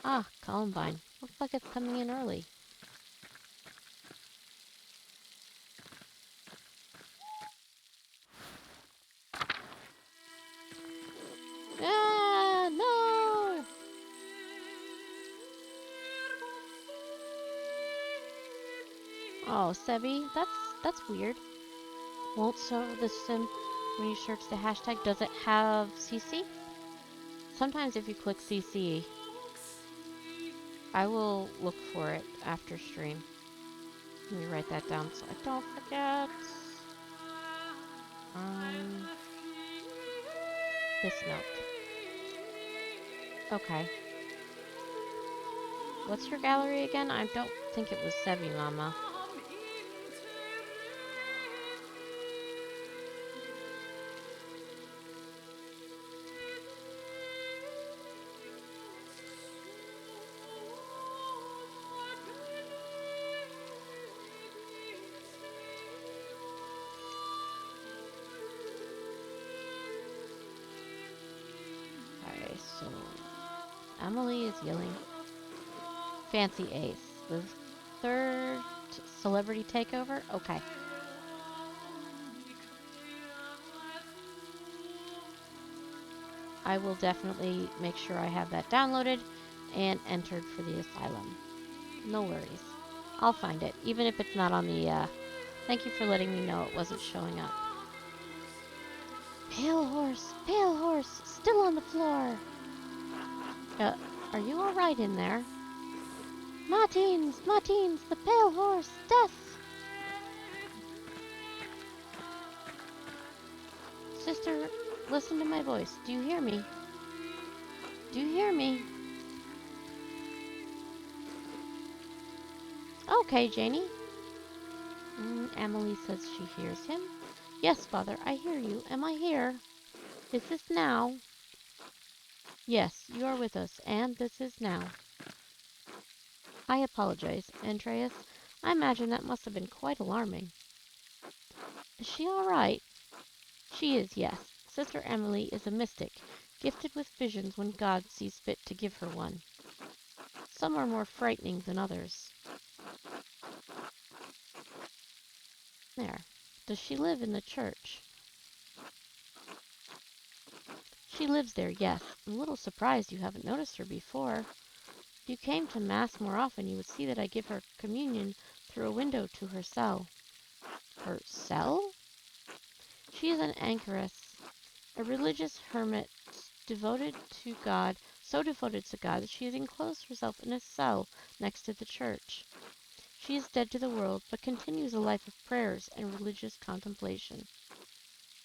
Ah, Columbine. Looks like it's coming in early. Oh, Sebi, that's weird. Won't serve the sim when you search the hashtag. Does it have CC? Sometimes if you click CC, I will look for it after stream. Let me write that down so I don't forget. This note. Okay. What's your gallery again? I don't think it was Sebi Mama. Okay, so Emily is yelling Fancy Ace. The third celebrity takeover? Okay. I will definitely make sure I have that downloaded and entered for the asylum. No worries. I'll find it, even if it's not on the, thank you for letting me know it wasn't showing up. Pale horse, still on the floor. Are you alright in there? Martins, the pale horse, death! Sister, listen to my voice. Do you hear me? Do you hear me? Okay, Janie. Emily says she hears him. Yes, Father, I hear you. Am I here? Is this now? Yes, you are with us, and this is now. I apologize, Andreas. I imagine that must have been quite alarming. Is she all right? She is, yes. Sister Emily is a mystic, gifted with visions when God sees fit to give her one. Some are more frightening than others. There. Does she live in the church? She lives there, yes. I'm a little surprised you haven't noticed her before. If you came to Mass more often, you would see that I give her communion through a window to her cell. Her cell? She is an anchoress, a religious hermit devoted to God, so devoted to God that she has enclosed herself in a cell next to the church. She is dead to the world, but continues a life of prayers and religious contemplation.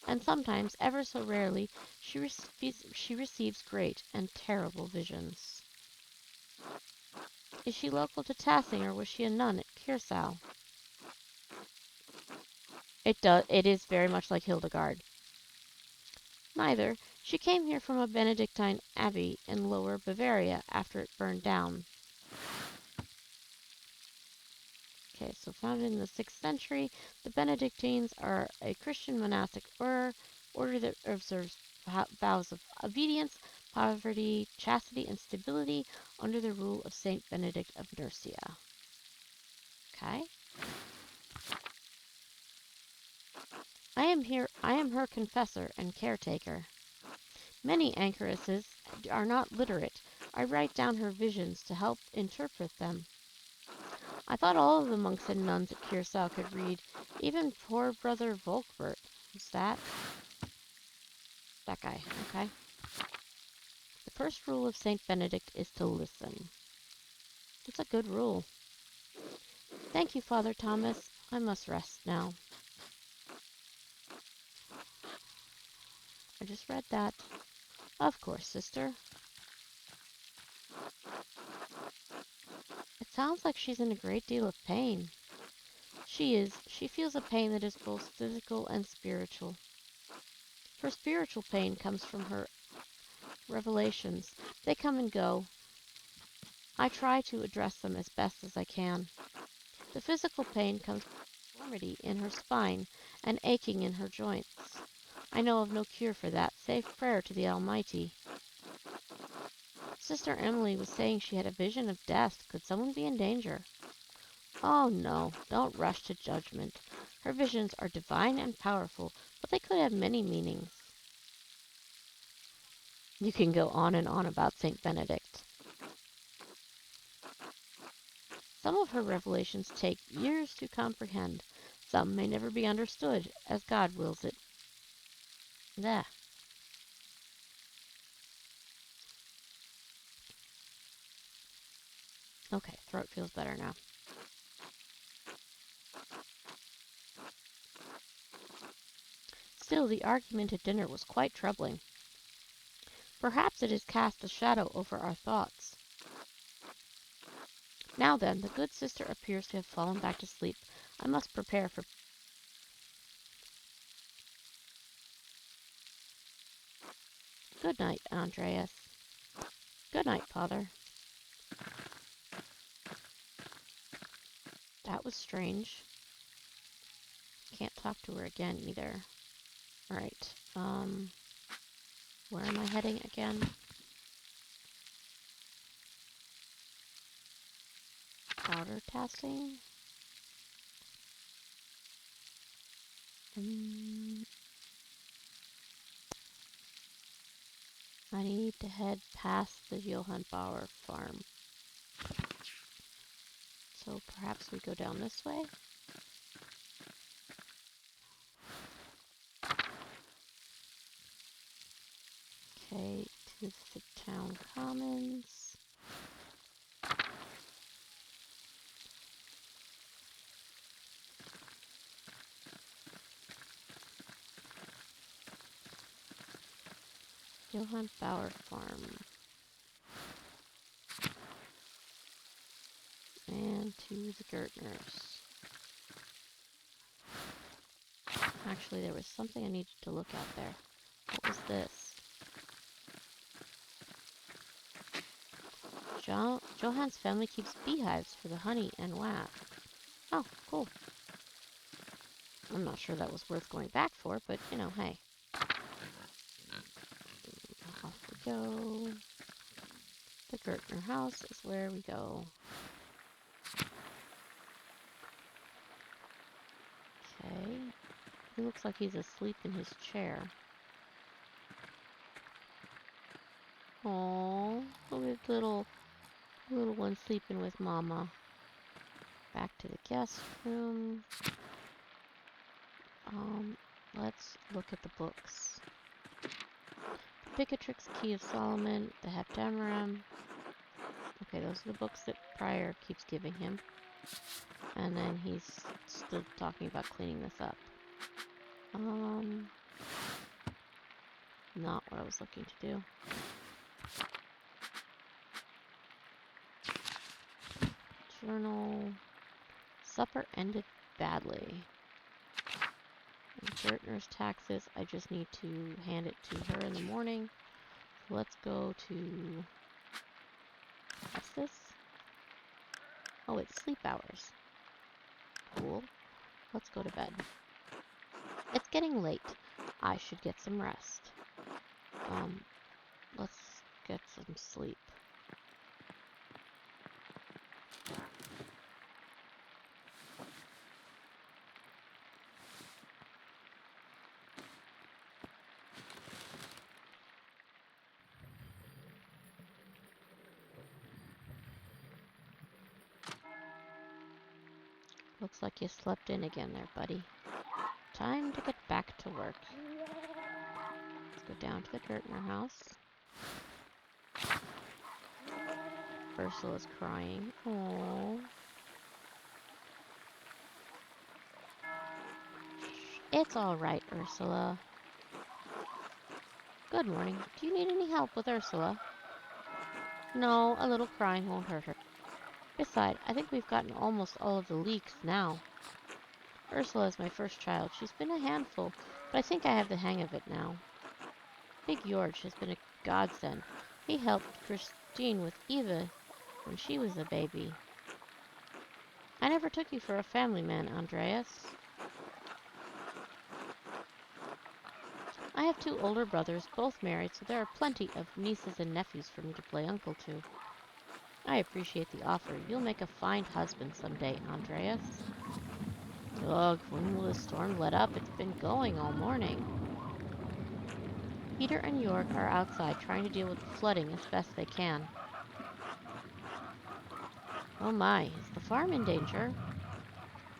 And sometimes, ever so rarely, she receives great and terrible visions. Is she local to Tassing, or was she a nun at Kirsau? It is very much like Hildegard. Neither. She came here from a Benedictine abbey in Lower Bavaria after it burned down. Okay, so founded in the 6th century, the Benedictines are a Christian monastic order that observes vows of obedience, poverty, chastity, and stability under the rule of Saint Benedict of Nursia. Okay. I am her confessor and caretaker. Many anchoresses are not literate. I write down her visions to help interpret them. I thought all of the monks and nuns at Kirsau could read, even poor brother Volkbert. Who's that? That guy, okay. The first rule of Saint Benedict is to listen. It's a good rule. Thank you, Father Thomas. I must rest now. I just read that. Of course, sister. It sounds like she's in a great deal of pain. She is. She feels a pain that is both physical and spiritual. Her spiritual pain comes from her revelations. They come and go. I try to address them as best as I can. The physical pain comes from deformity in her spine and aching in her joints. I know of no cure for that, save prayer to the Almighty. Sister Emily was saying she had a vision of death. Could someone be in danger? Oh no, don't rush to judgment. Her visions are divine and powerful, but they could have many meanings. You can go on and on about Saint Benedict. Some of her revelations take years to comprehend. Some may never be understood, as God wills it. There. Okay, throat feels better now. Still, the argument at dinner was quite troubling. Perhaps it has cast a shadow over our thoughts. Now then, the good sister appears to have fallen back to sleep. I must prepare for... Good night, Andreas. Good night, Father. That was strange. Can't talk to her again either. Alright, where am I heading again? Powder testing? I need to head past the Johann Bauer farm. So perhaps we go down this way? Okay, to the town commons. Johann Bauer farm. And to the Gertners. Actually, there was something I needed to look at there. What was this? Johann's family keeps beehives for the honey and wax. Oh, cool. I'm not sure that was worth going back for, but, you know, hey. Off we go. The Gertner house is where we go. Okay. He looks like he's asleep in his chair. Aww, little one sleeping with Mama. Back to the guest room. Let's look at the books. Picatrix, Key of Solomon, the Heptameron. Okay, those are the books that Prior keeps giving him. And then he's still talking about cleaning this up. Not what I was looking to do. Journal. Supper ended badly. Gertner's taxes, I just need to hand it to her in the morning. So let's go to... What's this? Oh, it's sleep hours. Cool. Let's go to bed. It's getting late. I should get some rest. Let's get some sleep. Looks like you slept in again there, buddy. Time to get back to work. Let's go down to the Gertner house. Ursula's crying. Aww. It's alright, Ursula. Good morning. Do you need any help with Ursula? No, a little crying won't hurt her. Besides, I think we've gotten almost all of the leaks now. Ursula is my first child. She's been a handful, but I think I have the hang of it now. Big George has been a godsend. He helped Christine with Eva when she was a baby. I never took you for a family man, Andreas. I have 2 older brothers, both married, so there are plenty of nieces and nephews for me to play uncle to. I appreciate the offer. You'll make a fine husband someday, Andreas. Ugh, when will the storm let up? It's been going all morning. Peter and York are outside trying to deal with the flooding as best they can. Oh my, is the farm in danger?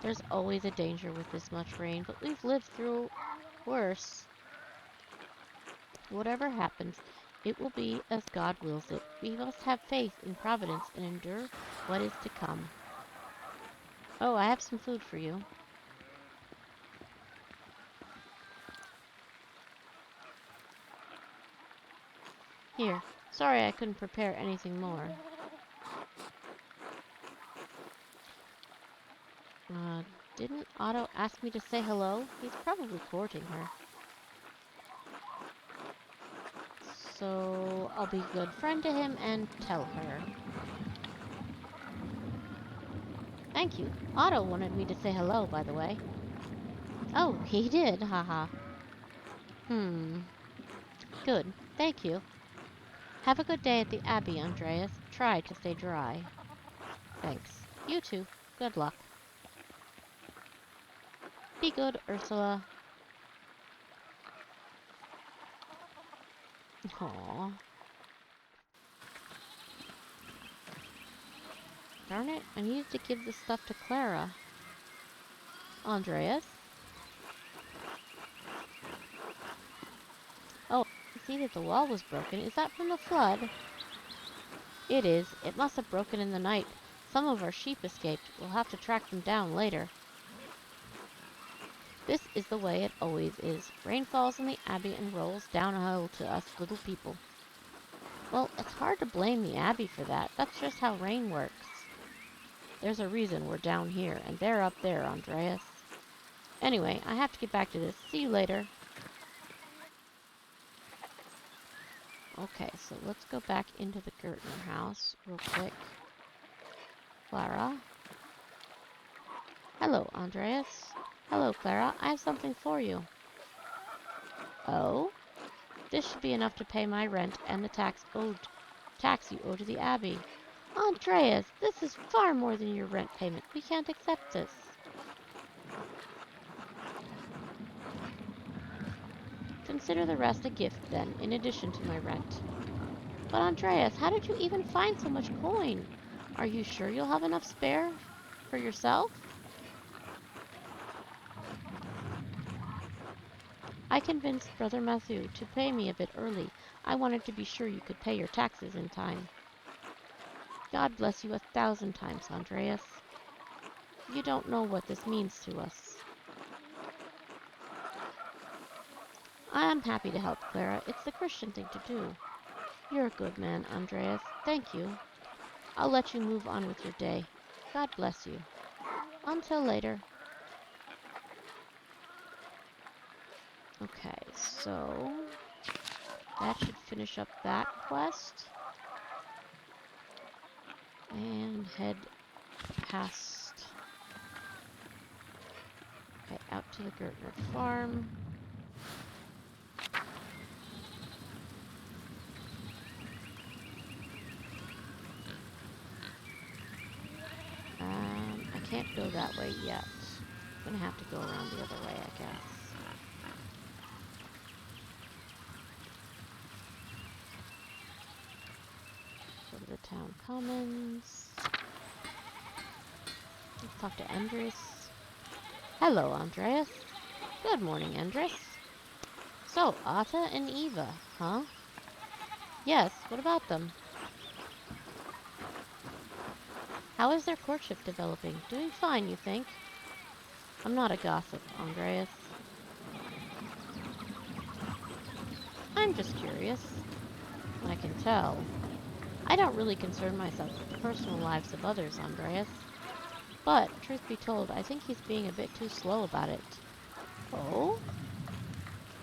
There's always a danger with this much rain, but we've lived through worse. Whatever happens, it will be as God wills it. We must have faith in Providence and endure what is to come. Oh, I have some food for you. Here. Sorry I couldn't prepare anything more. Uh, didn't Otto ask me to say hello? He's probably courting her. So I'll be a good friend to him and tell her. Thank you. Otto wanted me to say hello, by the way. Oh, he did, haha. Hmm. Good. Thank you. Have a good day at the Abbey, Andreas. Try to stay dry. Thanks. You too. Good luck. Be good, Ursula. Aww. Darn it, I needed to give this stuff to Clara. Andreas? Oh, I see that the wall was broken. Is that from the flood? It is. It must have broken in the night. Some of our sheep escaped. We'll have to track them down later. This is the way it always is. Rain falls in the Abbey and rolls downhill to us little people. Well, it's hard to blame the Abbey for that. That's just how rain works. There's a reason we're down here, and they're up there, Andreas. Anyway, I have to get back to this. See you later. Okay, so let's go back into the Gertner house real quick. Clara. Hello, Andreas. Hello, Clara. I have something for you. Oh? This should be enough to pay my rent and the tax you owe to the Abbey. Andreas, this is far more than your rent payment. We can't accept this. Consider the rest a gift, then, in addition to my rent. But Andreas, how did you even find so much coin? Are you sure you'll have enough spare for yourself? I convinced Brother Matthew to pay me a bit early. I wanted to be sure you could pay your taxes in time. God bless you 1,000 times, Andreas. You don't know what this means to us. I am happy to help, Clara. It's the Christian thing to do. You're a good man, Andreas. Thank you. I'll let you move on with your day. God bless you. Until later. Okay, so that should finish up that quest. And head past... Okay, out to the Gertner farm. I can't go that way yet. I'm gonna have to go around the other way, I guess. Go to the town commons. Let's talk to Andres. Hello, Andreas. Good morning, Andres. So, Atta and Eva, huh? Yes, what about them? How is their courtship developing? Doing fine, you think? I'm not a gossip, Andreas. I'm just curious. I can tell. I don't really concern myself with the personal lives of others, Andreas. But, truth be told, I think he's being a bit too slow about it. Oh?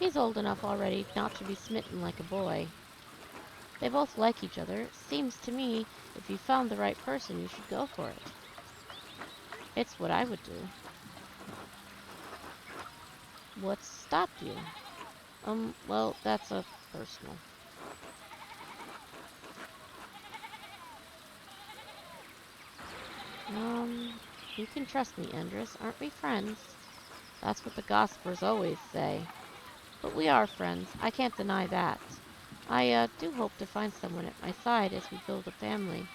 He's old enough already not to be smitten like a boy. They both like each other. Seems to me, if you found the right person, you should go for it. It's what I would do. What's stopped you? Well, that's a personal. You can trust me, Andres. Aren't we friends? That's what the gossipers always say. But we are friends. I can't deny that. I do hope to find someone at my side as we build a family.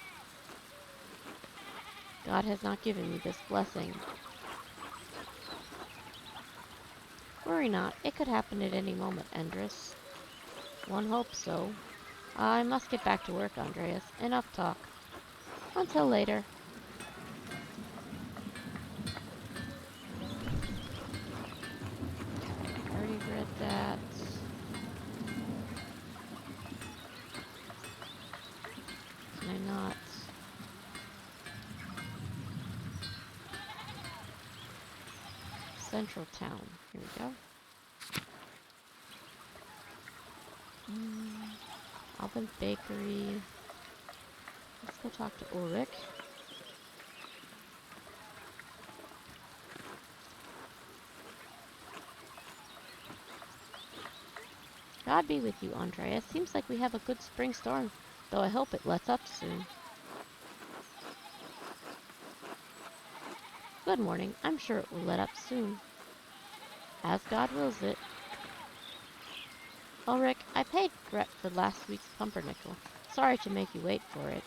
God has not given me this blessing. Worry not, it could happen at any moment, Andres. One hopes so. I must get back to work, Andreas. Enough talk. Until later. Okay, I already read that. Can I not? Central Town. Here we go. Alvin Bakery. Let's go talk to Ulrich. God be with you, Andreas. Seems like we have a good spring storm, though I hope it lets up soon. Good morning. I'm sure it will let up soon. As God wills it. Ulrich, I paid Gret for last week's pumpernickel. Sorry to make you wait for it.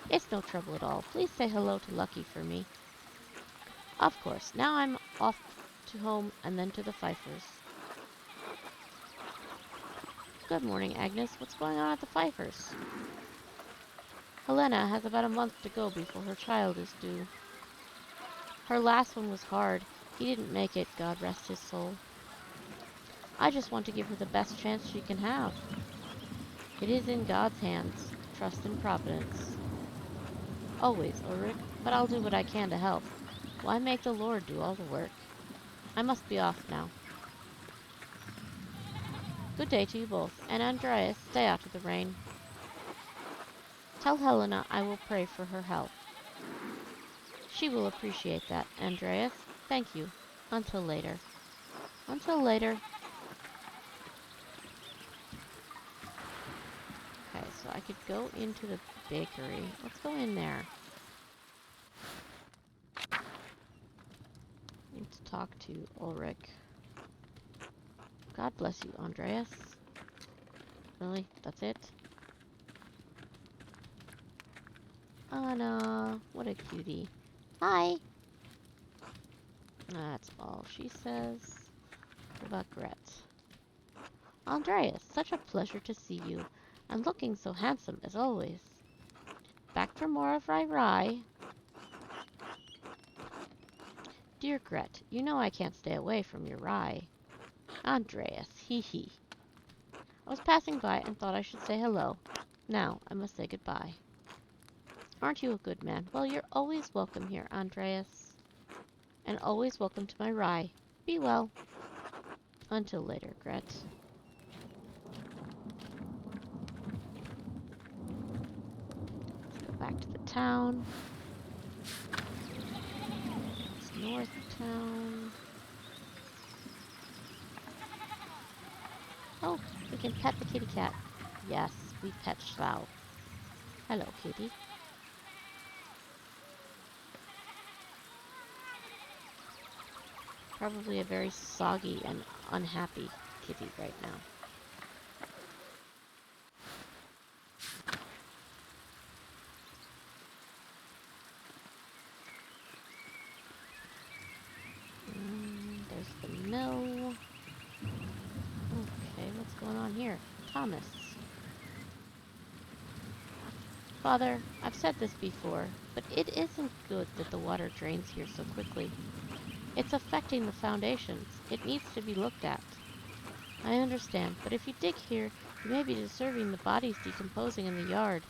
It's no trouble at all. Please say hello to Lucky for me. Of course. Now I'm off to home and then to the Pfeiffers. Good morning, Agnes. What's going on at the Pfeiffers? Helena has about a month to go before her child is due. Her last one was hard. He didn't make it, God rest his soul. I just want to give her the best chance she can have. It is in God's hands. Trust in Providence. Always, Ulrich, but I'll do what I can to help. Why make the Lord do all the work? I must be off now. Good day to you both, and Andreas, stay out of the rain. Tell Helena I will pray for her health. She will appreciate that, Andreas. Thank you. Until later. Until later. Okay, so I could go into the bakery. Let's go in there. Need to talk to Ulrich. God bless you, Andreas. Really? That's it? Anna, what a cutie. Hi! That's all she says. What about Gret? Andreas, such a pleasure to see you, and looking so handsome as always. Back for more of Rai. Dear Gret, you know I can't stay away from your rye. Andreas, hee hee. I was passing by and thought I should say hello. Now I must say goodbye. Aren't you a good man? Well, you're always welcome here, Andreas. And always welcome to my rye. Be well. Until later, Gret. Let's go back to the town. It's north town. Oh, we can pet the kitty cat. Yes, we pet Schlau. Hello, kitty. Probably a very soggy and unhappy kitty right now. There's the mill. Okay, what's going on here? Thomas. Father, I've said this before, but it isn't good that the water drains here so quickly. It's affecting the foundations. It needs to be looked at. I understand, but if you dig here, you may be disturbing the bodies decomposing in the yard.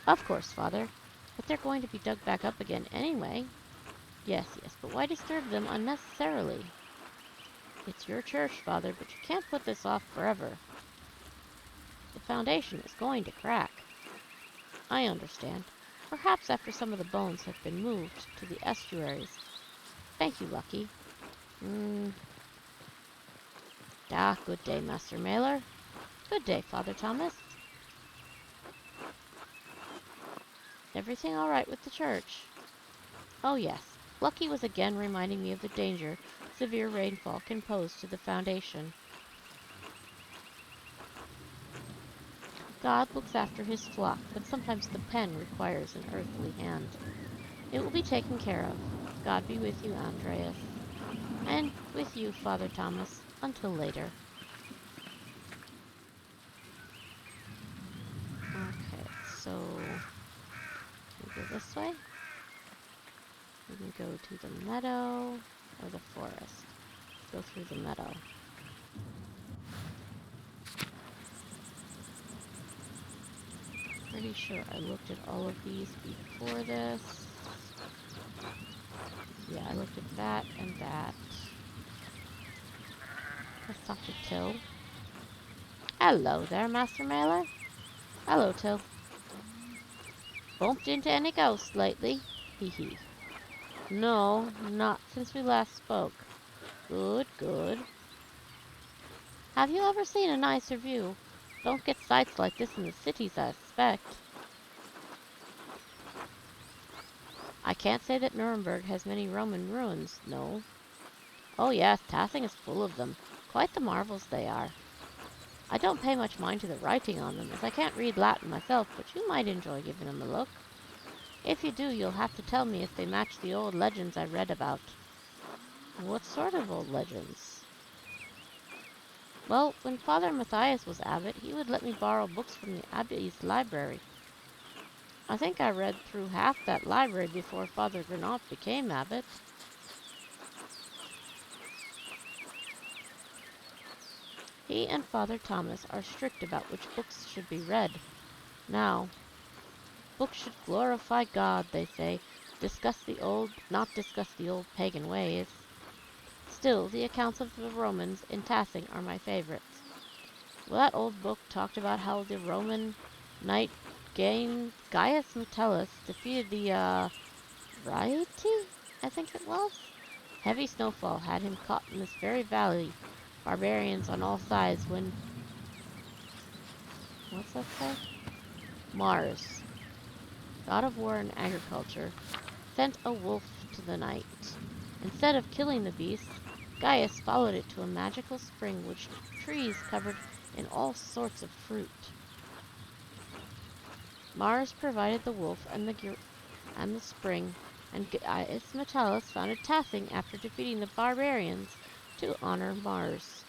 Of course, Father, but they're going to be dug back up again anyway. Yes, but why disturb them unnecessarily? It's your church, Father, but you can't put this off forever. The foundation is going to crack. I understand. Perhaps after some of the bones have been moved to the estuaries. Thank you, Lucky. Good day, Master Mailer. Good day, Father Thomas. Everything all right with the church? Oh, yes. Lucky was again reminding me of the danger severe rainfall can pose to the foundation. God looks after his flock, but sometimes the pen requires an earthly hand. It will be taken care of. God be with you, Andreas. And with you, Father Thomas, until later. Okay, so we go this way. We can go to the meadow or the forest. Go through the meadow. Pretty sure I looked at all of these before this. Yeah, I looked at that and that. Let's talk to Till. Hello there, Master Mailer. Hello, Till. Bumped into any ghosts lately? Hee hee. No, not since we last spoke. Good, good. Have you ever seen a nicer view? Don't get sights like this in the cities, I expect. I can't say that Nuremberg has many Roman ruins, no. Oh yes, Tassing is full of them. Quite the marvels they are. I don't pay much mind to the writing on them, as I can't read Latin myself, but you might enjoy giving them a look. If you do, you'll have to tell me if they match the old legends I read about. What sort of old legends? Well, when Father Matthias was abbot, he would let me borrow books from the abbey's library. I think I read through half that library before Father Granot became abbot. He and Father Thomas are strict about which books should be read. Now, books should glorify God, they say, not discuss the old pagan ways. Still, the accounts of the Romans in Tassing are my favorites. Well, that old book talked about how the Roman knight Gaius Metellus defeated the, Rieti, I think it was? Heavy snowfall had him caught in this very valley. Barbarians on all sides when... What's that say? Mars, god of war and agriculture, sent a wolf to the knight. Instead of killing the beast, Gaius followed it to a magical spring which trees covered in all sorts of fruit. Mars provided the wolf and the spring, and Gaius Metellus founded Tassing after defeating the barbarians to honor Mars.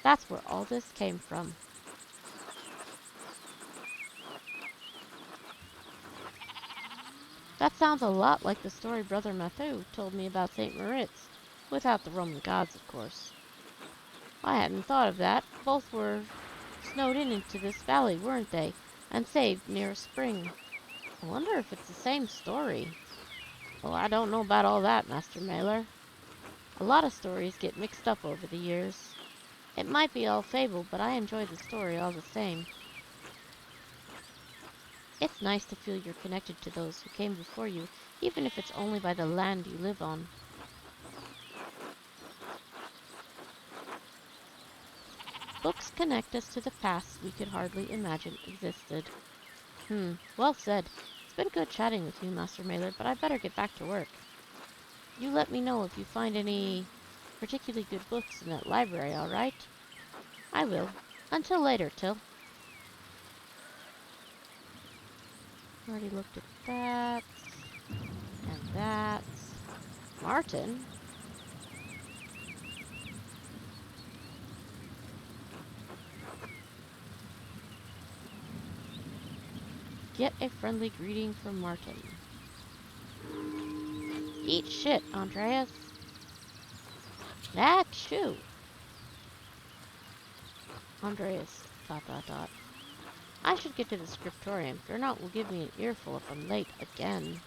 That's where all this came from. That sounds a lot like the story Brother Matthew told me about St. Moritz, without the Roman gods, of course. I hadn't thought of that. Both were snowed in into this valley, weren't they? And saved near a spring. I wonder if it's the same story. Well, I don't know about all that, Master Mailer. A lot of stories get mixed up over the years. It might be all fable, but I enjoy the story all the same. It's nice to feel you're connected to those who came before you, even if it's only by the land you live on. Books connect us to the pasts we could hardly imagine existed. Well said. It's been good chatting with you, Master Mailer, but I better get back to work. You let me know if you find any particularly good books in that library, all right? I will. Until later, Till. Already looked at that. And that. Martin? Get a friendly greeting from Martin. Eat shit, Andreas. Achoo! Andreas, ... I should get to the scriptorium. Gernot will give me an earful if I'm late again.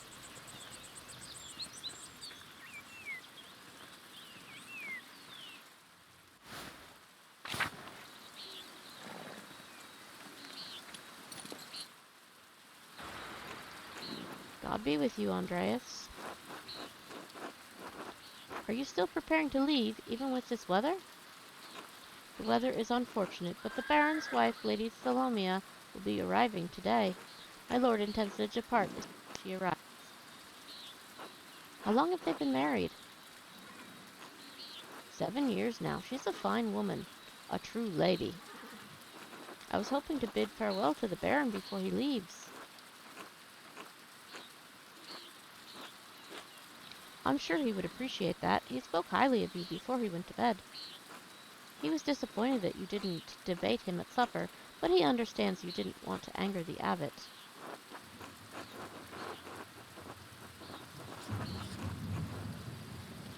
God be with you, Andreas. Are you still preparing to leave, even with this weather? The weather is unfortunate, but the Baron's wife, Lady Salomia, will be arriving today. My lord intends to depart as soon as she arrives. How long have they been married? 7 years now. She's a fine woman. A true lady. I was hoping to bid farewell to the Baron before he leaves. I'm sure he would appreciate that. He spoke highly of you before he went to bed. He was disappointed that you didn't debate him at supper, but he understands you didn't want to anger the abbot.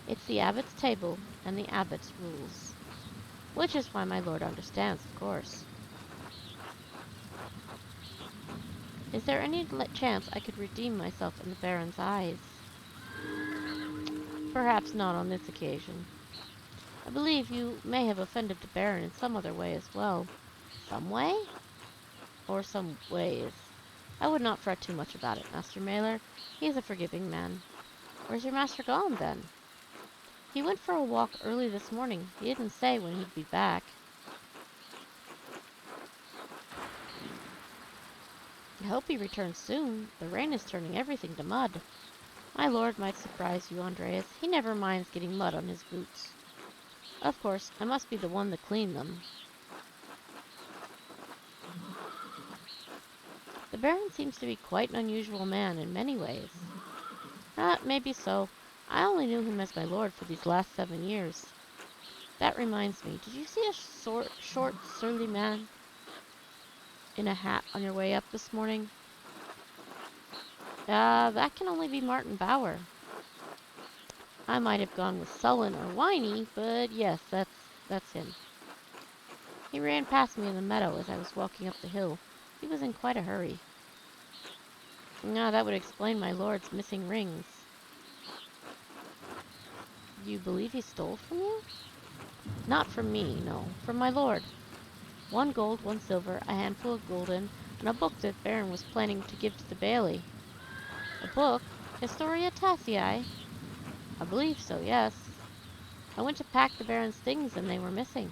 It's the abbot's table and the abbot's rules. Which is why my lord understands, of course. Is there any chance I could redeem myself in the Baron's eyes? Perhaps not on this occasion. I believe you may have offended the Baron in some other way as well. Some way? Or some ways. I would not fret too much about it, Master Mailer. He is a forgiving man. Where's your master gone, then? He went for a walk early this morning. He didn't say when he'd be back. I hope he returns soon. The rain is turning everything to mud. My lord might surprise you, Andreas. He never minds getting mud on his boots. Of course, I must be the one to clean them. The Baron seems to be quite an unusual man in many ways. Maybe so. I only knew him as my lord for these last 7 years. That reminds me, did you see a short, surly man in a hat on your way up this morning? That can only be Martin Bauer. I might have gone with sullen or whiny, but yes, that's him. He ran past me in the meadow as I was walking up the hill. He was in quite a hurry. That would explain my lord's missing rings. You believe he stole from you? Not from me, no. From my lord. 1 gold, 1 silver, a handful of gulden, and a book that Baron was planning to give to the Bailey. A book? Historia Tassii? I believe so, yes. I went to pack the Baron's things and they were missing.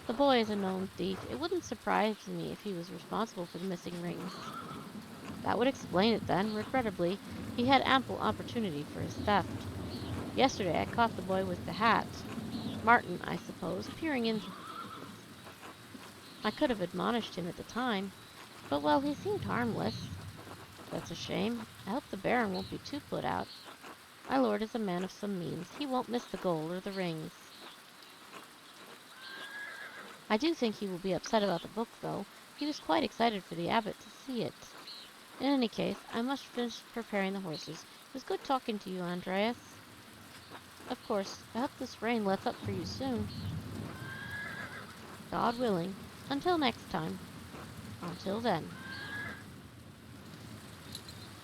The boy is a known thief. It wouldn't surprise me if he was responsible for the missing rings. That would explain it then. Regrettably, he had ample opportunity for his theft. Yesterday I caught the boy with the hat. Martin, I suppose, peering in. I could have admonished him at the time, but well, he seemed harmless. That's a shame. I hope the Baron won't be too put out. My lord is a man of some means. He won't miss the gold or the rings. I do think he will be upset about the book, though. He was quite excited for the abbot to see it. In any case, I must finish preparing the horses. It was good talking to you, Andreas. Of course, I hope this rain lets up for you soon. God willing. Until next time. Until then.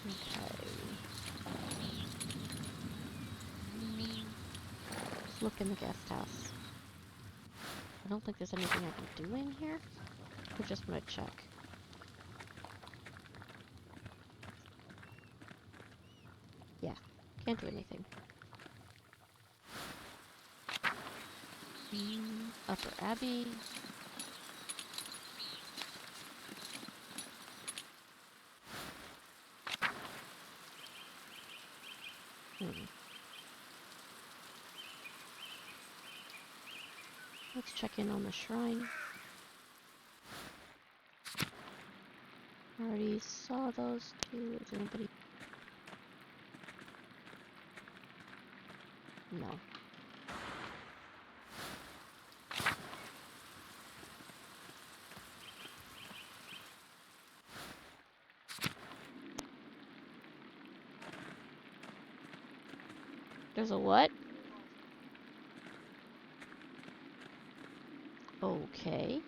Okay. Let's look in the guest house. I don't think there's anything I can do in here. We're just gonna check. Yeah, can't do anything. Upper Abbey. Let's check in on the shrine. Already saw those two. Is anybody? No. There's a what? Okay.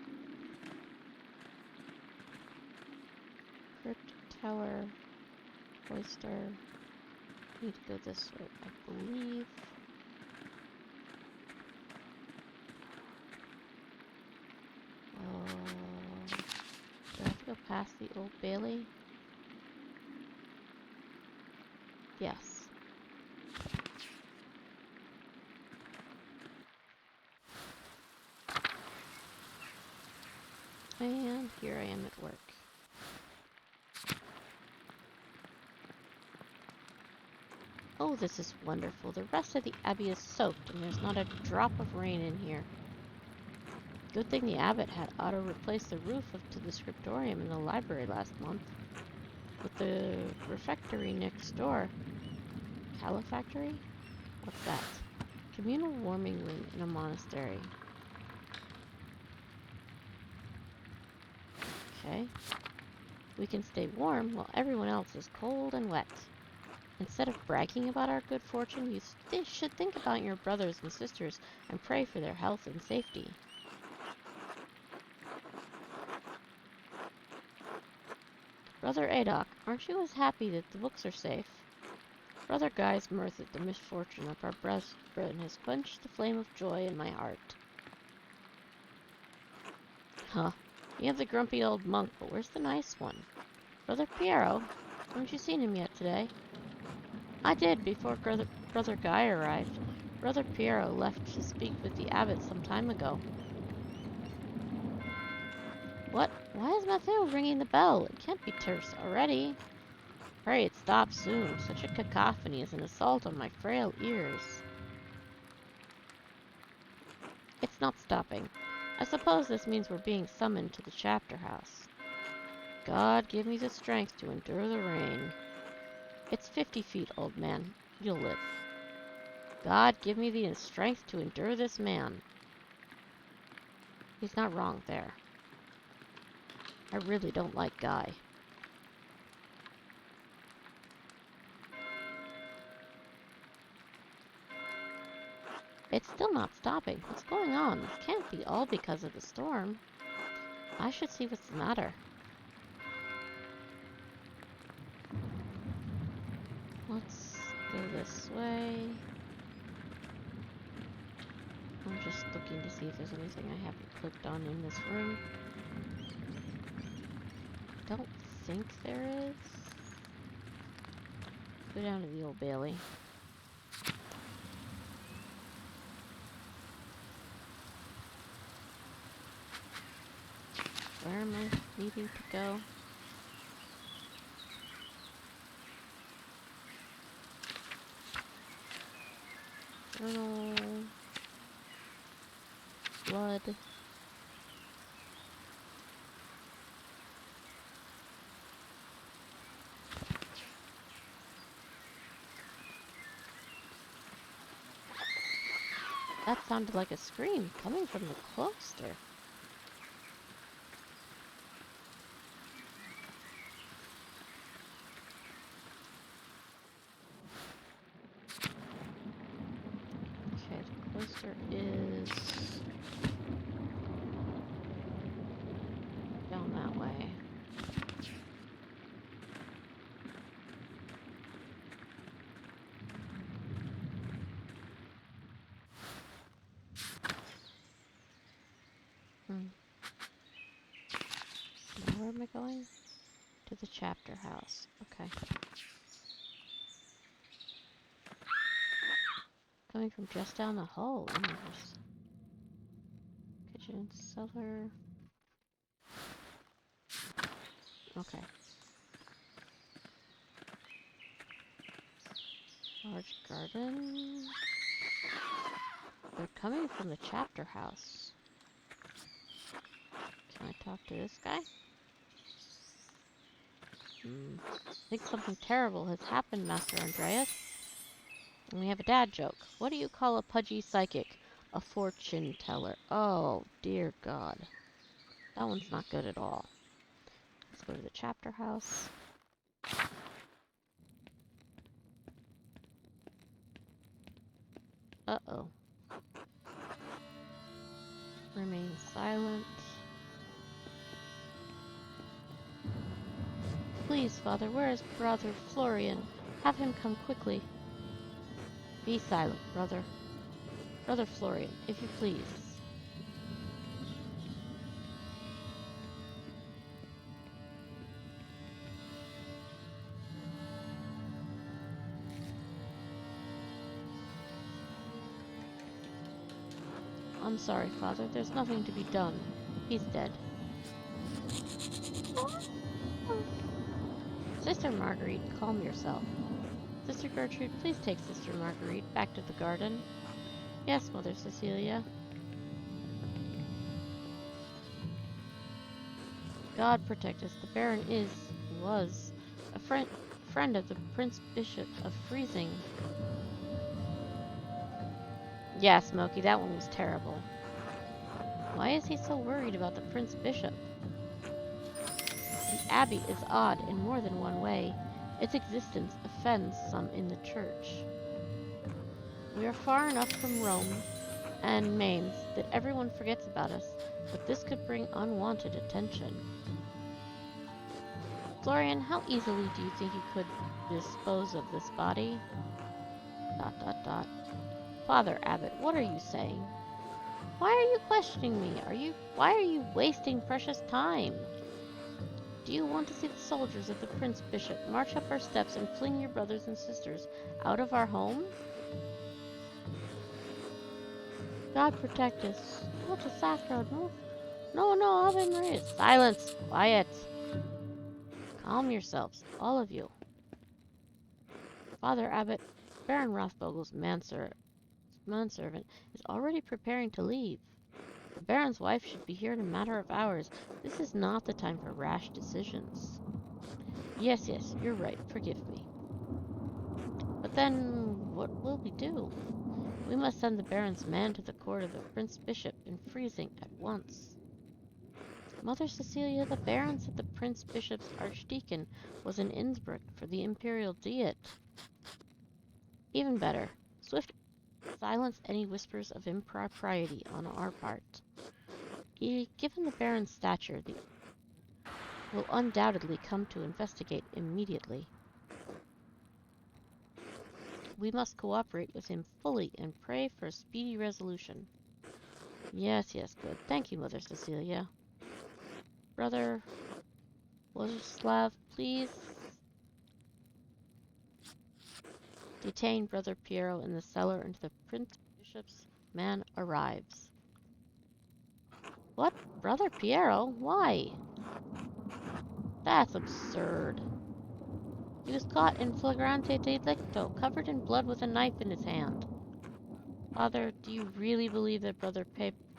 Crypt Tower. Oyster. Need to go this way, I believe. Do I have to go past the Old Bailey? Yes. And here I am at work. Oh, this is wonderful. The rest of the abbey is soaked, and there's not a drop of rain in here. Good thing the abbot had Otto replace the roof to the scriptorium in the library last month. With the refectory next door. Calefactory? What's that? Communal warming room in a monastery. Okay. We can stay warm while everyone else is cold and wet. Instead of bragging about our good fortune, you should think about your brothers and sisters and pray for their health and safety. Brother Adok, aren't you as happy that the books are safe? Brother Guy's mirth at the misfortune of our brethren has quenched the flame of joy in my heart. Huh. You have the grumpy old monk, but where's the nice one? Brother Piero? Haven't you seen him yet today? I did, before Brother Guy arrived. Brother Piero left to speak with the abbot some time ago. What? Why is Matteo ringing the bell? It can't be terse already. Pray it stops soon. Such a cacophony is an assault on my frail ears. It's not stopping. I suppose this means we're being summoned to the chapter house. God, give me the strength to endure the rain. It's 50 feet, old man. You'll live. God, give me the strength to endure this man. He's not wrong there. I really don't like Guy. It's still not stopping. What's going on? This can't be all because of the storm. I should see what's the matter. Let's go this way. I'm just looking to see if there's anything I haven't clicked on in this room. Don't think there is. Go down to the Old Bailey. Where am I needing to go? Journal. Blood. That sounded like a scream coming from the cloister. Okay, the cloister is down that way. Now where am I going? To the chapter house. Okay. Coming from just down the hall. Kitchen, cellar. Okay. Large garden. They're coming from the chapter house. Can I talk to this guy? I think something terrible has happened, Master Andreas. And we have a dad joke. What do you call a pudgy psychic? A fortune teller. Oh, dear God. That one's not good at all. Let's go to the chapter house. Uh-oh. Remain silent. Please, Father, where is Brother Florian? Have him come quickly. Be silent, brother. Brother Florian, if you please. I'm sorry, Father. There's nothing to be done. He's dead. Sister Marguerite, calm yourself. Sister Gertrude, please take Sister Marguerite back to the garden. Yes, Mother Cecilia. God protect us. The Baron was a friend of the Prince Bishop of Freezing. Yeah, Smokey, that one was terrible. Why is he so worried about the Prince Bishop? The Abbey is odd in more than one way. Its existence offends some in the church. We are far enough from Rome and Mainz that everyone forgets about us, but this could bring unwanted attention. Florian, how easily do you think you could dispose of this body? ... Father Abbot, what are you saying? Why are you questioning me? Why are you wasting precious time? Do you want to see the soldiers of the Prince Bishop march up our steps and fling your brothers and sisters out of our home? God protect us. What a sacro, no? No, Ave Maria. Silence! Quiet! Calm yourselves, all of you. Father Abbot, Baron Rothbogel's manservant is already preparing to leave. The Baron's wife should be here in a matter of hours. This is not the time for rash decisions. Yes, you're right. Forgive me. But then, what will we do? We must send the Baron's man to the court of the Prince Bishop in Freezing at once. Mother Cecilia, the Baron said the Prince Bishop's archdeacon was in Innsbruck for the imperial diet. Even better, swift silence any whispers of impropriety on our part. Given the Baron's stature, the will undoubtedly come to investigate immediately. We must cooperate with him fully and pray for a speedy resolution. Yes, good. Thank you, Mother Cecilia. Brother Władysław, please detain Brother Piero in the cellar until the Prince Bishop's man arrives. What? Brother Piero? Why? That's absurd. He was caught in flagrante delicto, covered in blood with a knife in his hand. Father, do you really believe that Brother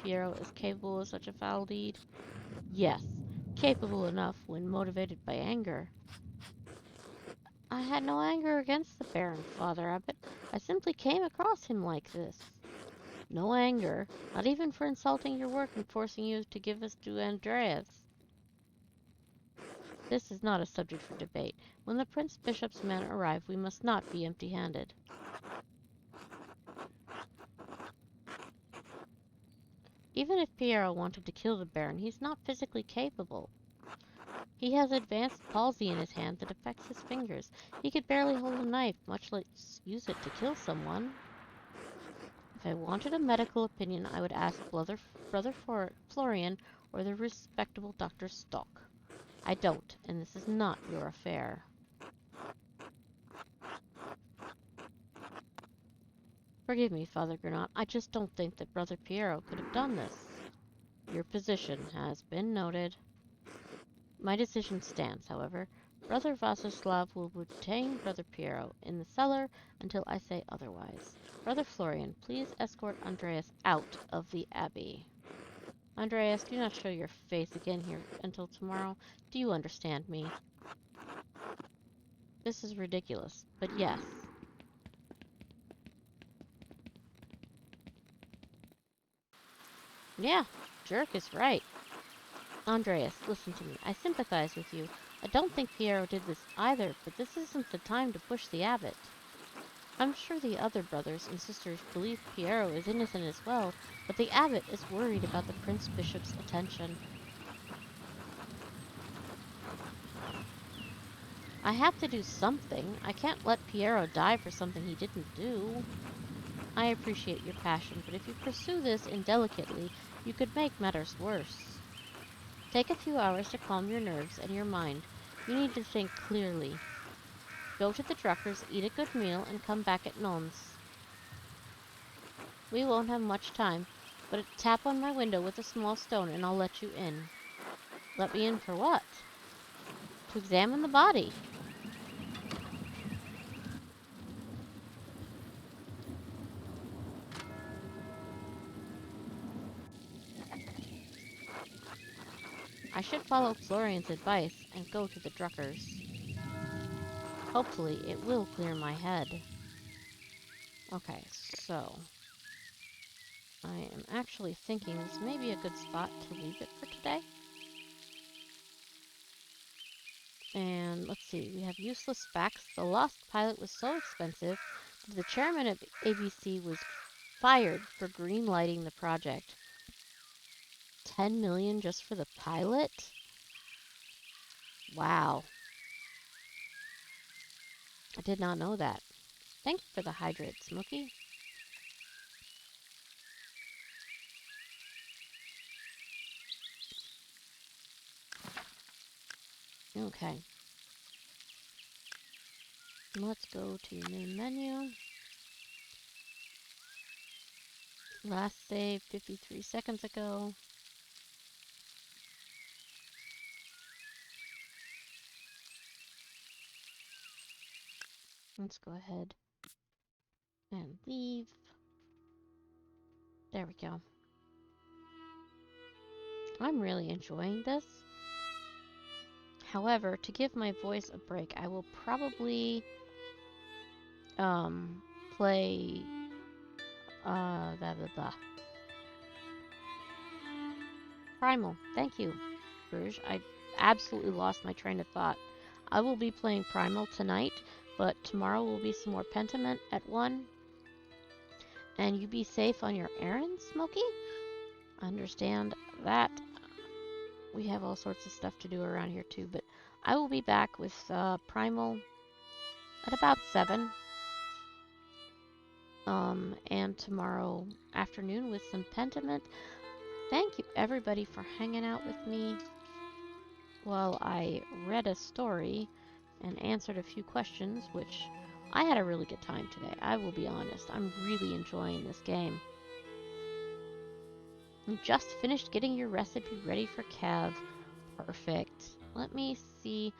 Piero is capable of such a foul deed? Yes, capable enough when motivated by anger. I had no anger against the Baron, Father Abbot. I simply came across him like this. No anger, not even for insulting your work and forcing you to give us to Andreas. This is not a subject for debate. When the Prince Bishop's men arrive, we must not be empty-handed. Even if Piero wanted to kill the Baron, he's not physically capable. He has advanced palsy in his hand that affects his fingers. He could barely hold a knife, much less use it to kill someone. If I wanted a medical opinion, I would ask Brother Florian or the respectable Dr. Stock. I don't, and this is not your affair. Forgive me, Father Gernot. I just don't think that Brother Piero could have done this. Your position has been noted. My decision stands, however. Brother Władysław will retain Brother Piero in the cellar until I say otherwise. Brother Florian, please escort Andreas out of the abbey. Andreas, do not show your face again here until tomorrow. Do you understand me? This is ridiculous, but yes. Yeah, Jerk is right. Andreas, listen to me. I sympathize with you. I don't think Piero did this either, but this isn't the time to push the abbot. I'm sure the other brothers and sisters believe Piero is innocent as well, but the abbot is worried about the Prince Bishop's attention. I have to do something. I can't let Piero die for something he didn't do. I appreciate your passion, but if you pursue this indelicately, you could make matters worse. Take a few hours to calm your nerves and your mind. You need to think clearly. Go to the Druckers, eat a good meal, and come back at nones. We won't have much time, but tap on my window with a small stone and I'll let you in. Let me in for what? To examine the body. I should follow Florian's advice and go to the Druckers. Hopefully, it will clear my head. Okay, so I am actually thinking this may be a good spot to leave it for today. And let's see, we have useless facts. The lost pilot was so expensive that the chairman of ABC was fired for green-lighting the project. 10 million just for the pilot? Wow. I did not know that. Thank you for the hydrate, Smokey. Okay. Let's go to main menu. Last save 53 seconds ago. Let's go ahead and leave. There we go. I'm really enjoying this. However, to give my voice a break, I will probably play blah blah blah. Primal. Thank you, Bruges. I absolutely lost my train of thought. I will be playing Primal tonight, but tomorrow will be some more Pentiment at 1. And you be safe on your errands, Smokey? I understand that. We have all sorts of stuff to do around here too, but I will be back with Primal at about 7. And tomorrow afternoon with some Pentiment. Thank you everybody for hanging out with me while I read a story and answered a few questions, which I had a really good time today. I will be honest. I'm really enjoying this game. You just finished getting your recipe ready for Kev. Perfect. Let me see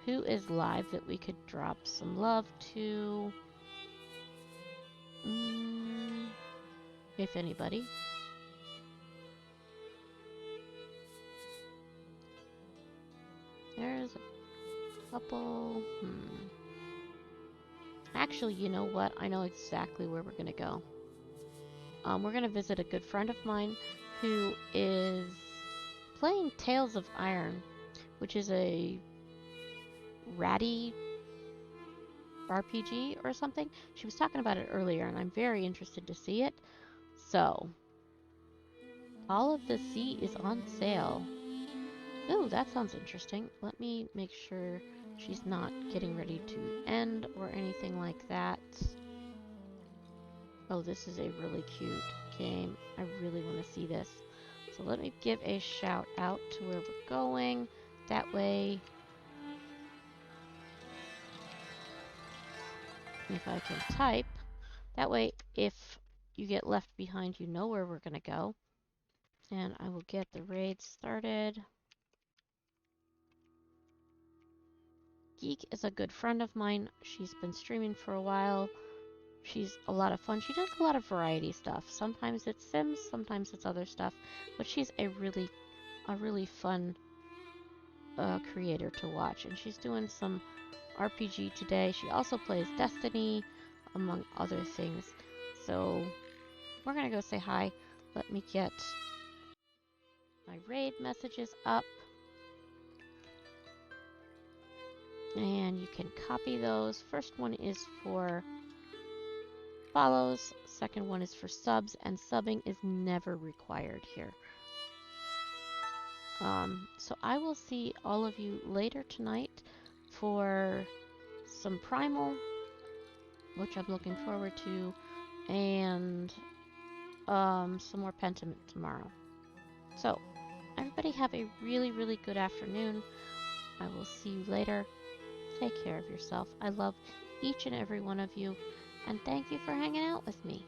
who is live that we could drop some love to. If anybody. There's a couple. Actually, you know what? I know exactly where we're going to go. We're going to visit a good friend of mine who is playing Tales of Iron, which is a ratty RPG or something. She was talking about it earlier, and I'm very interested to see it. So, All of the Sea is on sale. Ooh, that sounds interesting. Let me make sure she's not getting ready to end or anything like that. Oh, this is a really cute game. I really want to see this. So let me give a shout out to where we're going. That way, if I can type, that way if you get left behind, you know where we're going to go. And I will get the raid started. Geek is a good friend of mine. She's been streaming for a while. She's a lot of fun. She does a lot of variety stuff. Sometimes it's Sims, sometimes it's other stuff. But she's a really fun creator to watch. And she's doing some RPG today. She also plays Destiny, among other things. So we're going to go say hi. Let me get my raid messages up. And you can copy those. First one is for follows, second one is for subs, and subbing is never required here. So I will see all of you later tonight for some Primal, which I'm looking forward to, and some more Pentiment tomorrow. So everybody have a really good afternoon. I will see you later. Take care of yourself. I love each and every one of you, and thank you for hanging out with me.